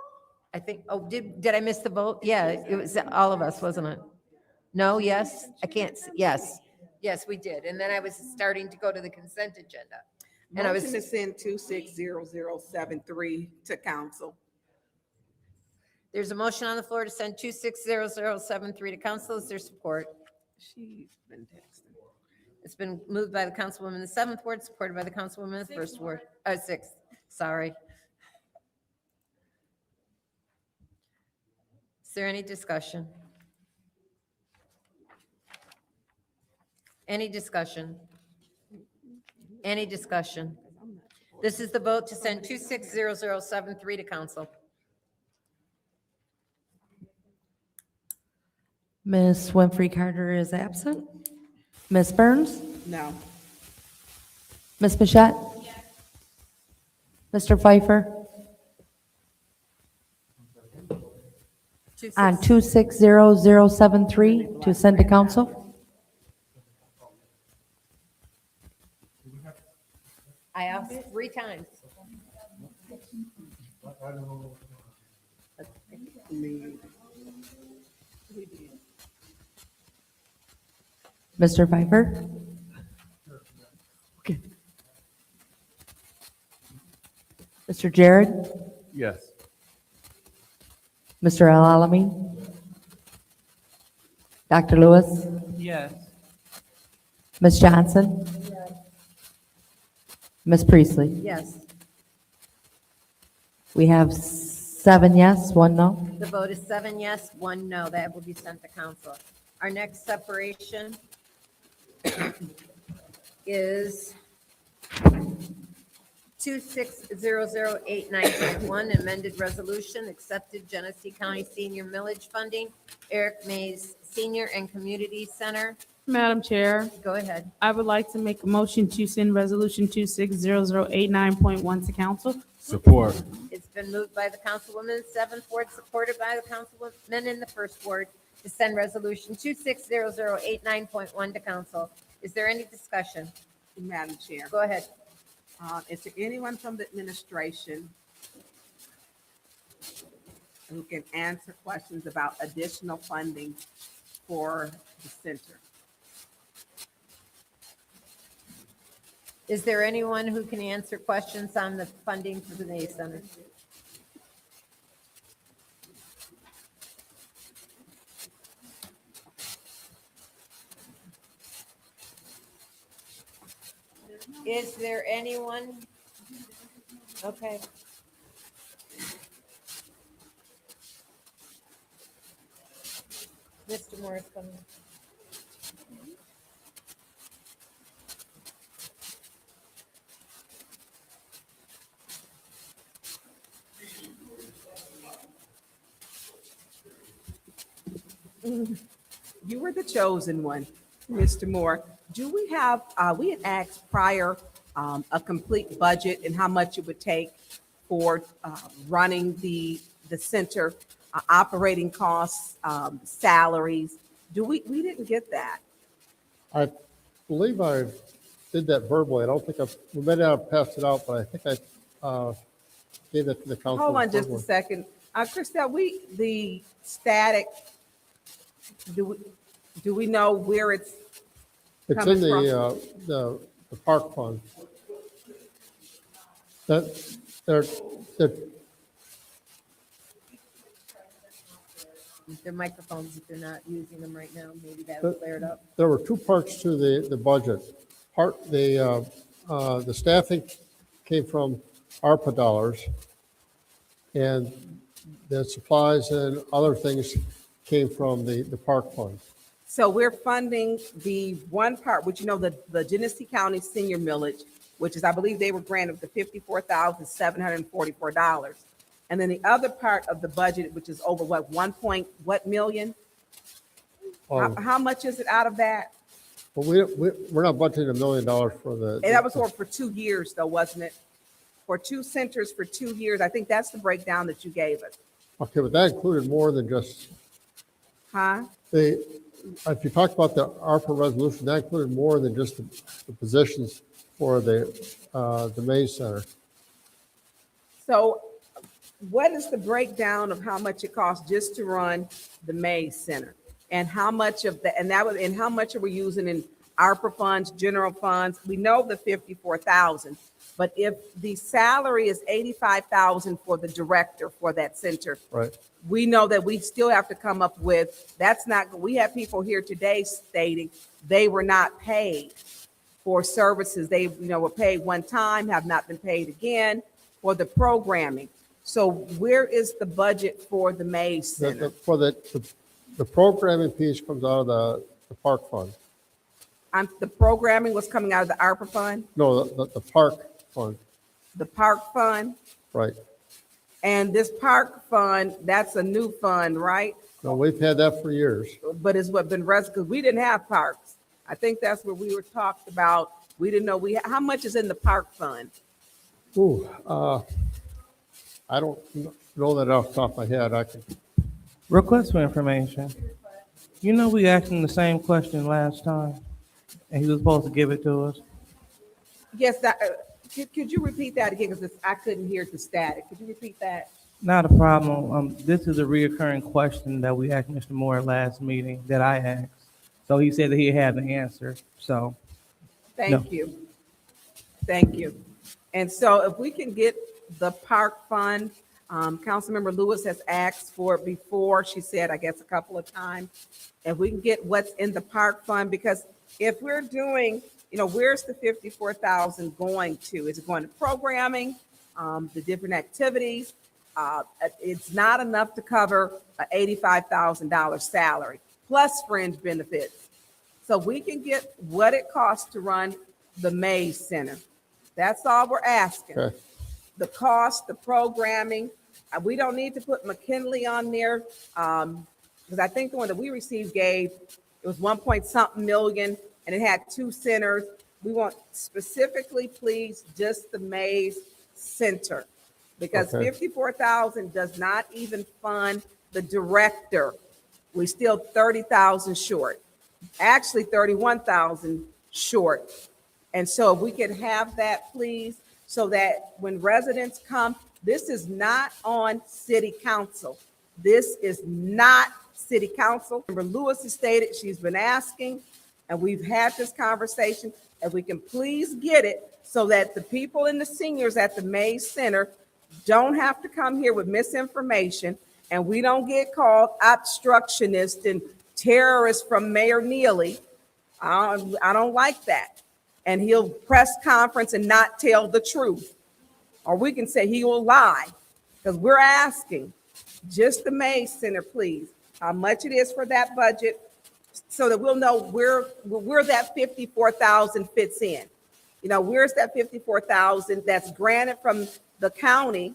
I think, oh, did I miss the vote? Yeah, it was all of us, wasn't it? No, yes? I can't, yes. Yes, we did. And then I was starting to go to the consent agenda. And I was, Motion to send 260073 to council. there's a motion on the floor to send 260073 to council. Is there support? She's been texting. It's been moved by the councilwoman in the 7th ward, supported by the councilwoman in the 1st ward. 6th, sorry. Is there any discussion? Any discussion? Any discussion? This is the vote to send 260073 to council. Ms. Winfrey Carter is absent. Ms. Burns? No. Ms. Bichette? Mr. Pfeiffer? On 260073 to send to council? I asked 3 times. Mr. Pfeiffer? Okay. Mr. Jared? Yes. Mr. Al-Alamin? Dr. Lewis? Yes. Ms. Johnson? Ms. Priestley? Yes. We have 7 yes, 1 no. The vote is 7 yes, 1 no. That will be sent to council. Our next separation is 260089.1, amended resolution, accepted Genesee County Senior Millage Funding, Eric Mays Senior and Community Center. Madam Chair, Go ahead. I would like to make a motion to send resolution 260089.1 to council. Support. It's been moved by the councilwoman in the 7th ward, supported by the councilwoman in the 1st ward, to send resolution 260089.1 to council. Is there any discussion? Madam Chair. Go ahead. Is there anyone from the administration who can answer questions about additional funding for the center? Is there anyone who can answer questions on the funding for the Day Center? Is there anyone? Okay. Mr. Morris, come in. You were the chosen one, Mr. Moore. Do we have, we had asked prior a complete budget and how much it would take for running the center, operating costs, salaries. We didn't get that. I believe I did that verbally. I don't think we may not have passed it out, but I think I gave it to the council. Hold on just a verbally. second. Christelle, the static, do we know where it's It's coming in from? the park fund. They're Their microphones, if they're not using them right now, maybe that'll clear it up. There were 2 parts to the budget. The staffing came from ARPA dollars, and the supplies and other things came from the park fund. So we're funding the one part, which the Genesee County Senior Millage, which is, I believe they were granted the $54,744. And then the other part of the budget, which is over what million? How much is it out of that? But we're not budgeting $1 million for the. And that was for 2 years though, wasn't it? For 2 centers for 2 years. I think that's the breakdown that you gave us. Okay, but that included more than just, Huh? if you talked about the ARPA resolution, that included more than just the positions for the Mays Center. So what is the breakdown of how much it costs just to run the Mays Center? And how much of that, and how much are we using in ARPA funds, general funds? We know the 54,000, but if the salary is 85,000 for the director for that center, Right. we know that we still have to come up with, we have people here today stating they were not paid for services. They, were paid one time, have not been paid again for the programming. So where is the budget for the Mays Center? For the programming piece comes out of the park fund. The programming was coming out of the ARPA fund, No, the park fund, the park fund, right. and this park fund, that's a new fund, right? No, we've had that for years. But it's what been because we didn't have parks. I think that's what we were talked about. We didn't know how much is in the park fund? Ooh, I don't know that off the top of my head. I can. Request for information. You know, we asked him the same question last time, and he was supposed to give it to us. Yes, could you repeat that again? Because I couldn't hear the static. Could you repeat that? Not a problem. This is a reoccurring question that we asked Mr. Moore last meeting that I asked. So he said that he had the answer, so. Thank you. Thank you. And so if we can get the park fund, Councilmember Lewis has asked for it before, she said, I guess, a couple of times. If we can get what's in the park fund, because if we're doing, where's the 54,000 going to? Is it going to programming, the different activities? It's not enough to cover an $85,000 salary plus fringe benefits. So we can get what it costs to run the Mays Center. That's all we're asking. Okay. The cost, the programming. We don't need to put McKinley on there because I think the one that we received it was 1-point-something million, and it had 2 centers. We want specifically, please, just the Mays Center, because Okay. 54,000 does not even fund the director. We're still 30,000 short, actually 31,000 short. And so if we could have that, please, so that when residents come, this is not on city council. This is not city council. Member Lewis has stated she's been asking, and we've had this conversation, and we can please get it so that the people and the seniors at the Mays Center don't have to come here with misinformation, and we don't get called obstructionists and terrorists from Mayor Neely. I don't like that. And he'll press conference and not tell the truth. Or we can say he will lie, because we're asking just the Mays Center, please, how much it is for that budget, so that we'll know where that 54,000 fits in. Where's that 54,000 that's granted from the county?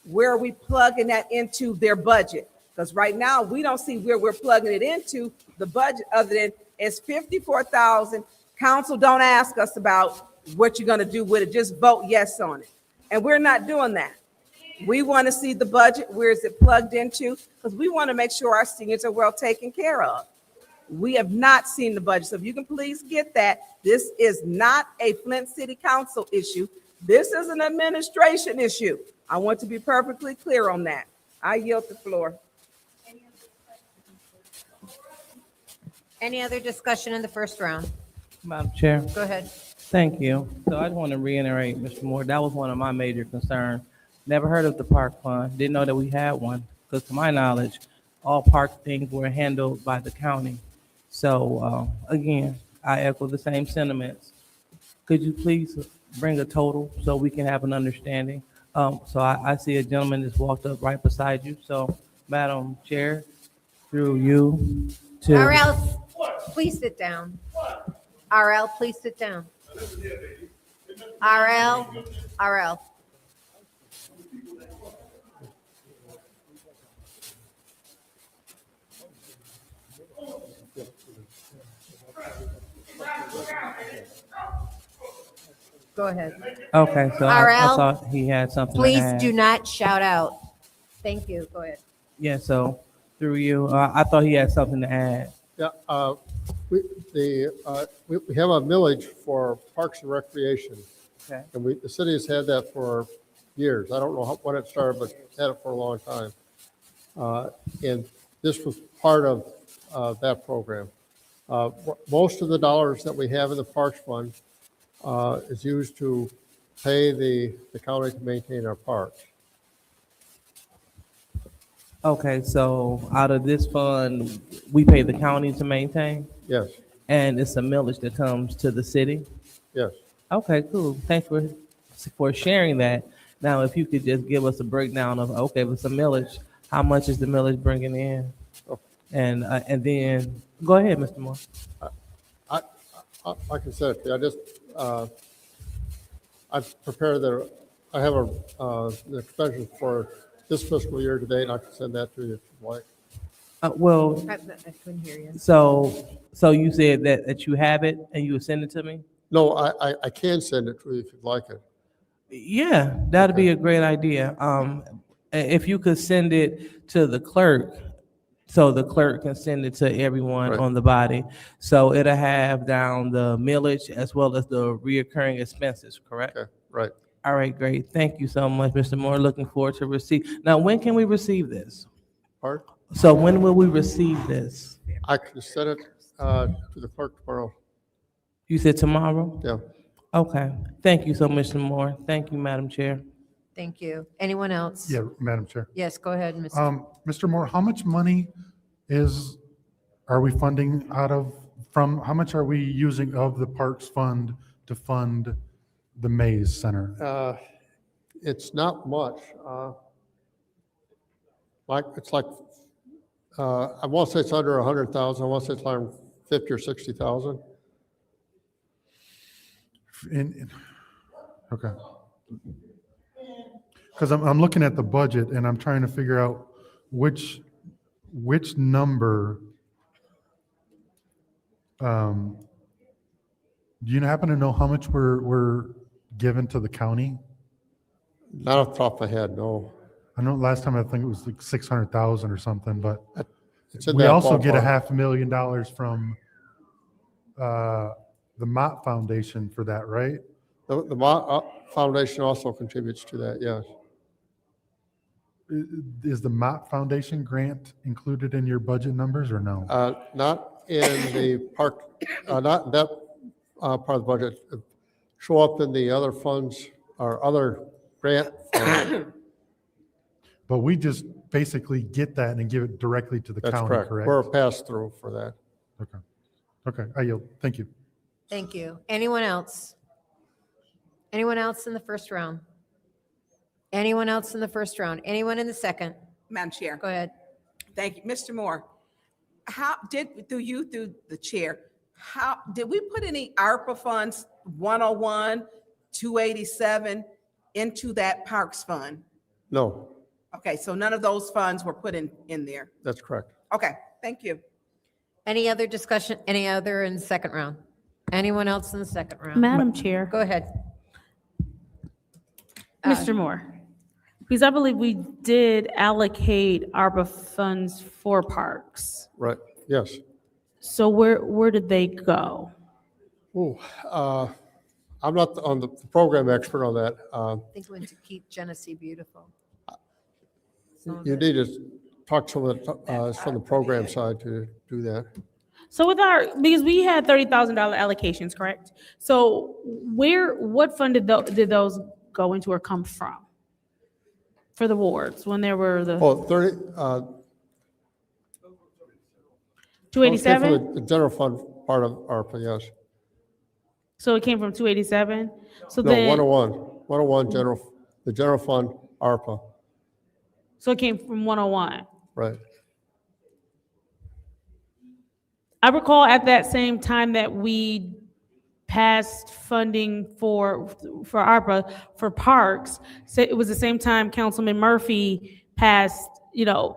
Where are we plugging that into their budget? Because right now we don't see where we're plugging it into the budget, other than it's 54,000. Council don't ask us about what you're going to do with it. Just vote yes on it. And we're not doing that. We want to see the budget. Where is it plugged into? Because we want to make sure our seniors are well taken care of. We have not seen the budget. So if you can please get that. This is not a Flint City Council issue. This is an administration issue. I want to be perfectly clear on that. I yield the floor. Any other discussion in the first round? Madam Chair. Go ahead. Thank you. So I just want to reiterate, Mr. Moore, that was one of my major concerns. Never heard of the park fund, didn't know that we had one, because to my knowledge, all park things were handled by the county. So again, I echo the same sentiments. Could you please bring a total so we can have an understanding? So I see a gentleman just walked up right beside you. So Madam Chair, through you to. RL, please sit down. RL, please sit down. RL. Go ahead. Okay, so I RL, thought he had something to please add. do not shout out. Thank you. Go ahead. Yeah, so through you, I thought he had something to add. Yeah, we have a millage for Parks and Recreation. Okay. And the city has had that for years. I don't know when it started, but it's had it for a long time. And this was part of that program. Most of the dollars that we have in the Parks Fund is used to pay the county to maintain our parks. Okay, so out of this fund, we pay the county to maintain? Yes, And it's a millage that comes to the city? yes. Okay, cool. Thanks for sharing that. Now, if you could just give us a breakdown of, okay, if it's a millage, how much is the millage bringing in? Oh. And then, go ahead, Mr. Moore. Like I said, I just, I've prepared I have the expenses for this fiscal year to date, and I can send that to you if you'd like. Well, I couldn't hear you. so you said that you have it and you would send it to me? No, I can send it to you if you'd like it. Yeah, that'd be a great idea. If you could send it to the clerk, so the clerk can send it to everyone Right. on the body. So it'll have down the millage as well as the reoccurring expenses, correct? Okay, right. All right, great. Thank you so much, Mr. Moore. Looking forward to receive. Now, when can we receive this? Pardon? So when will we receive this? I can send it to the clerk tomorrow. You said tomorrow? Yeah. Okay. Thank you so much, Mr. Moore. Thank you, Madam Chair. Thank you. Anyone else? Yeah, Madam Chair. Yes, go ahead, Mr. Mr. Moore, how much money are we funding how much are we using of the Parks Fund to fund the Maze Center? It's not much. It's like, I want to say it's under 100,000. I want to say it's like 50 or 60,000. Okay. Because I'm looking at the budget and I'm trying to figure out which number, do you happen to know how much we're given to the county? Not off the top of my head, no. I know last time I think it was like 600,000 or something, but It's in we that also get ballpark. $500,000 from the Mott Foundation for that, right? The Mott Foundation also contributes to that, yes. Is the Mott Foundation grant included in your budget numbers or no? Not in the park, not in that part of the budget. Show up in the other funds or other grant funds. But we just basically get that and give it directly to the That's county, correct. correct? We're a pass-through for that. Okay. Okay, I yield. Thank you. Thank you. Anyone else? Anyone else in the first round? Anyone else in the first round? Anyone in the second? Madam Chair. Go ahead. Thank you. Mr. Moore, through the chair, did we put any ARPA funds, 101, 287, into that Parks Fund? No, Okay, so none of those funds were put in there. that's correct. Okay, thank you. Any other discussion? Any other in the second round? Anyone else in the second round? Madam Chair, Go ahead. Mr. Moore, because I believe we did allocate ARPA funds for parks. Right, yes. So where did they go? Ooh, I'm not on the program expert on that. I think we went to keep Genesee beautiful. You need to talk to someone from the program side to do that. So because we had $30,000 allocations, correct? So what fund did those go into or come from? For the wards, when there were the Oh, 30, 287? the general fund part of ARPA, yes. So it came from 287? So No, then, 101 the general fund ARPA, so it came from 101. right. I recall at that same time that we passed funding for ARPA for parks. So it was the same time Councilman Murphy passed,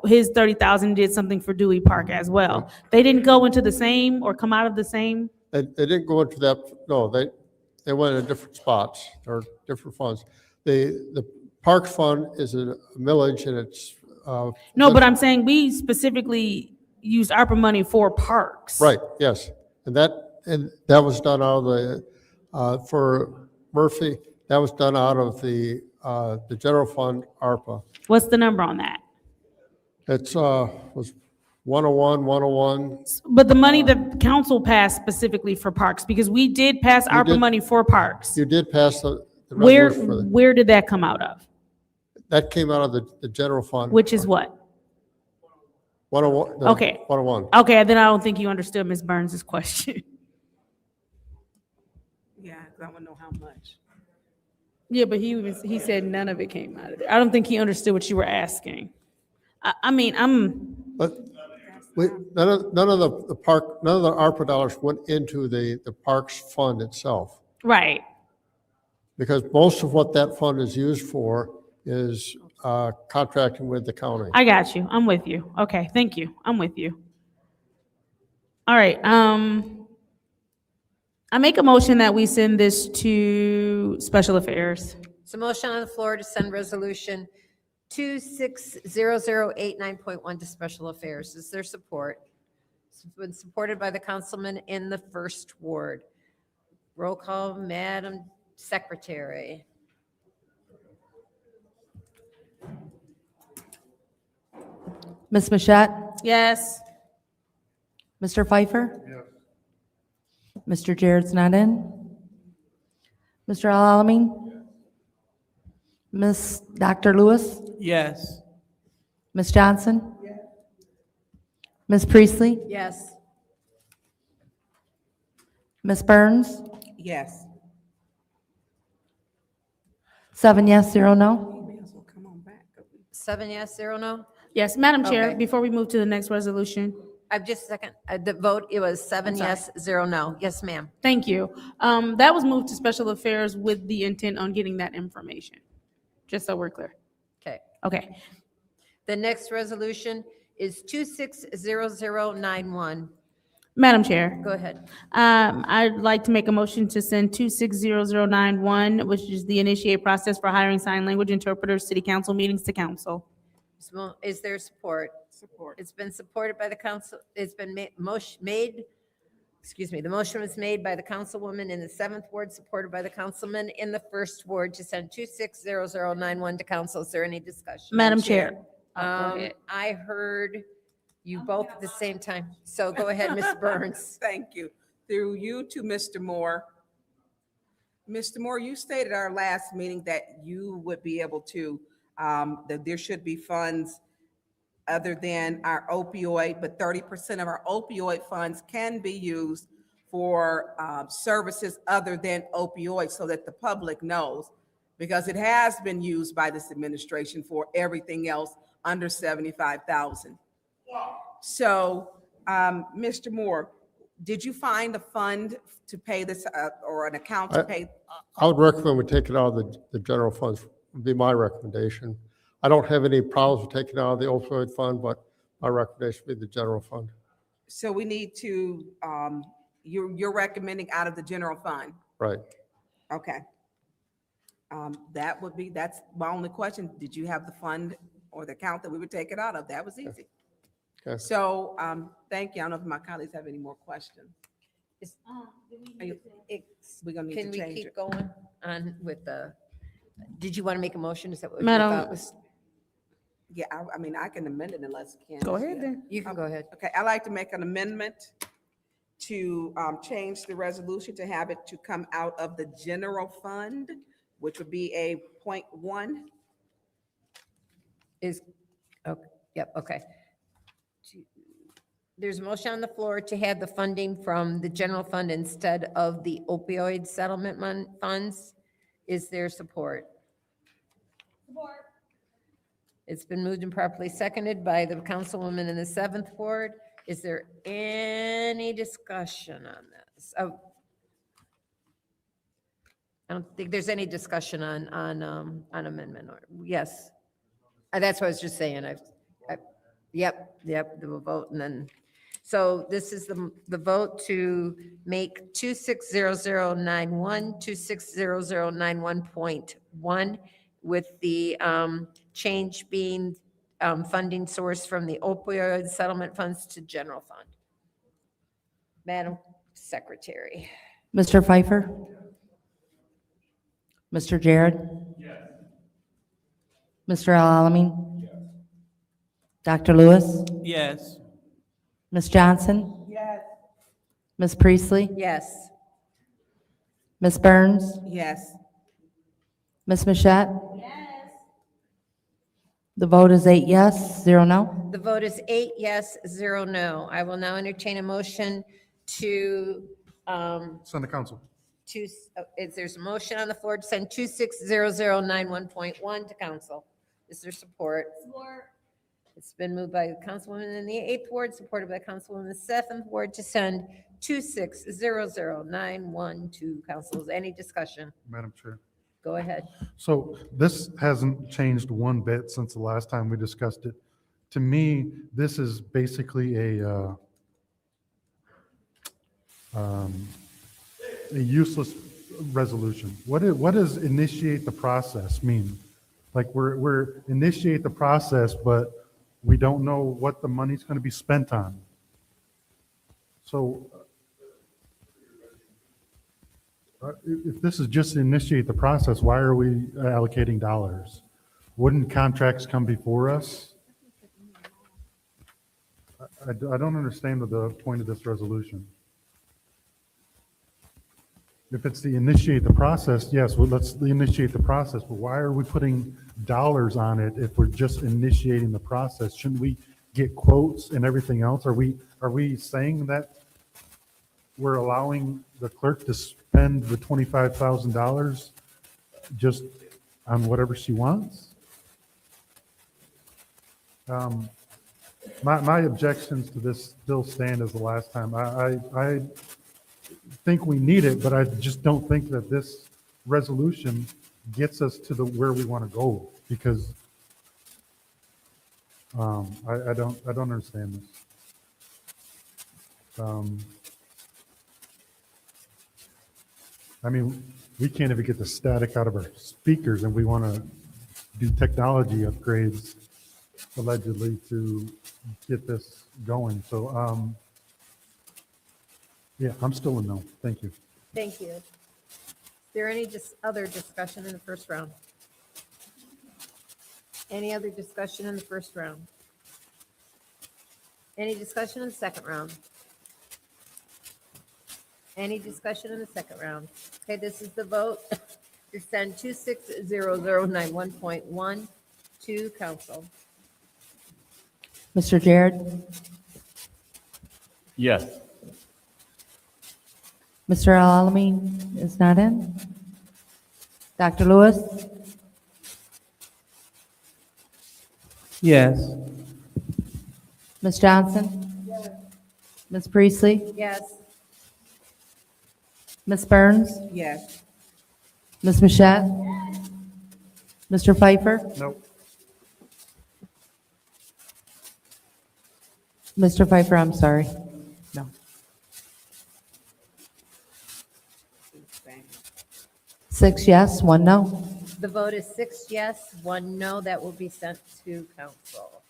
his 30,000, did something for Dewey Park as well. They didn't go into the same or come out of the same? They didn't go into that, no, they went in different spots or different funds. The Park Fund is a millage and it's No, but I'm saying we specifically used ARPA money for parks. Right, yes. And that was done out of for Murphy, that was done out of the general fund, ARPA. What's the number on that? It's, was 101. But the money the council passed specifically for parks, because we did pass You ARPA did- money for parks. You did pass the Where, resolution for that. where did that come out of? That came out of the general fund. Which is what? 101. Okay. 101. Okay, then I don't think you understood Ms. Burns's question. Yeah, because I want to know how much. Yeah, but he said none of it came out of there. I don't think he understood what you were asking. I mean, But none of the ARPA dollars went into the parks fund itself. right. Because most of what that fund is used for is contracting with the county. I got you. I'm with you. Okay, thank you. I'm with you. All right, I make a motion that we send this to Special Affairs. So motion on the floor to send resolution 260089.1 to Special Affairs. Is there support? It's been supported by the councilman in the first ward. Roll call, Madam Secretary. Ms. Mashat? Yes. Mr. Pfeiffer? Mr. Jared's not in. Mr. Alamin? Miss Dr. Lewis? Yes. Ms. Johnson? Ms. Priestley? Yes. Ms. Burns? Yes. 7 yes, 0 no. 7 yes, 0 no? Yes, Madam Chair, Okay. before we move to the next resolution. I've just second, the vote, it was 7 sorry. yes, 0 no. Yes, ma'am. Thank you. That was moved to Special Affairs with the intent on getting that information, just so we're clear. Okay. Okay. The next resolution is 260091. Madam Chair. Go ahead. I'd like to make a motion to send 260091, which is the initiate process for hiring sign language interpreters, city council meetings to council. Is there support? Support. It's been supported by the council, it's been the motion was made by the councilwoman in the 7th ward, supported by the councilman in the 1st ward to send 260091 to council. Is there any discussion? Madam Chair. Go ahead. I heard you both at the same time. So go ahead, Ms. Burns. Thank you. Through you to Mr. Moore. Mr. Moore, you stated our last meeting that you would be able to, that there should be funds other than our opioid, but 30% of our opioid funds can be used for services other than opioids, so that the public knows, because it has been used by this administration for everything else under 75,000. So, Mr. Moore, did you find a fund to pay this, or an account to pay? I would recommend we take it out of the general funds, would be my recommendation. I don't have any problems with taking it out of the opioid fund, but my recommendation would be the general fund. So we need to, you're recommending out of the general fund? Right. Okay. That's my only question. Did you have the fund or the account that we would take it out of? That was easy. Okay. So, thank you. I don't know if my colleagues have any more questions. We're gonna need Can to we change keep it. going on with the, did you want to make a motion? Is that what you Madam- thought was? Yeah, I mean, I can amend it unless Ken. Go ahead then. You can go ahead. Okay, I'd like to make an amendment to change the resolution to have it to come out of the general fund, which would be a .1. Is, okay, yep, okay. There's a motion on the floor to have the funding from the general fund instead of the opioid settlement funds. Is there support? Support. It's been moved and properly seconded by the councilwoman in the 7th ward. Is there any discussion on this? Oh, I don't think there's any discussion on amendment, or, yes. That's what I was just saying. Yep, the vote, and then, so this is the vote to make 260091, 260091.1, with the change being funding source from the opioid settlement funds to general fund. Madam Secretary. Mr. Pfeiffer? Mr. Jared? Mr. Alamin? Dr. Lewis? Yes. Ms. Johnson? Yes. Ms. Priestley? Yes. Ms. Burns? Yes. Ms. Mashat? The vote is 8 yes, 0 no. The vote is 8 yes, 0 no. I will now entertain a motion to, Send the council. there's a motion on the floor to send 260091.1 to council. Is there support? Support. It's been moved by the councilwoman in the 8th ward, supported by councilwoman in the 7th ward to send 260091 to council. Is any discussion? Madam Chair. Go ahead. So this hasn't changed one bit since the last time we discussed it. To me, this is basically a useless resolution. What does initiate the process mean? Like we're initiate the process, but we don't know what the money's going to be spent on. So if this is just to initiate the process, why are we allocating dollars? Wouldn't contracts come before us? I don't understand the point of this resolution. If it's to initiate the process, yes, well, let's initiate the process, but why are we putting dollars on it if we're just initiating the process? Shouldn't we get quotes and everything else? Are we saying that we're allowing the clerk to spend the $25,000 just on whatever she wants? My objections to this still stand as the last time. I think we need it, but I just don't think that this resolution gets us to where we want to go, because I don't understand this. I mean, we can't even get the static out of our speakers, and we want to do technology upgrades allegedly to get this going. So, yeah, I'm still a no. Thank you. Thank you. Is there any other discussion in the first round? Any other discussion in the first round? Any discussion in the second round? Any discussion in the second round? Okay, this is the vote to send 260091.1 to council. Mr. Jared? Yes. Mr. Alamin is not in. Dr. Lewis? Yes. Ms. Johnson? Ms. Priestley? Yes. Ms. Burns? Yes. Ms. Mashat? Mr. Pfeiffer? Nope. Mr. Pfeiffer, I'm sorry. No. Six yes, 1 no. The vote is 6 yes, 1 no. That will be sent to council.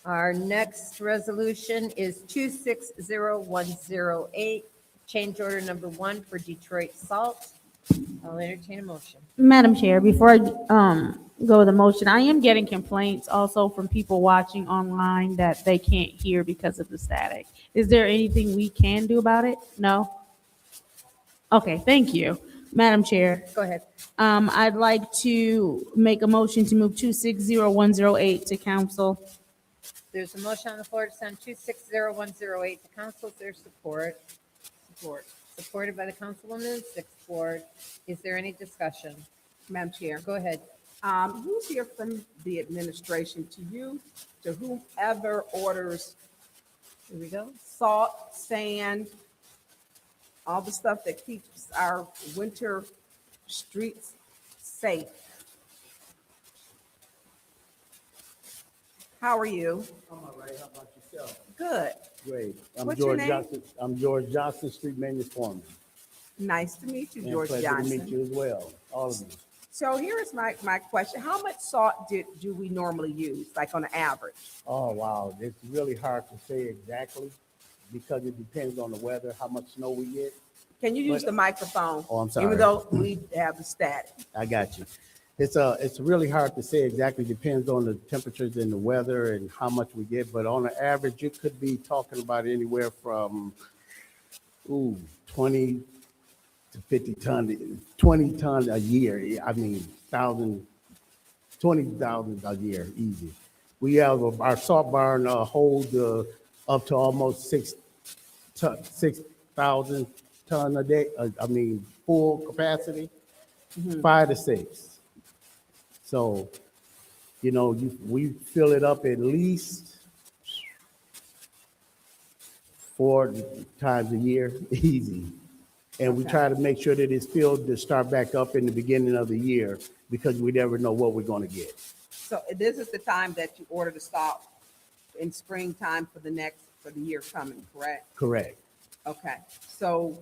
Our next resolution is 260108, change order number 1 for Detroit Salt. I'll entertain a motion. Madam Chair, before I go with the motion, I am getting complaints also from people watching online that they can't hear because of the static. Is there anything we can do about it? No? Okay, thank you. Madam Chair, Go ahead. I'd like to make a motion to move 260108 to council. There's a motion on the floor to send 260108 to council. Is there support? Support. Supported by the councilwoman in the 6th ward. Is there any discussion? Madam Chair. Go ahead. Who's here from the administration? To you, to whomever orders Here we go. salt, sand, all the stuff that keeps our winter streets safe. How are you? I'm all right. How about yourself? Good. Great. I'm What's your George name? Johnson. I'm George Johnson, street maintenance foreman. Nice to meet you, And George pleasure Johnson. to meet you as well, all of you. So here is my question. How much salt do we normally use, like on an average? Oh, wow, it's really hard to say exactly because it depends on the weather, how much snow we get. Can you use But- the microphone? Oh, I'm sorry. Even though we have the static. I got you. It's really hard to say exactly, depends on the temperatures and the weather and how much we get, but on an average, you could be talking about anywhere from, 20 to 50 ton, 20 ton a year. I mean, 20,000 a year, easy. We have, our salt barn holds up to almost 6,000 ton a day, full capacity, 5 to 6. So, we fill it up at least 4 times a year, easy. And we try to make sure that it's filled to start back up in the beginning of the year because we never know what we're gonna get. So this is the time that you order the salt in springtime for the year coming, correct? Correct. Okay, so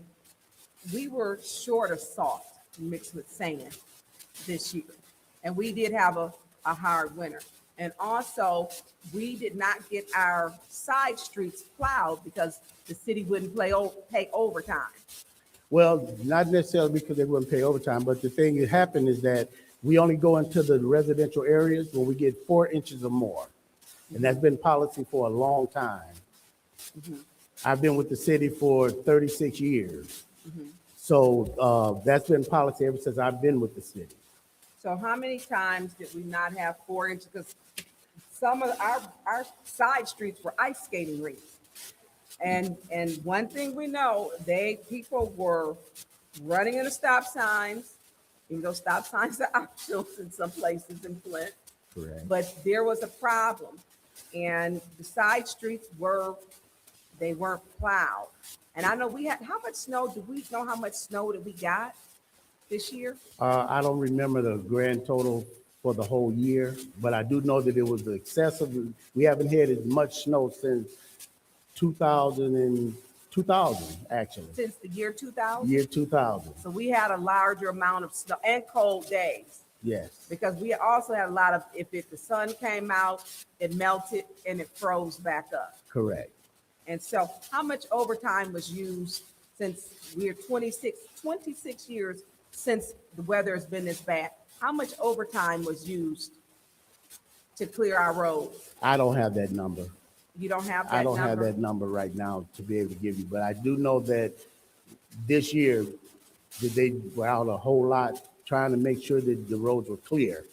we were short of salt mixed with sand this year. And we did have a hard winter. And also, we did not get our side streets plowed because the city wouldn't pay overtime. Well, not necessarily because they wouldn't pay overtime, but the thing that happened is that we only go into the residential areas when we get 4 inches or more. And that's been policy for a long time. I've been with the city for 36 years. So that's been policy ever since I've been with the city. So how many times did we not have 4 inches? Because some of our side streets were ice skating rinks. And one thing we know, people were running into stop signs, even though stop signs are optional in some places in Flint. Correct. But there was a problem. And the side streets weren't plowed. And I know how much snow, do we know how much snow that we got this year? I don't remember the grand total for the whole year, but I do know that it was excessive. We haven't had as much snow since 2000 actually. Since the year 2000? Year 2000, So we had a larger amount of snow and cold days. yes. Because we also had a lot of, if the sun came out, it melted and it froze back up. Correct. And so how much overtime was used since we're 26 years since the weather has been this bad? How much overtime was used to clear our roads? I don't have that number. You don't have that I don't have number? that number right now to be able to give you, but I do know that this year, that they were out a whole lot trying to make sure that the roads were clear.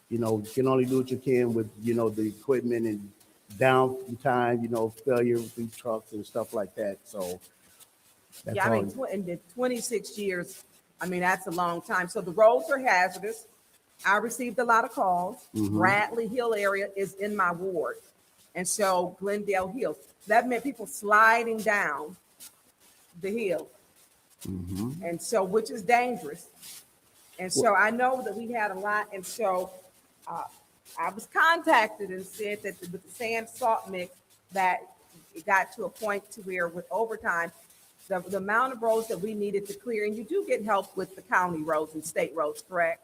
You can only do what you can with, the equipment and downtime, failure with trucks and stuff like that, so. that's Yeah, I all. mean, in the 26 years, that's a long time. So the roads are hazardous. I received a lot of calls. Bradley Hill area is in my ward. And so Glendale Hill, that meant people sliding down the hill. And so, which is dangerous. And so I know that we had a lot. And so I was contacted and said that with the sand salt mix, that it got to a point to where with overtime, the amount of roads that we needed to clear, and you do get help with the county roads and state roads, correct?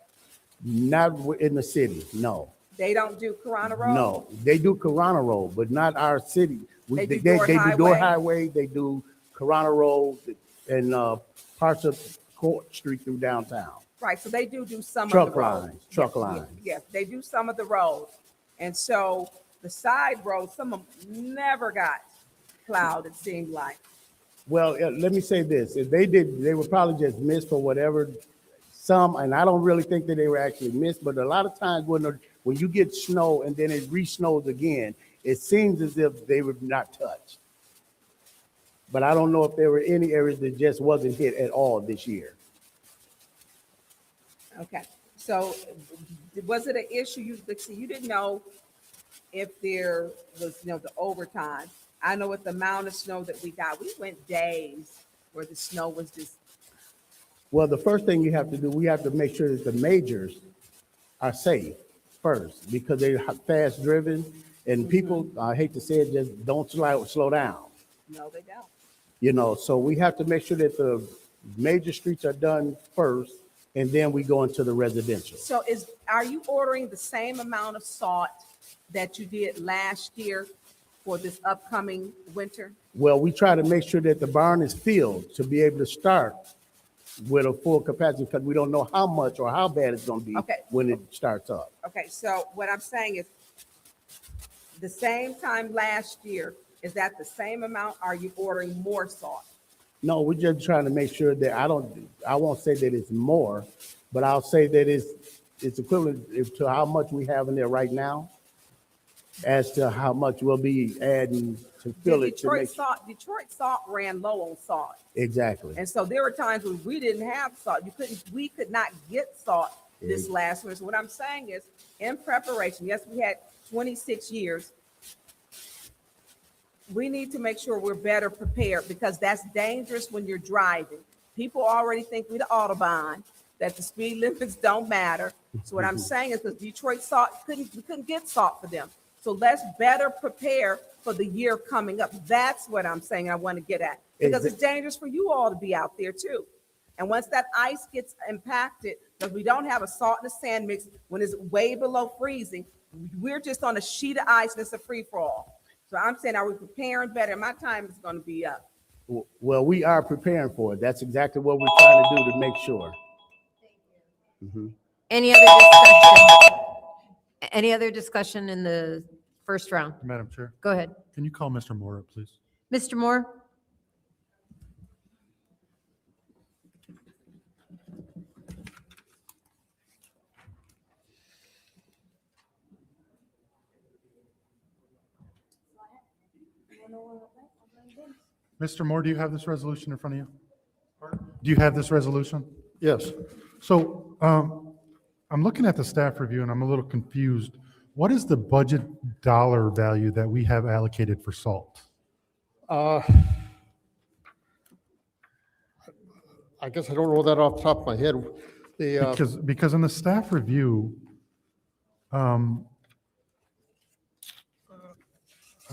Not in the city, no. They don't do Corona Road? No, they do Corona Road, but not our city. They do They Dorr do Dorr Highway? Highway, they do Corona Road and parts of Court Street through downtown. Right, so they do some of the Truck roads. lines, truck Yes, lines. Yes, they do some of the roads. And so the side roads, some of them never got plowed, it seemed like. Well, let me say this, if they did, they were probably just missed for whatever, and I don't really think that they were actually missed, but a lot of times when you get snow and then it re-snows again, it seems as if they were not touched. But I don't know if there were any areas that just wasn't hit at all this year. Okay, so was it an issue, you didn't know if there was, the overtime. I know with the amount of snow that we got, we went days where the snow was just. Well, the first thing you have to do, we have to make sure that the majors are safe first because they're fast driven and people, I hate to say it, just don't slow down. No, they don't. So we have to make sure that the major streets are done first and then we go into the residential. So are you ordering the same amount of salt that you did last year for this upcoming winter? Well, we try to make sure that the barn is filled to be able to start with a full capacity, because we don't know how much or how bad it's gonna be Okay. when it starts up. Okay, so what I'm saying is, the same time last year, is that the same amount? Are you ordering more salt? No, we're just trying to make sure that I won't say that it's more, but I'll say that it's equivalent to how much we have in there right now as to how much we'll be adding to fill it to make. Detroit salt ran low on salt. Exactly. And so there were times when we didn't have salt. We could not get salt this last winter. So what I'm saying is, in preparation, yes, we had 26 years. We need to make sure we're better prepared, because that's dangerous when you're driving. People already think we're the Autobahn, that the speed limits don't matter. So what I'm saying is, because Detroit salt, we couldn't get salt for them. So let's better prepare for the year coming up. That's what I'm saying I want to get at, because it's dangerous for you all to be out there too. And once that ice gets impacted, because we don't have a salt and a sand mix when it's way below freezing, we're just on a sheet of ice and it's a free for all. So I'm saying, are we preparing better? My time is going to be up. Well, we are preparing for it. That's exactly what we're trying to do to make sure. Mhm. Any other discussion? Any other discussion in the first round? Madam Chair, Go ahead. can you call Mr. Moore up, please? Mr. Moore? Mr. Moore, do you have this resolution in front of you? Do you have this resolution? Yes. So I'm looking at the staff review and I'm a little confused. What is the budget dollar value that we have allocated for salt? I guess I don't know that off the top of my head. Because in the staff review,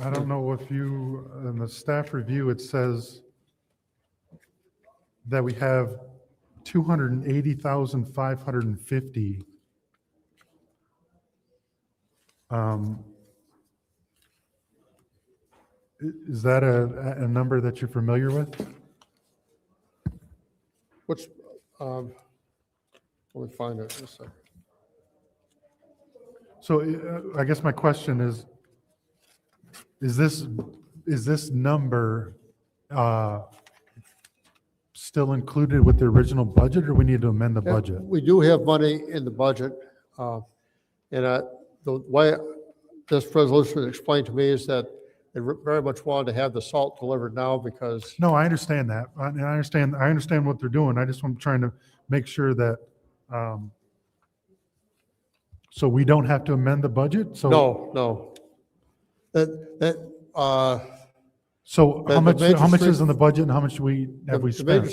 I don't know if you, in the staff review, it says that we have 280,550. Is that a number that you're familiar with? Which, let me find it in a second. So I guess my question is this number still included with the original budget, or we need to amend the budget? We do have money in the budget. And the way this resolution was explained to me is that they very much wanted to have the salt delivered now because. No, I understand that. And I understand what they're doing. I just am trying to make sure that, so we don't have to amend the budget? So No. So how much is in the budget and how much have we spent?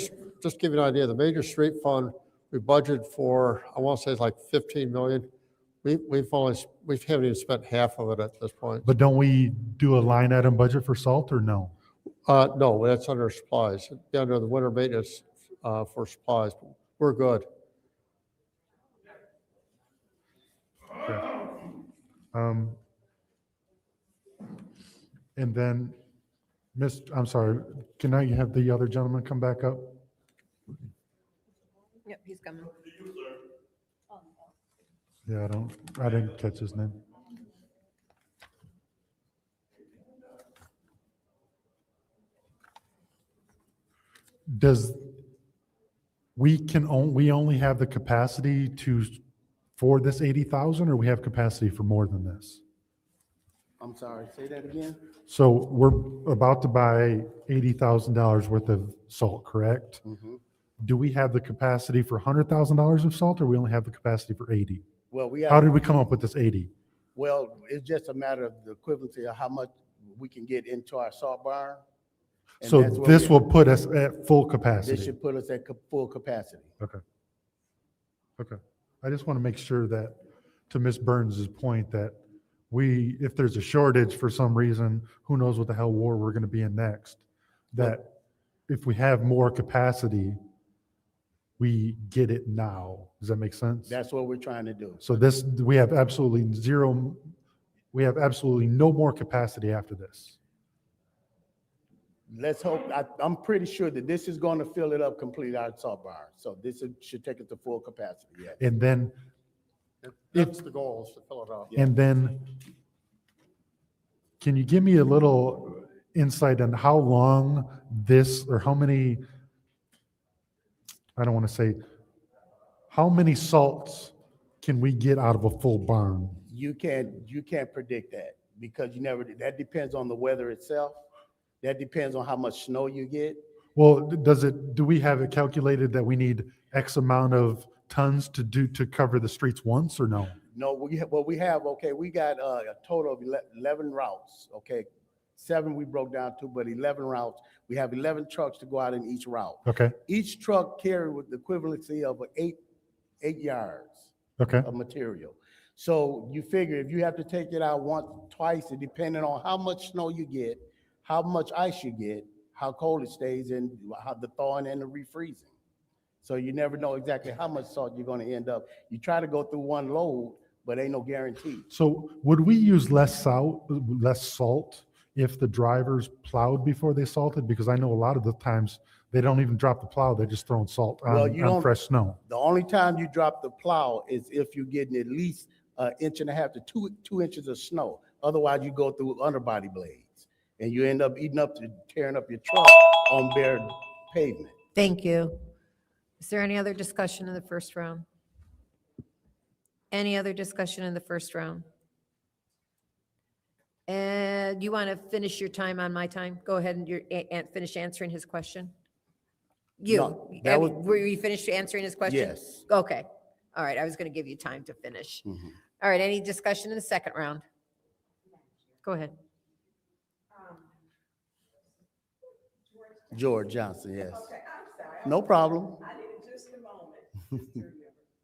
Just to give you an idea, the major street fund, we budgeted for, I want to say it's like 15 million. We haven't even spent half of it at this point. But don't we do a line item budget for salt or no? No, that's under supplies. It'd be under the winter maintenance for supplies. We're good. Okay. And then, I'm sorry, can I have the other gentleman come back up? Yep, he's coming. Yeah, I didn't catch his name. We only have the capacity for this 80,000, or we have capacity for more than this? I'm sorry, say that again? So we're about to buy $80,000 worth of salt, correct? Mhm. Do we have the capacity for $100,000 of salt, or we only have the capacity for 80? Well, How did we come up with this 80? Well, it's just a matter of the equivalency of how much we can get into our salt barn. And So that's what this will put us at full capacity? This should put us at full capacity. Okay. I just want to make sure that, to Ms. Burns's point, that if there's a shortage for some reason, who knows what the hell war we're going to be in next, that if we have more capacity, we get it now. Does that make sense? That's what we're trying to do. So this, we have absolutely no more capacity after this. Let's hope, I'm pretty sure that this is going to fill it up completely, our salt bar. So should take it to full capacity, yes. And then, That's the goal, is to fill it up. and then, can you give me a little insight on how long this, or how many, I don't want to say, how many salts can we get out of a full barn? You can't predict that because that depends on the weather itself. That depends on how much snow you get. Well, do we have it calculated that we need X amount of tons to cover the streets once, or no? No, we got a total of 11 routes, okay? 7 we broke down to, but 11 routes. We have 11 trucks to go out in each route. Okay. Each truck carry with the equivalency of 8 yards of material. So you figure if you have to take it out once, twice, depending on how much snow you get, how much ice you get, how cold it stays, and how the thawing and the refreezing. So you never know exactly how much salt you're going to end up. You try to go through one load, but ain't no guarantee. So would we use less salt if the drivers plowed before they salted? Because I know a lot of the times they don't even drop the plow, they're just throwing salt on fresh snow. The only time you drop the plow is if you're getting at least 1.5 inches to 2 inches of snow. Otherwise, you go through underbody blades and you end up tearing up your truck on bare pavement. Thank you. Is there any other discussion in the first round? Any other discussion in the first round? And you want to finish your time on my time? Go ahead and finish answering his question. No, that was- Were you finished answering his question? Yes. Okay. All right. I was going to give you time to finish. All right. Any discussion in the second round? Go ahead. George Johnson, yes. Okay, I'm sorry. No problem. I needed just a moment to remember.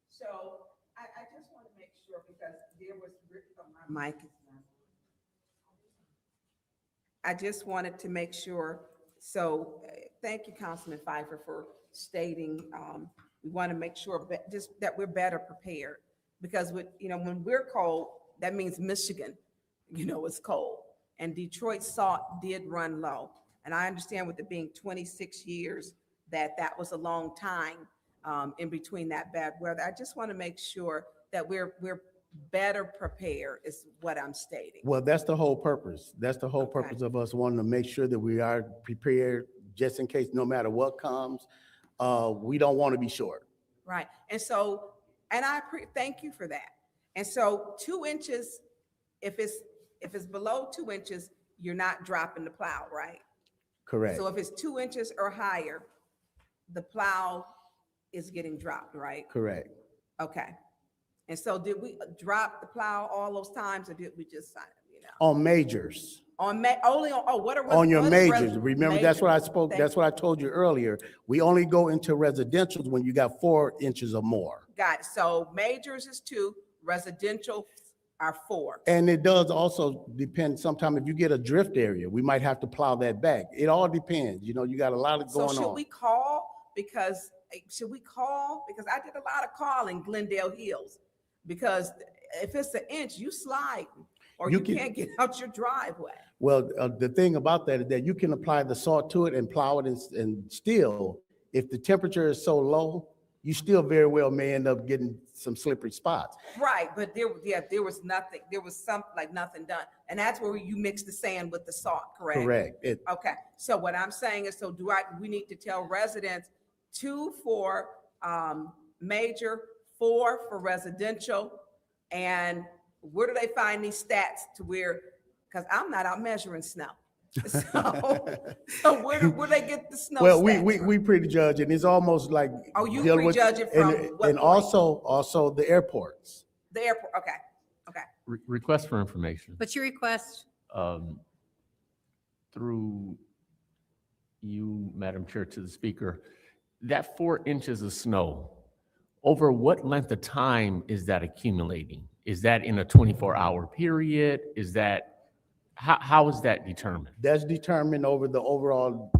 So I just want to make sure, because there was written on my mic. I just wanted to make sure, so thank you, Councilman Pfeiffer, for stating, we want to make sure that we're better prepared. Because when we're cold, that means Michigan, is cold. And Detroit salt did run low. And I understand with it being 26 years, that was a long time in between that bad weather. I just want to make sure that we're better prepared is what I'm stating. Well, that's the whole purpose. That's the whole purpose of us wanting to make sure that we are prepared just in case, no matter what comes. We don't want to be short. Right. And so, thank you for that. And so 2 inches, if it's below 2 inches, you're not dropping the plow, right? Correct. So if it's 2 inches or higher, the plow is getting dropped, right? Correct. Okay. And so did we drop the plow all those times, or did we just sign it, On majors. Only on, what are? On your what is majors. Remember, that's what I spoke, Thank that's what I told you earlier. We only go into residentials when you got 4 inches or more. Got it. So majors is 2, residential are 4. And it does also depend, sometimes if you get a drift area, we might have to plow that back. It all depends, you got a lot of So going should on. we call? Because I did a lot of calling Glendale Hills, because if it's an inch, you slide, or you can't get out your driveway. Well, the thing about that is that you can apply the salt to it and plow it, and still, if the temperature is so low, you still very well may end up getting some slippery spots. Right, but there was nothing, there was nothing done. And that's where you mix the sand with the salt, correct? Correct. Okay, so what I'm saying is, we need to tell residents 2 for major, 4 for residential, and where do they find these stats to where, because I'm not out measuring snow. So where do they get the snow? Well, stats we prejudge, and it's almost like. you dealing with- prejudge it from and, what and point? also the airports. The airport, okay. Request for information. What's your request? Through you, Madam Chair, to the speaker, that 4 inches of snow, over what length of time is that accumulating? Is that in a 24-hour period? Is that, how is that determined? That's determined over the overall,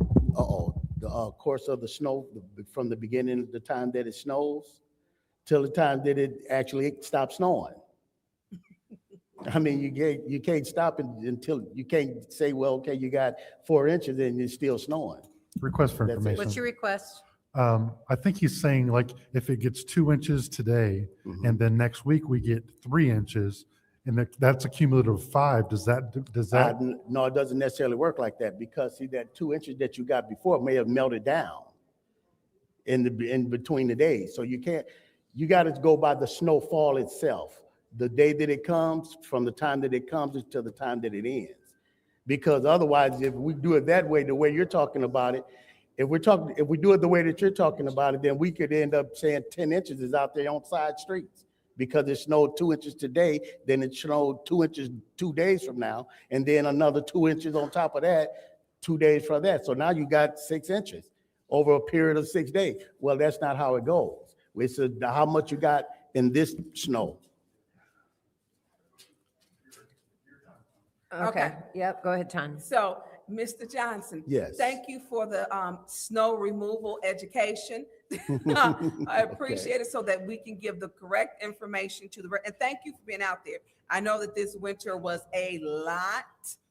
course of the snow from the beginning of the time that it snows till the time that it actually stops snowing. I mean, you can't stop it until, you can't say, well, okay, you got 4 inches and it's still snowing. Request for That's it. information. What's your request? I think he's saying like if it gets 2 inches today Mm-hmm. and then next week we get 3 inches and that's a cumulative of 5, does that? No, it doesn't necessarily work like that, because see, that 2 inches that you got before may have melted down in between the days. So you got to go by the snowfall itself. The day that it comes, from the time that it comes until the time that it ends. Because otherwise, if we do it that way, the way you're talking about it, if we do it the way that you're talking about it, then we could end up saying 10 inches is out there on side streets, because it snowed 2 inches today, then it snowed 2 inches 2 days from now, and then another 2 inches on top of that 2 days from that. So now you got 6 inches over a period of 6 days. Well, that's not how it goes. It's how much you got in this snow. Okay, yep, go ahead, Tanya. So, Mr. Johnson. Yes. Thank you for the snow removal education. I appreciate it, so that we can give the correct information to and thank you for being out there. I know that this winter was a lot,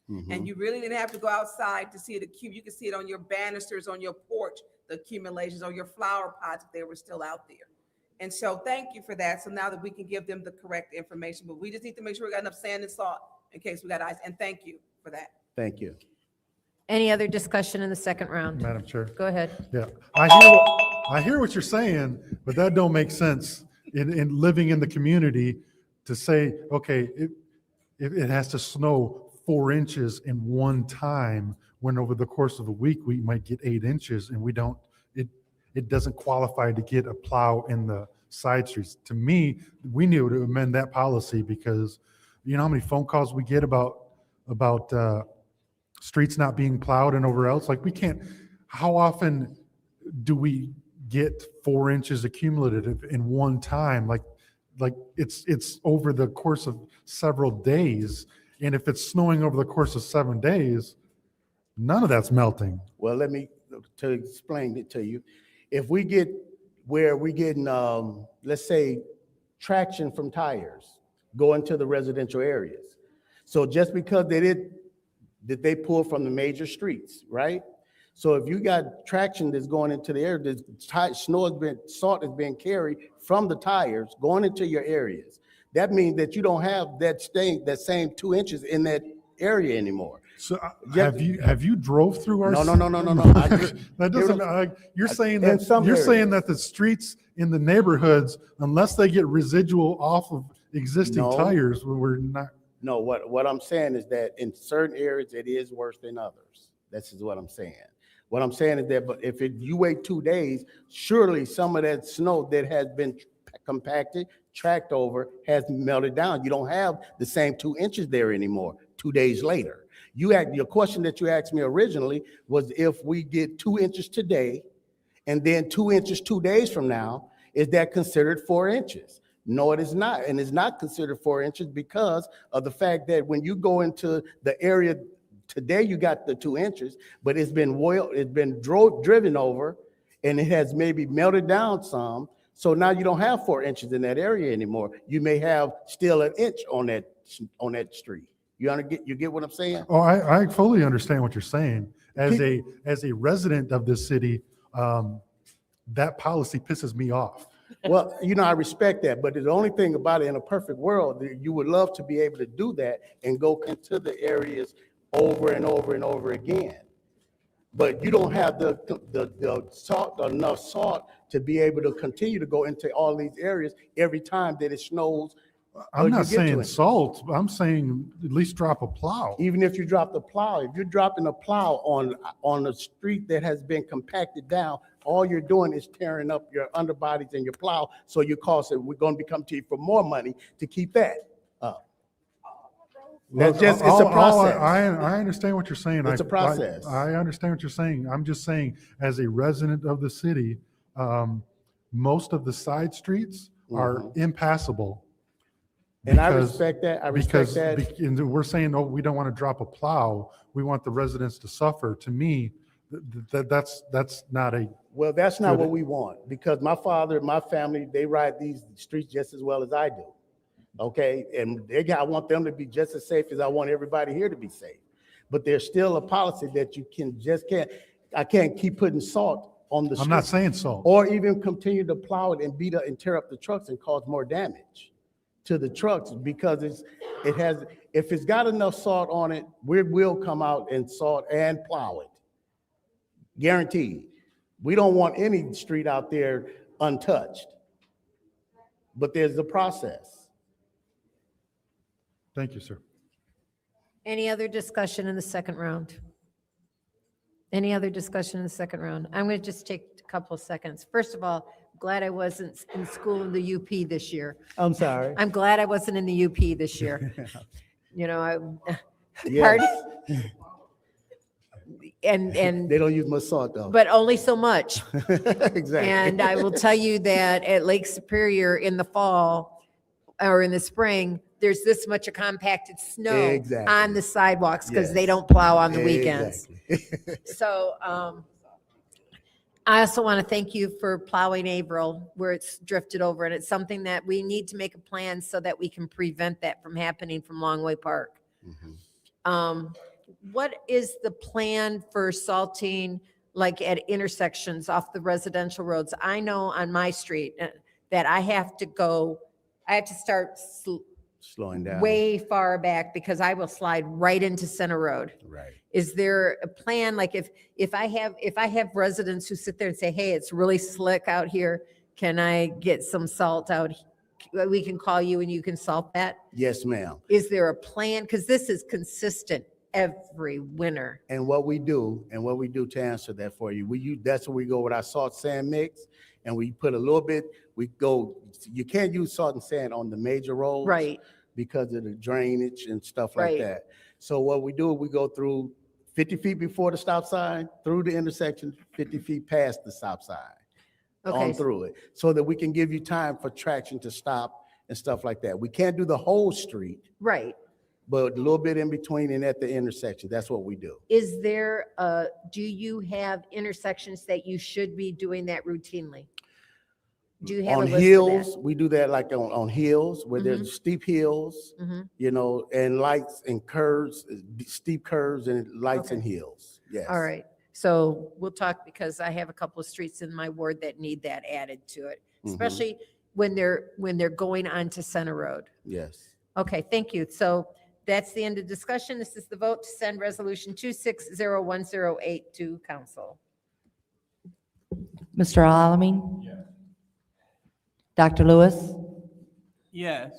and you really didn't have to go outside to see it. You can see it on your banisters, on your porch, the accumulations, on your flower pots, they were still out there. And so thank you for that. So now that we can give them the correct information, but we just need to make sure we got enough sand and salt in case we got ice. And thank you for that. Thank you. Any other discussion in the second round? Madam Chair. Go ahead. Yeah, I hear what you're saying, but that don't make sense in living in the community to say, okay, it has to snow 4 inches in one time, when over the course of a week, we might get 8 inches, and it doesn't qualify to get a plow in the side streets. To me, we need to amend that policy, because you know how many phone calls we get about streets not being plowed and over else? Like, we can't, how often do we get 4 inches accumulative in one time? Like it's over the course of several days. And if it's snowing over the course of 7 days, none of that's melting. Well, let me to explain it to you. If we get where we're getting, let's say, traction from tires going to the residential areas. So just because they pull from the major streets, right? So if you got traction that's going into the area, salt has been carried from the tires going into your areas. That means that you don't have that same 2 inches in that area anymore. So have you drove through our? No. That doesn't. You're saying that the streets in the neighborhoods, unless they get residual off of existing tires, we're not. No, what I'm saying is that in certain areas it is worse than others. This is what I'm saying. What I'm saying is that, but if you wait 2 days, surely some of that snow that has been compacted, tracked over, has melted down. You don't have the same 2 inches there anymore 2 days later. Your question that you asked me originally was if we get 2 inches today and then 2 inches 2 days from now, is that considered 4 inches? No, it is not. And it's not considered 4 inches because of the fact that when you go into the area today, you got the 2 inches, but it's been driven over and it has maybe melted down some. So now you don't have 4 inches in that area anymore. You may have still an inch on that street. You get what I'm saying? Oh, I fully understand what you're saying. As a resident of this city, that policy pisses me off. Well, I respect that, but the only thing about it, in a perfect world, you would love to be able to do that and go into the areas over and over and over again. But you don't have enough salt to be able to continue to go into all these areas every time that it snows. I'm not saying salt. I'm saying at least drop a plow. Even if you drop the plow, if you're dropping a plow on a street that has been compacted down, all you're doing is tearing up your underbodies and your plow. So we're going to become to you for more money to keep that up. It's a process. I understand what you're saying. It's a process. I understand what you're saying. I'm just saying, as a resident of the city, most of the side streets are impassable. And I respect that. And we're saying, oh, we don't want to drop a plow. We want the residents to suffer. To me, That's not a, Well, that's not Good. what we want, because my father and my family, they ride these streets just as well as I do. Okay, and I want them to be just as safe as I want everybody here to be safe. But there's still a policy that you can't, I can't keep putting salt on the street. I'm not saying salt. Or even continue to plow it and beat up and tear up the trucks and cause more damage to the trucks, because if it's got enough salt on it, we will come out and salt and plow it. Guaranteed. We don't want any street out there untouched. But there's a process. Thank you, sir. Any other discussion in the second round? Any other discussion in the second round? I'm going to just take a couple of seconds. First of all, glad I wasn't in school in the UP this year. I'm sorry. I'm glad I wasn't in the UP this year. You know, Yes. pardon? And They don't use much salt though. but only so much. Exactly. And I will tell you that at Lake Superior in the fall or in the spring, there's this much of compacted snow Exactly. on the sidewalks because they Yes. don't plow on the weekends. Exactly. So I also want to thank you for plowing Averill where it's drifted over. And it's something that we need to make a plan so that we can prevent that from happening from Longway Park. What is the plan for salting, like at intersections off the residential roads? I know on my street that I have to start Slowing down. way far back because I will slide right into Center Road. Right. Is there a plan, like if I have residents who sit there and say, hey, it's really slick out here, can I get some salt out? We can call you and you can salt that? Yes, ma'am. Is there a plan? Because this is consistent every winter. And what we do to answer that for you, that's where we go with our salt sand mix, and we put a little bit, you can't use salt and sand on the major roads. Right. Because of the drainage and stuff like Right. that. So what we do, we go through 50 feet before the stop sign, through the intersection, 50 feet past the stop sign. Okay. On through it, so that we can give you time for traction to stop and stuff like that. We can't do the whole street, Right. but a little bit in between and at the intersection, that's what we do. Is there, do you have intersections that you should be doing that routinely? Do you have a On list of hills, we do that like on hills where Mhm. there's steep hills, that? Mhm. you know, and lights and curves, steep curves and lights and Okay. hills. Yes. All right. So we'll talk because I have a couple of streets in my ward that need that added to it, Mhm. especially when they're going onto Center Road. Yes. Okay, thank you. So that's the end of discussion. This is the vote to send resolution 260108 to council. Mr. Alamin? Yes. Dr. Lewis? Yes.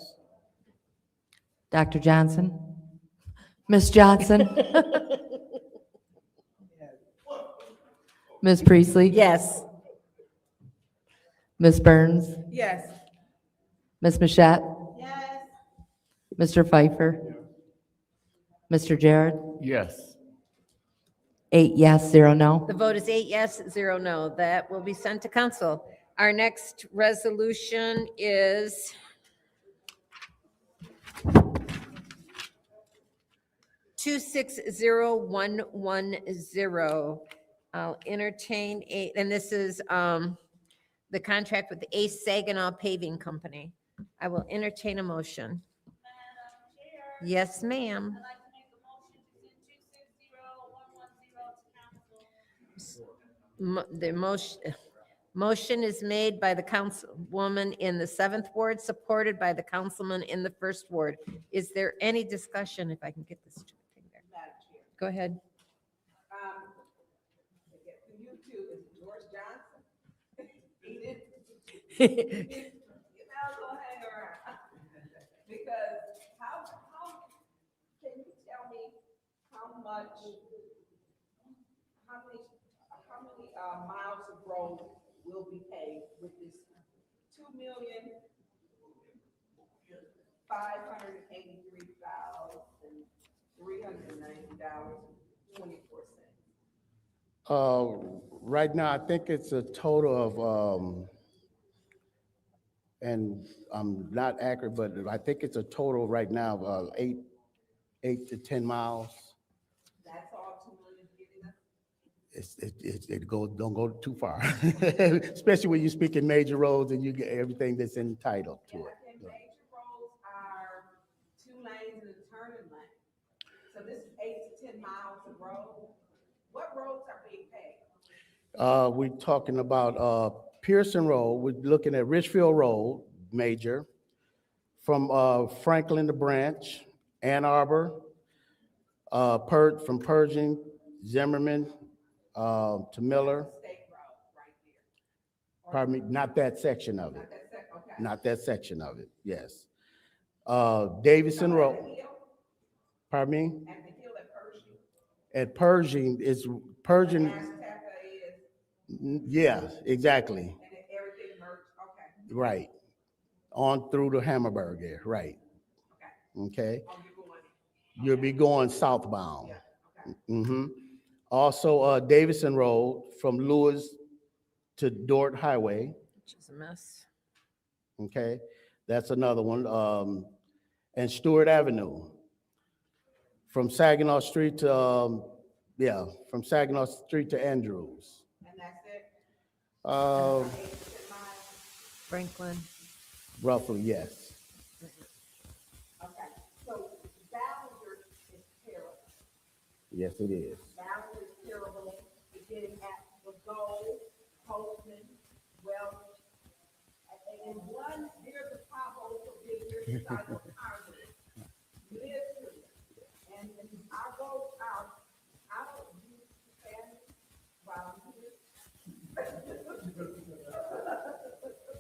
Dr. Johnson? Ms. Johnson? Ms. Priestley? Yes. Ms. Burns? Yes. Ms. Mashat? Yes. Mr. Pfeiffer? Mr. Jared? Yes. 8 yes, 0 no. The vote is 8 yes, 0 no. That will be sent to council. Our next resolution is two 60110. I'll entertain and this is the contract with the Ace Saginaw Paving Company. I will entertain a motion. Yes, ma'am. The motion is made by the councilwoman in the 7th ward, supported by the councilman in the 1st ward. Is there any discussion, if I can get this thing there? Go ahead. YouTube is George Johnson. Because how, can you tell me how many miles of road will be paved with this $2,583,390.24. Right now, I think it's a total of, and I'm not accurate, but I think it's a total right now of 8 to 10 miles. That's all 2 million giving us? it goes, don't go too far, especially when you're speaking major roads and you get everything that's entitled to it. And major roads are 2 lanes and a turning lane. So this is 8 to 10 miles of road. What roads are being paved? We're talking about Pearson Road. We're looking at Richfield Road, major, from Franklin to Branch, Ann Arbor, from Pershing, Zimmerman to Miller. State road right there. Pardon me, not that section of it. Not that sec- okay. Not that section of it, yes. Davidson So Road. at the hill, Pardon me? at the hill at Pershing, At Pershing is Pershing. Azteca is, Yeah, exactly. and then everything merged, okay. Right. On through to Hammerberg there, right. Okay. Oh, you're going, You'll be going southbound. yeah, okay. Mm-hmm. Also, Davidson Road from Lewis to Dort Highway. Which is a mess. Okay, that's another one. And Stewart Avenue from Saginaw Street to, from Saginaw Street to Andrews. And that's it? 8 Uh, to 10 miles? Franklin. Roughly, yes. Okay, so Ballinger is terrible. Yes, it is. Ballinger is terrible, beginning at the goal, Postman, Welch. And one, there's a pothole so big, there's a side of Congress. Literally. And I go out, I don't use Spanish while I'm here.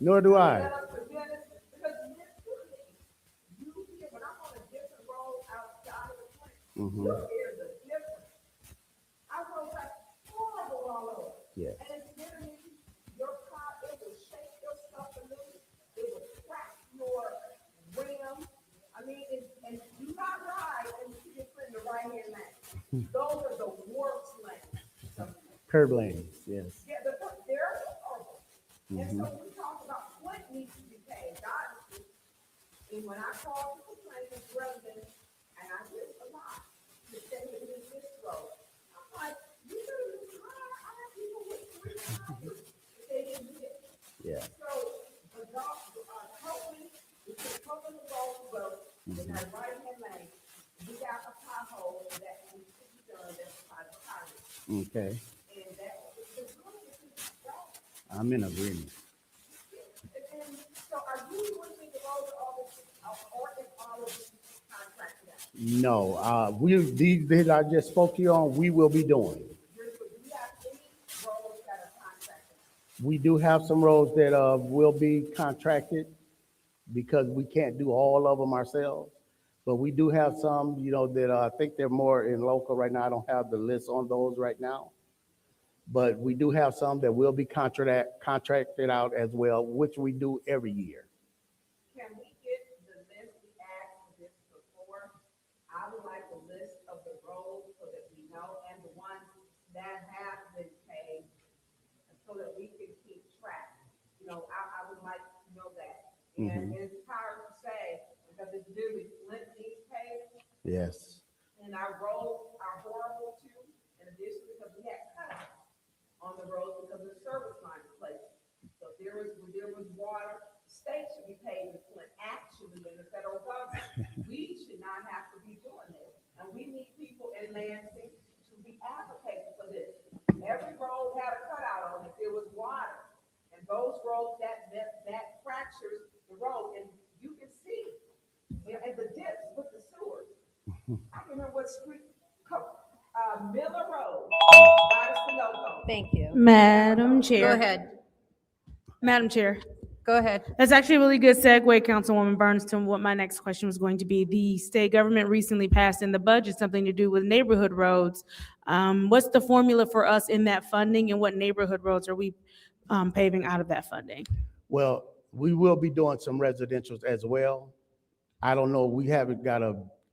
Nor do I. Because literally, you hear, when I'm on a different road outside of the place, Mhm. you hear the difference. I was like, horrible all over. Yes. And it's literally, your car, it will shake your stuff a little, it will crack your rim. I mean, and do not ride and you get in the right-hand lane. Those are the worst lanes. Curb lanes, yes. Yeah, they're horrible. And so Mhm. we talk about what needs to be paid, honestly. And when I call to complain as residents, and I hear a lot, to say it is this road, I'm like, you know, I have people with 3 houses, if they didn't do it. Yeah. So, the dog, hopefully, we can cover the road, in that right-hand lane, we got a pothole that we should be done, that's part of the highway. Okay, And that is the road. I'm in agreement. And so are you looking to roll all this, or is all of this contracted out? No, these that I just spoke to you on, we will be doing. Do you have any roads that are contracted out? We do have some roads that will be contracted because we can't do all of them ourselves. But we do have some, that I think they're more in local right now. I don't have the list on those right now. But we do have some that will be contracted out as well, which we do every year. Can we get the list, we asked for this before? I would like a list of the roads so that we know, and the ones that have been paid, so that we can keep track. I would like to know that. And it's hard to say, because it's really Flint needs paid, Yes. and our roads are horrible too, in addition, because we had cuts on the roads because of the service line replacement. So if there was water, the state should be paying the Flint, actually, in the federal government. We should not have to be doing this, and we need people in Lansing to be advocating for this. Every road had a cutout on it, there was water, and those roads, that fractures the road, and you can see, and the dips with the sewers. I remember what street, Miller Road, by the Sunoco. Thank you. Madam Chair. Go ahead. Madam Chair. Go ahead. That's actually a really good segue, Councilwoman Burns, to what my next question was going to be. The state government recently passed in the budget something to do with neighborhood roads. What's the formula for us in that funding, and what neighborhood roads are we paving out of that funding? Well, we will be doing some residentials as well. I don't know, we haven't got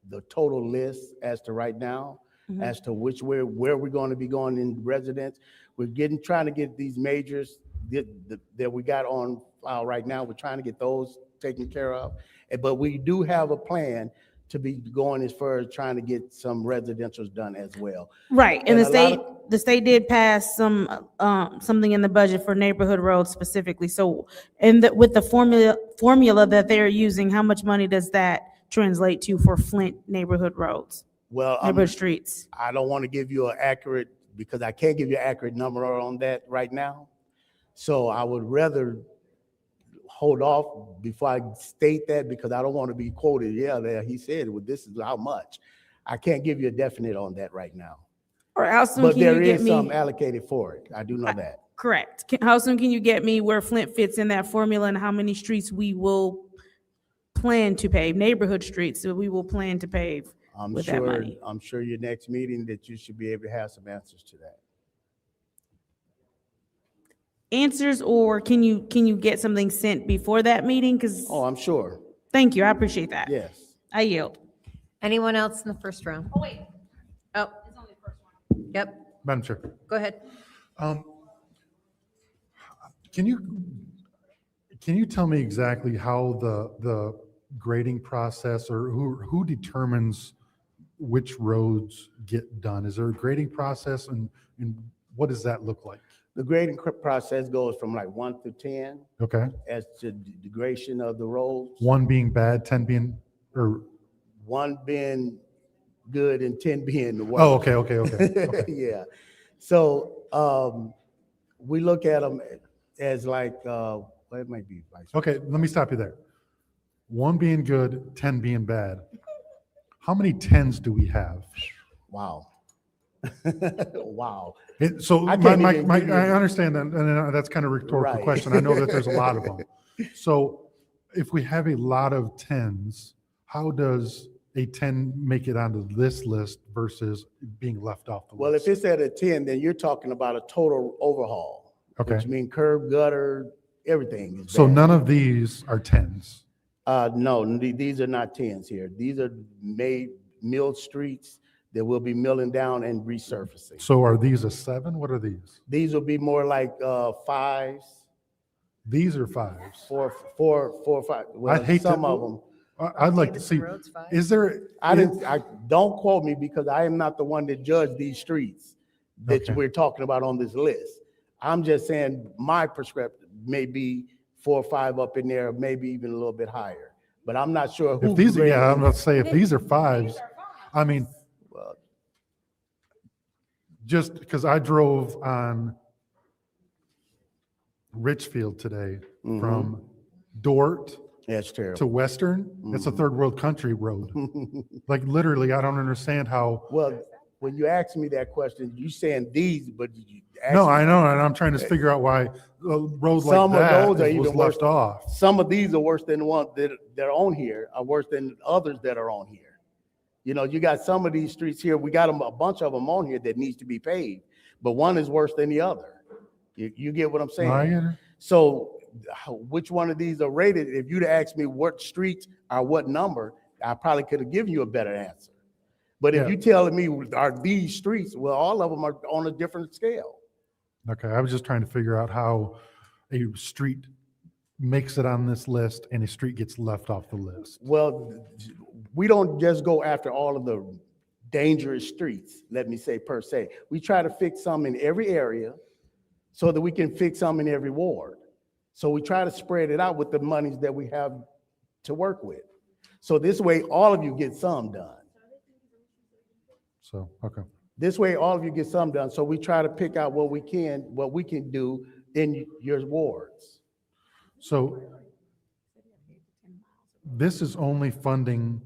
the total list as to right now, as to where we're going to be going in residents. We're trying to get these majors that we got on file right now. We're trying to get those taken care of. But we do have a plan to be going as far as trying to get some residentials done as well. Right, and And the state did pass something in the budget for neighborhood roads specifically. So, with the formula that they're using, how much money does that translate to for Flint neighborhood roads, Well, neighborhood streets? I don't want to give you an accurate, because I can't give you an accurate number on that right now. So I would rather hold off before I state that, because I don't want to be quoted, yeah, there, he said, well, this is how much. I can't give you a definite on that right now. Or how soon But can you there get is me? some allocated for it. I do know that. Correct. How soon can you get me where Flint fits in that formula and how many streets we will plan to pave, neighborhood streets that we will plan to pave with that money? I'm sure your next meeting that you should be able to have some answers to that. Answers, or can you get something sent before that meeting? Because Oh, I'm sure. thank you, I appreciate that. Yes. I yield. Anyone else in the first round? Oh, wait. Oh. Yep, Madam Chair. go ahead. Can you tell me exactly how the grading process, or who determines which roads get done? Is there a grading process, and what does that look like? The grading process goes from like 1 through 10 Okay. as to the degradation of the roads. 1 being bad, 10 being, or 1 being good and 10 being the worst. Oh, okay. Yeah. So we look at them as like, well, it might be like. Okay, let me stop you there. 1 being good, 10 being bad. How many 10s do we have? Wow. Wow. So I I can't even give you- understand that, and that's kind of a rhetorical Right. question. I know that there's a lot of them. So if we have a lot of 10s, how does a 10 make it onto this list versus being left off the Well, list? if it's at a 10, then you're talking about a total overhaul. Okay. Which means curb, gutter, everything. Is So bad. none of these are 10s. No, these are not 10s here. These are milled streets that we'll be milling down and resurfacing. So are these a 7? What are these? These will be more like 5s. These are 5s. 4 or 5. Well, I'd hate some to, of them. I'd like to see, is there? Don't quote me, because I am not the one that judged these streets that Okay. we're talking about on this list. I'm just saying my perspective may be 4 or 5 up in there, maybe even a little bit higher. But I'm not sure who. If these, graded yeah, I'm them. about to say, if these are 5s, I mean, just because I drove on Richfield today from Dort That's terrible. to Western, it's a third world country road. Like literally, I don't understand how. Well, when you ask me that question, you saying these, but you No, I know, and I'm trying to figure out why a road like some of that those are was even worse. left off. Some of these are worse than the ones that are on here, are worse than others that are on here. You know, you got some of these streets here, we got a bunch of them on here that needs to be paved, but one is worse than the other. You get what I'm saying? I get it. So which one of these are rated? If you'd asked me what streets are what number, I probably could have given you a better answer. But if Yeah. you telling me are these streets, well, all of them are on a different scale. Okay, I was just trying to figure out how a street makes it on this list and a street gets left off the list. Well, we don't just go after all of the dangerous streets, let me say per se. We try to fix some in every area so that we can fix some in every ward. So we try to spread it out with the monies that we have to work with. So this way, all of you get some done. So, okay. This way, all of you get some done. So we try to pick out what we can do in your wards. So this is only funding.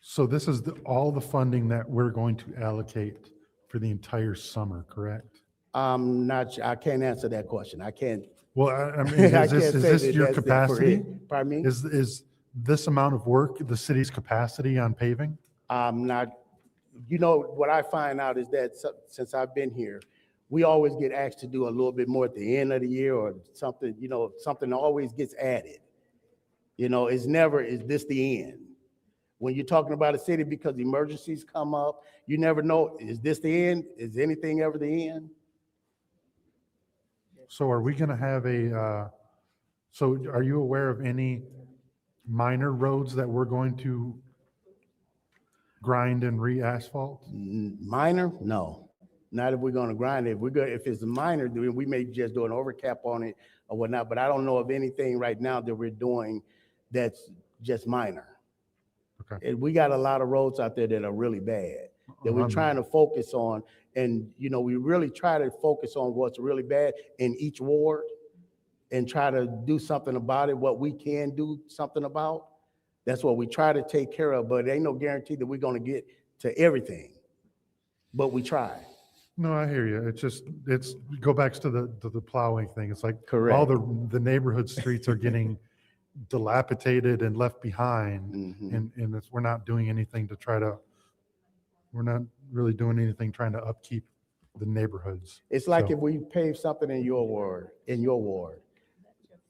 So this is all the funding that we're going to allocate for the entire summer, correct? I can't answer that question. I can't. Well, I mean, I is can't this say that your that's it for capacity? it. Pardon me? Is this amount of work the city's capacity on paving? I'm not, you know, what I find out is that since I've been here, we always get asked to do a little bit more at the end of the year or something, you know, something always gets added. You know, it's never, is this the end? When you're talking about a city, because emergencies come up, you never know, is this the end? Is anything ever the end? So are we gonna have so are you aware of any minor roads that we're going to grind and re-asphalt? Minor? No. Not if we're gonna grind it. If it's a minor, then we may just do an overcap on it or whatnot, but I don't know of anything right now that we're doing that's just minor. Okay. And we got a lot of roads out there that are really bad that we're trying to focus on. And, we really try to focus on what's really bad in each ward and try to do something about it, what we can do something about. That's what we try to take care of, but there ain't no guarantee that we're gonna get to everything, but we try. No, I hear you. Go back to the plowing thing. It's like all Correct. the neighborhood streets are getting dilapidated and left behind. Mhm. And we're not doing anything we're not really doing anything trying to upkeep the neighborhoods. It's like So- if we pave something in your ward,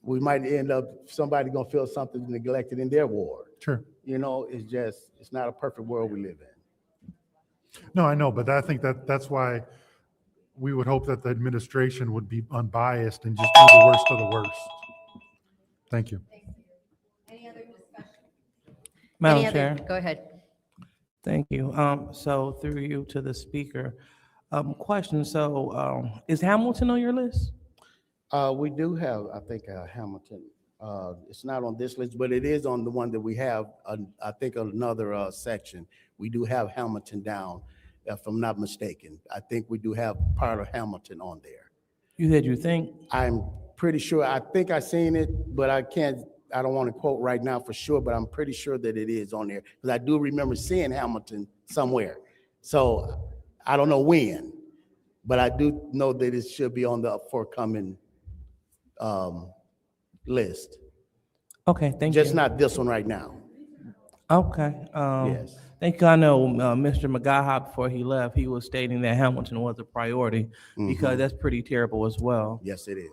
we might end up, somebody gonna feel something neglected in their ward. Sure. It's not a perfect world we live in. No, I know, but I think that's why we would hope that the administration would be unbiased and just do the worst of the worst. Thank you. Any other discussion? Madam Chair. Go ahead. Thank you. So through you to the speaker, question, so, is Hamilton on your list? We do have, I think, Hamilton. It's not on this list, but it is on the one that we have, I think another section. We do have Hamilton down, if I'm not mistaken. I think we do have part of Hamilton on there. You said you think? I'm pretty sure, I think I seen it, but I don't want to quote right now for sure, but I'm pretty sure that it is on there. Because I do remember seeing Hamilton somewhere. So I don't know when, but I do know that it should be on the forthcoming list. Okay, thank you. Just not this one right now. Okay. Yes. Thank you. I know Mr. McGaha, before he left, he was stating that Hamilton was a priority because that's pretty terrible as well. Yes, it is.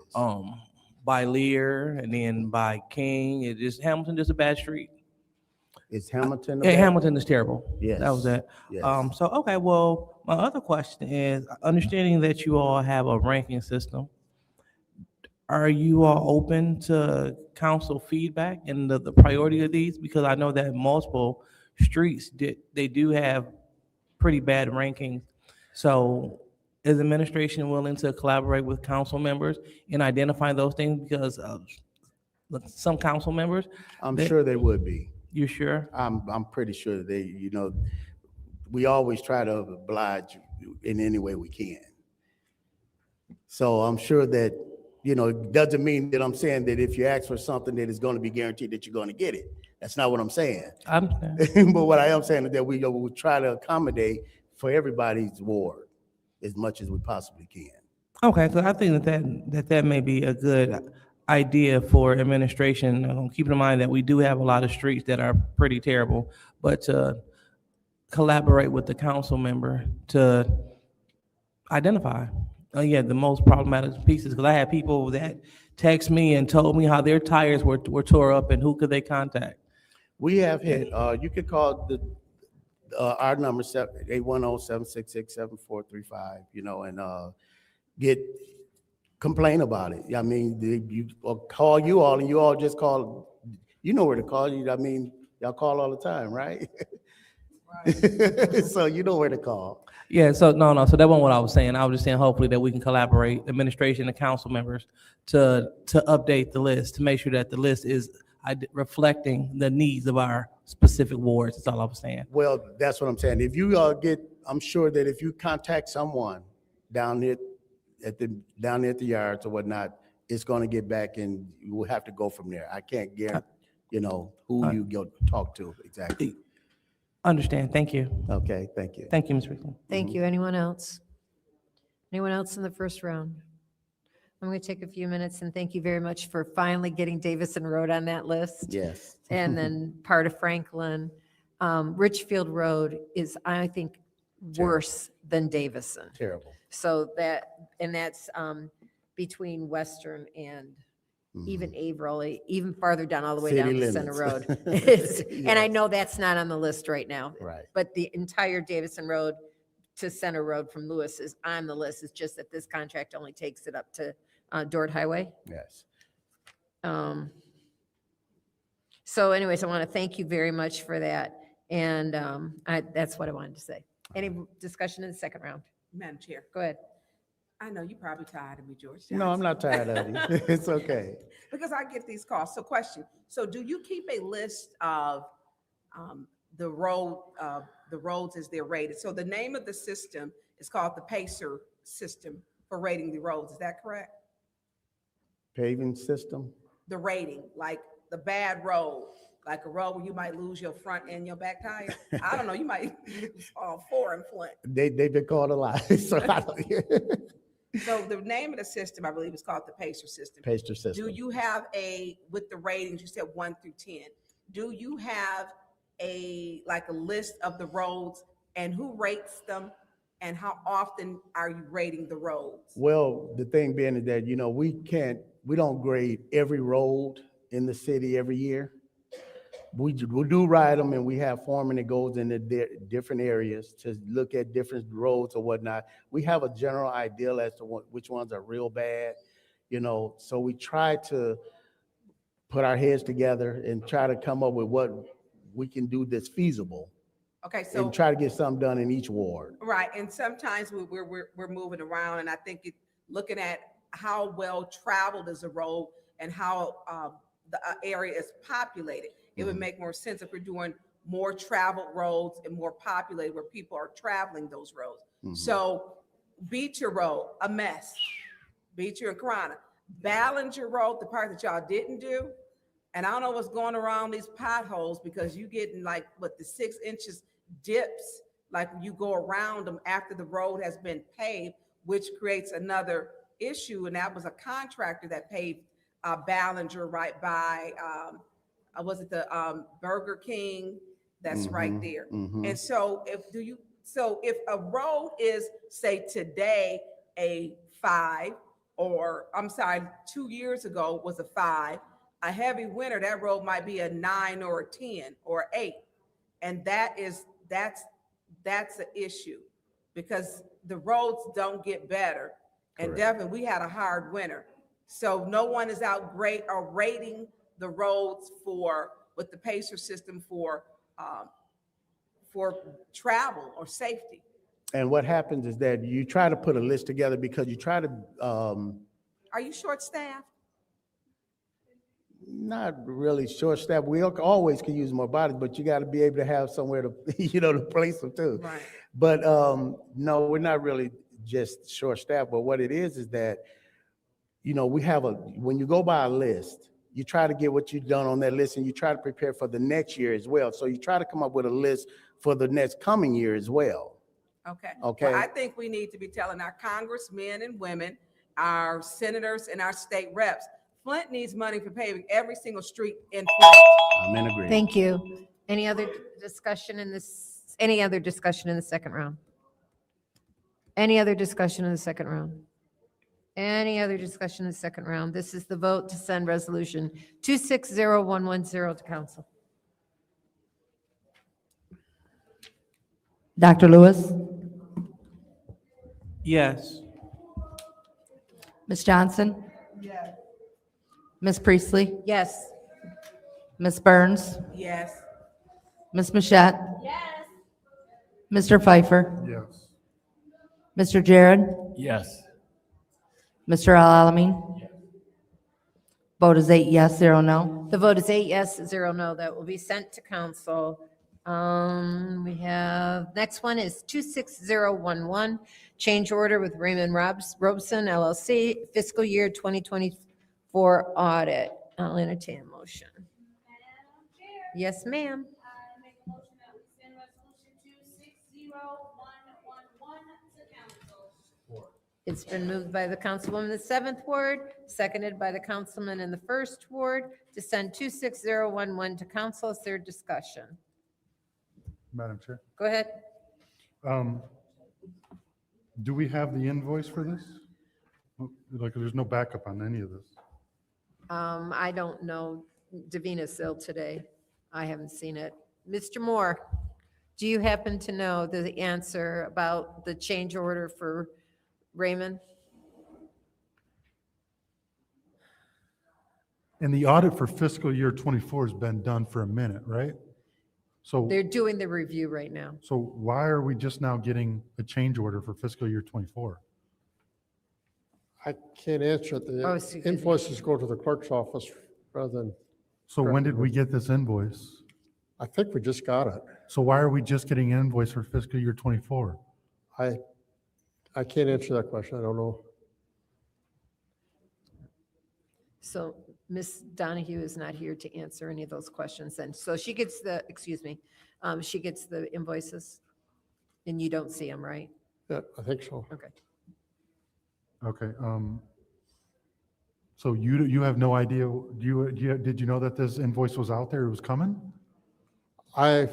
By Lear and then by King, Hamilton just a bad street. Is Hamilton? Yeah, Hamilton is terrible. Yes. That was it. Yes. So, okay, well, my other question is, understanding that you all have a ranking system, are you all open to council feedback and the priority of these? Because I know that multiple streets, they do have pretty bad rankings. So is administration willing to collaborate with council members in identifying those things? Because some council members. I'm sure they would be. You sure? I'm pretty sure we always try to oblige in any way we can. So I'm sure that, it doesn't mean that I'm saying that if you ask for something that is going to be guaranteed that you're going to get it. That's not what I'm saying. But what I am saying is that we try to accommodate for everybody's ward as much as we possibly can. Okay, so I think that may be a good idea for administration. Keep in mind that we do have a lot of streets that are pretty terrible, but to collaborate with the council member to identify, the most problematic pieces. Because I had people that text me and told me how their tires were tore up and who could they contact. We have hit, you could call our number 810-766-7435, and complain about it. I mean, call you all and you all just call, you know where to call you. I mean, y'all call all the time, right? So you know where to call. Yeah, so no, so that wasn't what I was saying. I was just saying hopefully that we can collaborate, administration and council members, to update the list, to make sure that the list is reflecting the needs of our specific wards. That's all I was saying. Well, that's what I'm saying. If you I'm sure that if you contact someone down there at the yards or whatnot, it's going to get back and you will have to go from there. I can't guarantee, who you go talk to exactly. Understand. Thank you. Okay, thank you. Thank you, Ms. Rickland. Thank you. Anyone else? Anyone else in the first round? I'm going to take a few minutes and thank you very much for finally getting Davison Road on that list. Yes. And then part of Franklin. Richfield Road is, I think, worse than Davison. Terrible. So that's between Western and even Averill, even farther down, all the way down to Center Road. And I know that's not on the list right now. Right. But the entire Davison Road to Center Road from Lewis is on the list. It's just that this contract only takes it up to Dort Highway. Yes. So anyways, I want to thank you very much for that. And that's what I wanted to say. Any discussion in the second round? Madam Chair, Go ahead. I know you're probably tired of me, George No, I'm Johnson. not tired of you. It's okay. Because I get these calls. So question, so do you keep a list of the roads as they're rated? So the name of the system is called the PACER system for rating the roads. Is that correct? Paving system? The rating, like the bad road, like a road where you might lose your front and your back tire. I don't know, you might lose all four in Flint. They've been called a lot, so I don't. So the name of the system, I believe, is called the PACER system. PACER system. Do you have with the ratings, you said 1 through 10, do you have a list of the roads and who rates them and how often are you rating the roads? Well, the thing being is that, we don't grade every road in the city every year. We do ride them, and we have foreman that goes into different areas to look at different roads or whatnot. We have a general idea as to which ones are real bad, so we try to put our heads together and try to come up with what we can do that's feasible. Okay, so And try to get something done in each ward. right, and sometimes we're moving around, and I think looking at how well traveled is a road and how the area is populated, it would make more sense if we're doing more traveled roads and more populated where people are traveling those roads. So Beecher Road, a mess. Beecher and Corona. Ballinger Road, the part that y'all didn't do. And I don't know what's going around these potholes because you getting the 6 inches dips, like you go around them after the road has been paved, which creates another issue. And that was a contractor that paved Ballinger right by, was it the Burger King? That's right there. And so if a road is, say today, a 5, or I'm sorry, 2 years ago was a 5, a heavy winter, that road might be a 9 or a 10 or 8. And that's an issue because the roads don't get better. And definitely we had a hard winter. So no one is out rating the roads with the PACER system for travel or safety. And what happens is that you try to put a list together because you try to, Are you short-staffed? not really short-staffed. We always can use more bodies, but you got to be able to have somewhere to, to place them too. Right. But no, we're not really just short-staffed. But what it is that, when you go by a list, you try to get what you've done on that list and you try to prepare for the next year as well. So you try to come up with a list for the next coming year as well. Okay. Okay. Well, I think we need to be telling our congressmen and women, our senators and our state reps, Flint needs money for paving every single street in Flint. I'm in agreement. Thank you. Any other discussion in the second round? Any other discussion in the second round? Any other discussion in the second round? This is the vote to send resolution 260110 to council. Dr. Lewis? Yes. Ms. Johnson? Yes. Ms. Priestley? Yes. Ms. Burns? Yes. Ms. Mashat? Yes. Mr. Pfeiffer? Yes. Mr. Jared? Yes. Mr. Al-Alamin? Vote is 8 yes, 0 no. The vote is 8 yes, 0 no. That will be sent to council. We have, next one is 26011, change order with Raymond Robeson LLC, fiscal year 2024 audit. I'll entertain a motion. Yes, ma'am. It's been moved by the councilwoman in the 7th ward, seconded by the councilman in the 1st ward to send 26011 to council. Is there discussion? Madam Chair. Go ahead. Do we have the invoice for this? There's no backup on any of this. I don't know Davina's ill today. I haven't seen it. Mr. Moore, do you happen to know the answer about the change order for Raymond? And the audit for fiscal year 24 has been done for a minute, right? So, They're doing the review right now. so why are we just now getting a change order for fiscal year 24? I can't answer it. Oh, The excuse me. invoices go to the clerk's office rather than, So when did we get this invoice? I think we just got it. So why are we just getting an invoice for fiscal year 24? I can't answer that question. I don't know. So Ms. Donahue is not here to answer any of those questions, and so she gets the, excuse me, she gets the invoices, and you don't see them, right? Yeah, I think so. Okay. Okay, so you have no idea, did you know that this invoice was out there, it was coming? I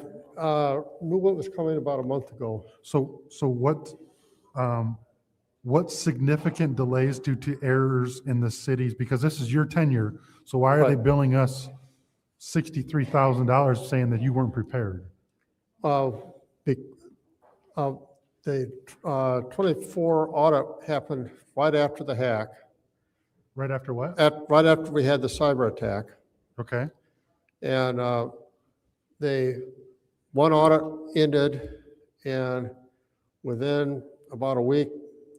knew what was coming about a month ago. So what significant delays due to errors in the cities, because this is your tenure, so why are they billing us $63,000 saying that you weren't prepared? The 24 audit happened right after the hack. Right after what? Right after we had the cyber attack. Okay. And the one audit ended, and within about a week,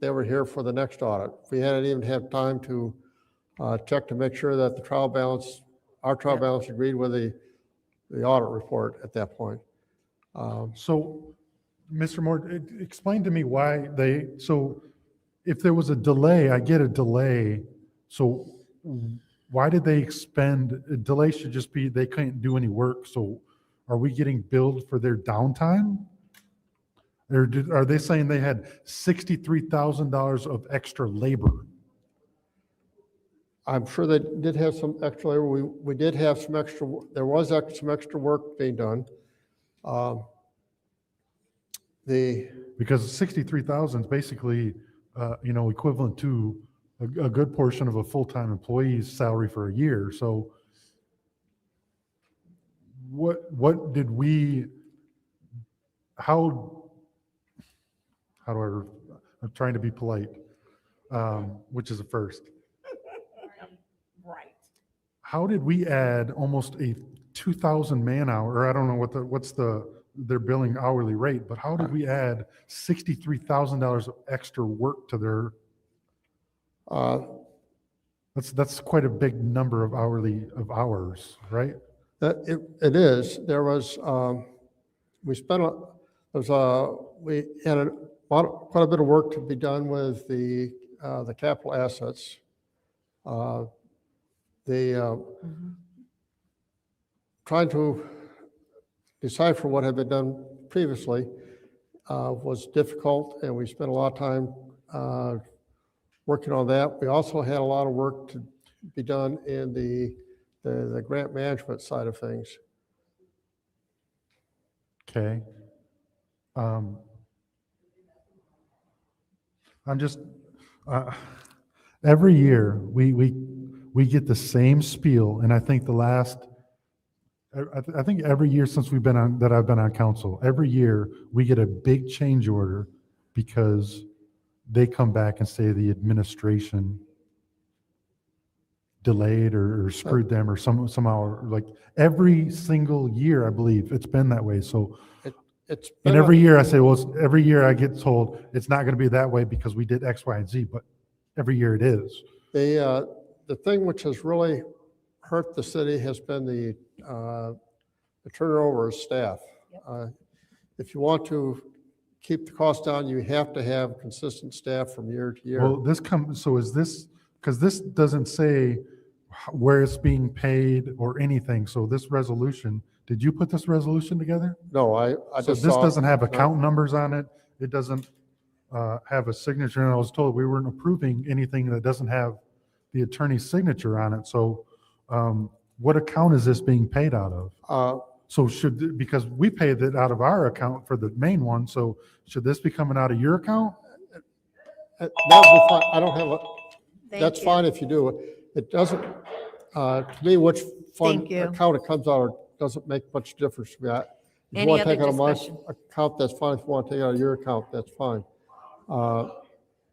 they were here for the next audit. We hadn't even had time to check to make sure that the trial balance, our trial balance agreed with the audit report at that point. So, Mr. Moore, explain to me why so if there was a delay, I get a delay, so why did they expend, a delay should just be they couldn't do any work, so are we getting billed for their downtime? Or are they saying they had $63,000 of extra labor? I'm sure they did have some extra labor. We did have some extra, there was some extra work being done. Because 63,000 is basically, equivalent to a good portion of a full-time employee's salary for a year. So what did we, how do I'm trying to be polite, which is a first. Right. How did we add almost a 2,000 man hour, or I don't know what's their billing hourly rate, but how did we add $63,000 of extra work to their, that's quite a big number of hours, right? It is. There was, we had quite a bit of work to be done with the capital assets. Trying to decipher what had been done previously was difficult, and we spent a lot of time working on that. We also had a lot of work to be done in the grant management side of things. Okay. I'm just, every year we get the same spiel, and I think I think every year since I've been on council, every year we get a big change order because they come back and say the administration delayed or screwed them or somehow, like every single year, I believe it's been that way. So, and every year I say, well, every year I get told it's not going to be that way because we did X, Y, and Z, but every year it is. The thing which has really hurt the city has been the turnover of staff. If you want to keep the cost down, you have to have consistent staff from year to year. Well, so is this, because this doesn't say where it's being paid or anything. So this resolution, did you put this resolution together? No, I So just this saw. doesn't have account numbers on it. It doesn't have a signature. And I was told we weren't approving anything that doesn't have the attorney's signature on it. So what account is this being paid out of? So because we paid it out of our account for the main one, so should this be coming out of your account? That would be fine. I don't have a, Thank that's you. fine if you do it. It doesn't, to me, which fund Thank you. account it comes out of doesn't make much difference to me. If you Any want to other take it out of my discussion? account, that's fine. If you want to take it out of your account, that's fine.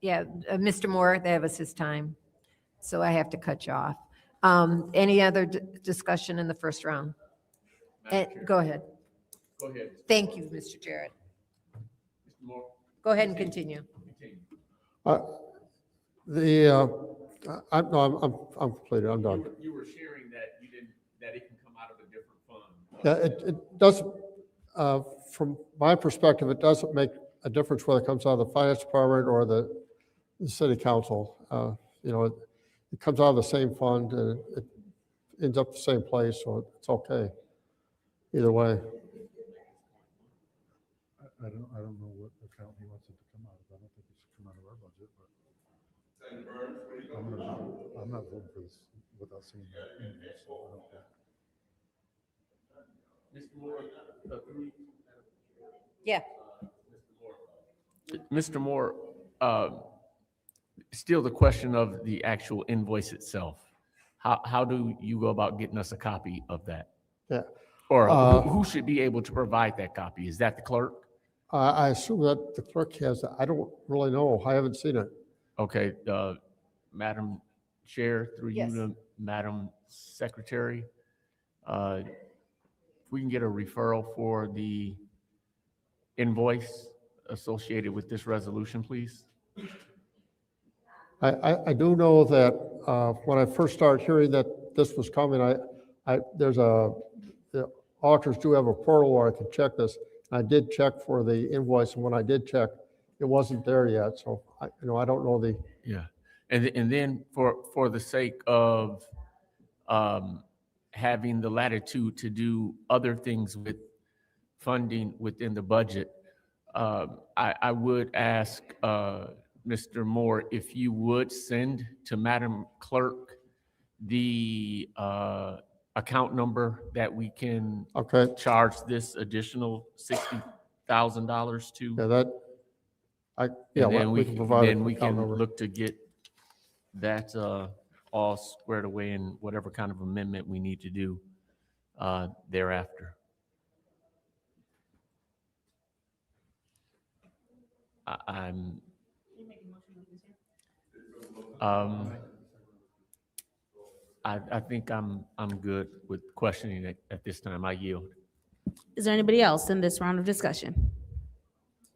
Yeah, Mr. Moore, that was his time, so I have to cut you off. Any other discussion in the first round? Go ahead. Go ahead. Thank you, Mr. Jarrett. Go ahead and continue. I'm completed, I'm done. You were sharing that that it can come out of a different fund. Yeah, it doesn't, from my perspective, it doesn't make a difference whether it comes out of the finance department or the city council. You know, it comes out of the same fund and it ends up the same place, so it's okay. Either way. I don't know what account he wants it to come out of. I don't think it should come out of our budget, but I'm not voting for this without seeing that invoice, so I don't care. Mr. Moore, Yeah. Mr. Moore, still the question of the actual invoice itself. How do you go about getting us a copy of that? Yeah. Or who should be able to provide that copy? Is that the clerk? I assume that the clerk has that. I don't really know. I haven't seen it. Okay, Madam Chair, through you Yes. to Madam Secretary, if we can get a referral for the invoice associated with this resolution, please. I do know that when I first started hearing that this was coming, the auditors do have a portal where I can check this. I did check for the invoice, and when I did check, it wasn't there yet. So I don't know the. Yeah, and then for the sake of having the latitude to do other things with funding within the budget, I would ask Mr. Moore if you would send to Madam Clerk the account number that we can charge this additional $60,000 to. Yeah, And then we can provide. then we account can number. look to get that all squared away in whatever kind of amendment we need to do thereafter. I think I'm good with questioning it at this time. I yield. Is there anybody else in this round of discussion?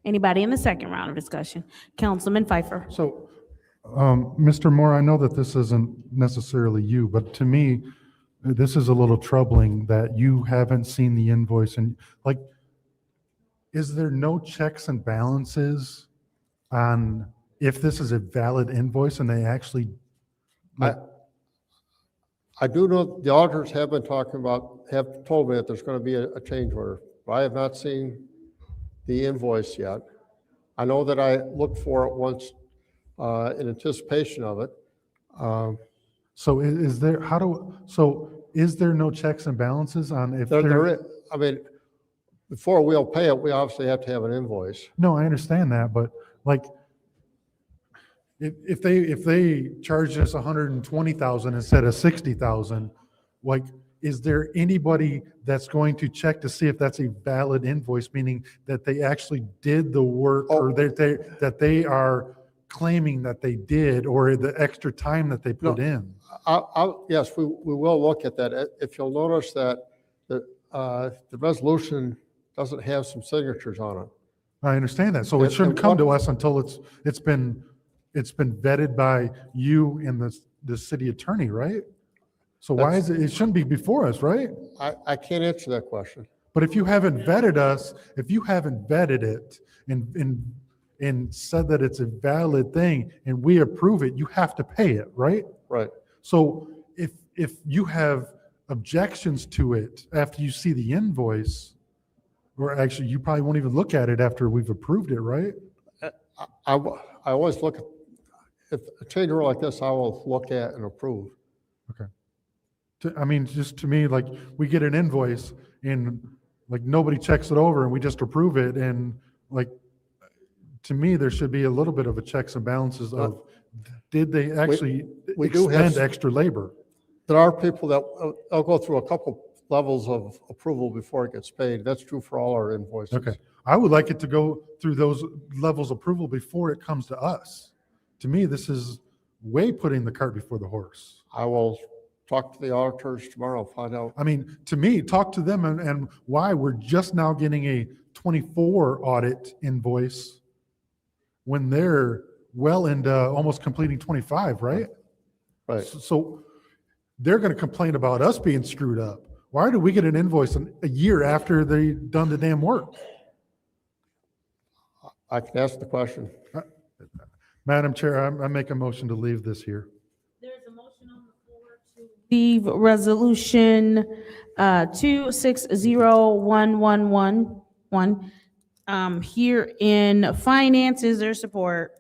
Anybody in the second round of discussion? Councilman Pfeiffer. So, Mr. Moore, I know that this isn't necessarily you, but to me, this is a little troubling that you haven't seen the invoice and like, is there no checks and balances on if this is a valid invoice and they actually? I do know the auditors have been talking about, have told me that there's going to be a change order, but I have not seen the invoice yet. I know that I looked for it once in anticipation of it. So is there, is there no checks and balances on if There is, I mean, before we'll pay it, we obviously have to have an invoice. No, I understand that, but like, if they charge us 120,000 instead of 60,000, like, is there anybody that's going to check to see if that's a valid invoice, meaning that they actually did the work or that they are claiming that they did, or the extra time that they put in? Yes, we will look at that. If you'll notice that the resolution doesn't have some signatures on it. I understand that. So it shouldn't come to us until it's been vetted by you and the city attorney, right? So why is it shouldn't be before us, right? I can't answer that question. But if you haven't vetted us, if you haven't vetted it and said that it's a valid thing and we approve it, you have to pay it, right? Right. So if you have objections to it after you see the invoice, or actually you probably won't even look at it after we've approved it, right? I always look at, if a change order like this, I will look at and approve. Okay. I mean, just to me, like, we get an invoice and like nobody checks it over and we just approve it, and like, to me, there should be a little bit of a checks and balances of, did they actually expend extra labor? There are people that, I'll go through a couple levels of approval before it gets paid. That's true for all our invoices. Okay. I would like it to go through those levels of approval before it comes to us. To me, this is way putting the cart before the horse. I will talk to the auditors tomorrow, find out. I mean, to me, talk to them and why we're just now getting a 24 audit invoice when they're well into almost completing 25, right? Right. So they're going to complain about us being screwed up. Why do we get an invoice a year after they've done the damn work? I can ask the question. Madam Chair, I make a motion to leave this here. Leave resolution 260111 here in finance. Is there support?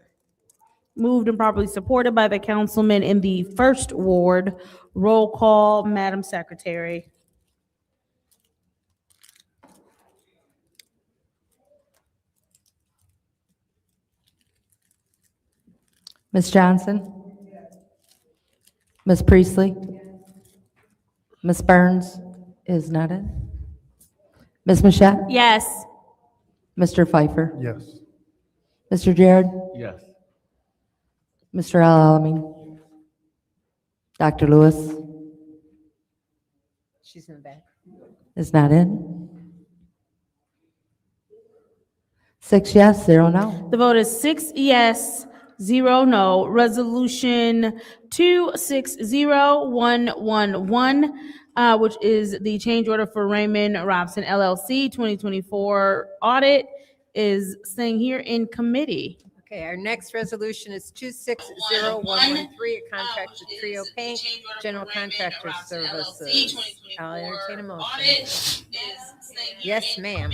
Moved and properly supported by the councilman in the first ward. Roll call, Madam Secretary. Ms. Johnson? Ms. Priestley? Ms. Burns is not in. Ms. Mashat? Yes. Mr. Pfeiffer? Yes. Mr. Jared? Yes. Mr. Alamin? Dr. Lewis She's in the back. is not in. 6 yes, 0 no. The vote is 6 yes, 0 no. Resolution 260111, which is the change order for Raymond Robson LLC 2024 audit, is staying here in committee. Okay, our next resolution is 260113, a contract with Trio Paint, general contractor services. I'll entertain a motion. Yes, ma'am.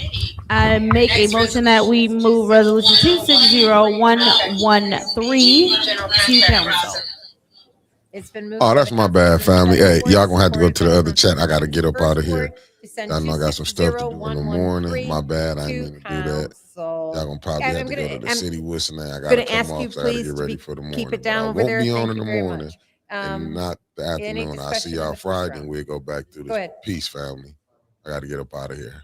I make a motion that we move resolution 260113 to council. It's been moved. Oh, by that's the my council bad, family. Hey, President, y'all gonna have to go to the other supported chat. I gotta get up out of here. to send I know I got some stuff to do in the morning. My bad, I didn't mean to do that. council. Y'all gonna probably Guys, have I'm to gonna- go to the I'm city whistling. I gonna gotta come ask you off, so I gotta please get to ready be- for the morning. keep it But down I over won't there. be Thank on in you the very morning much. and not the any afternoon. I'll see discussion in y'all the first Friday round? and we'll go back through Go this ahead. peace, family. I gotta get up out of here.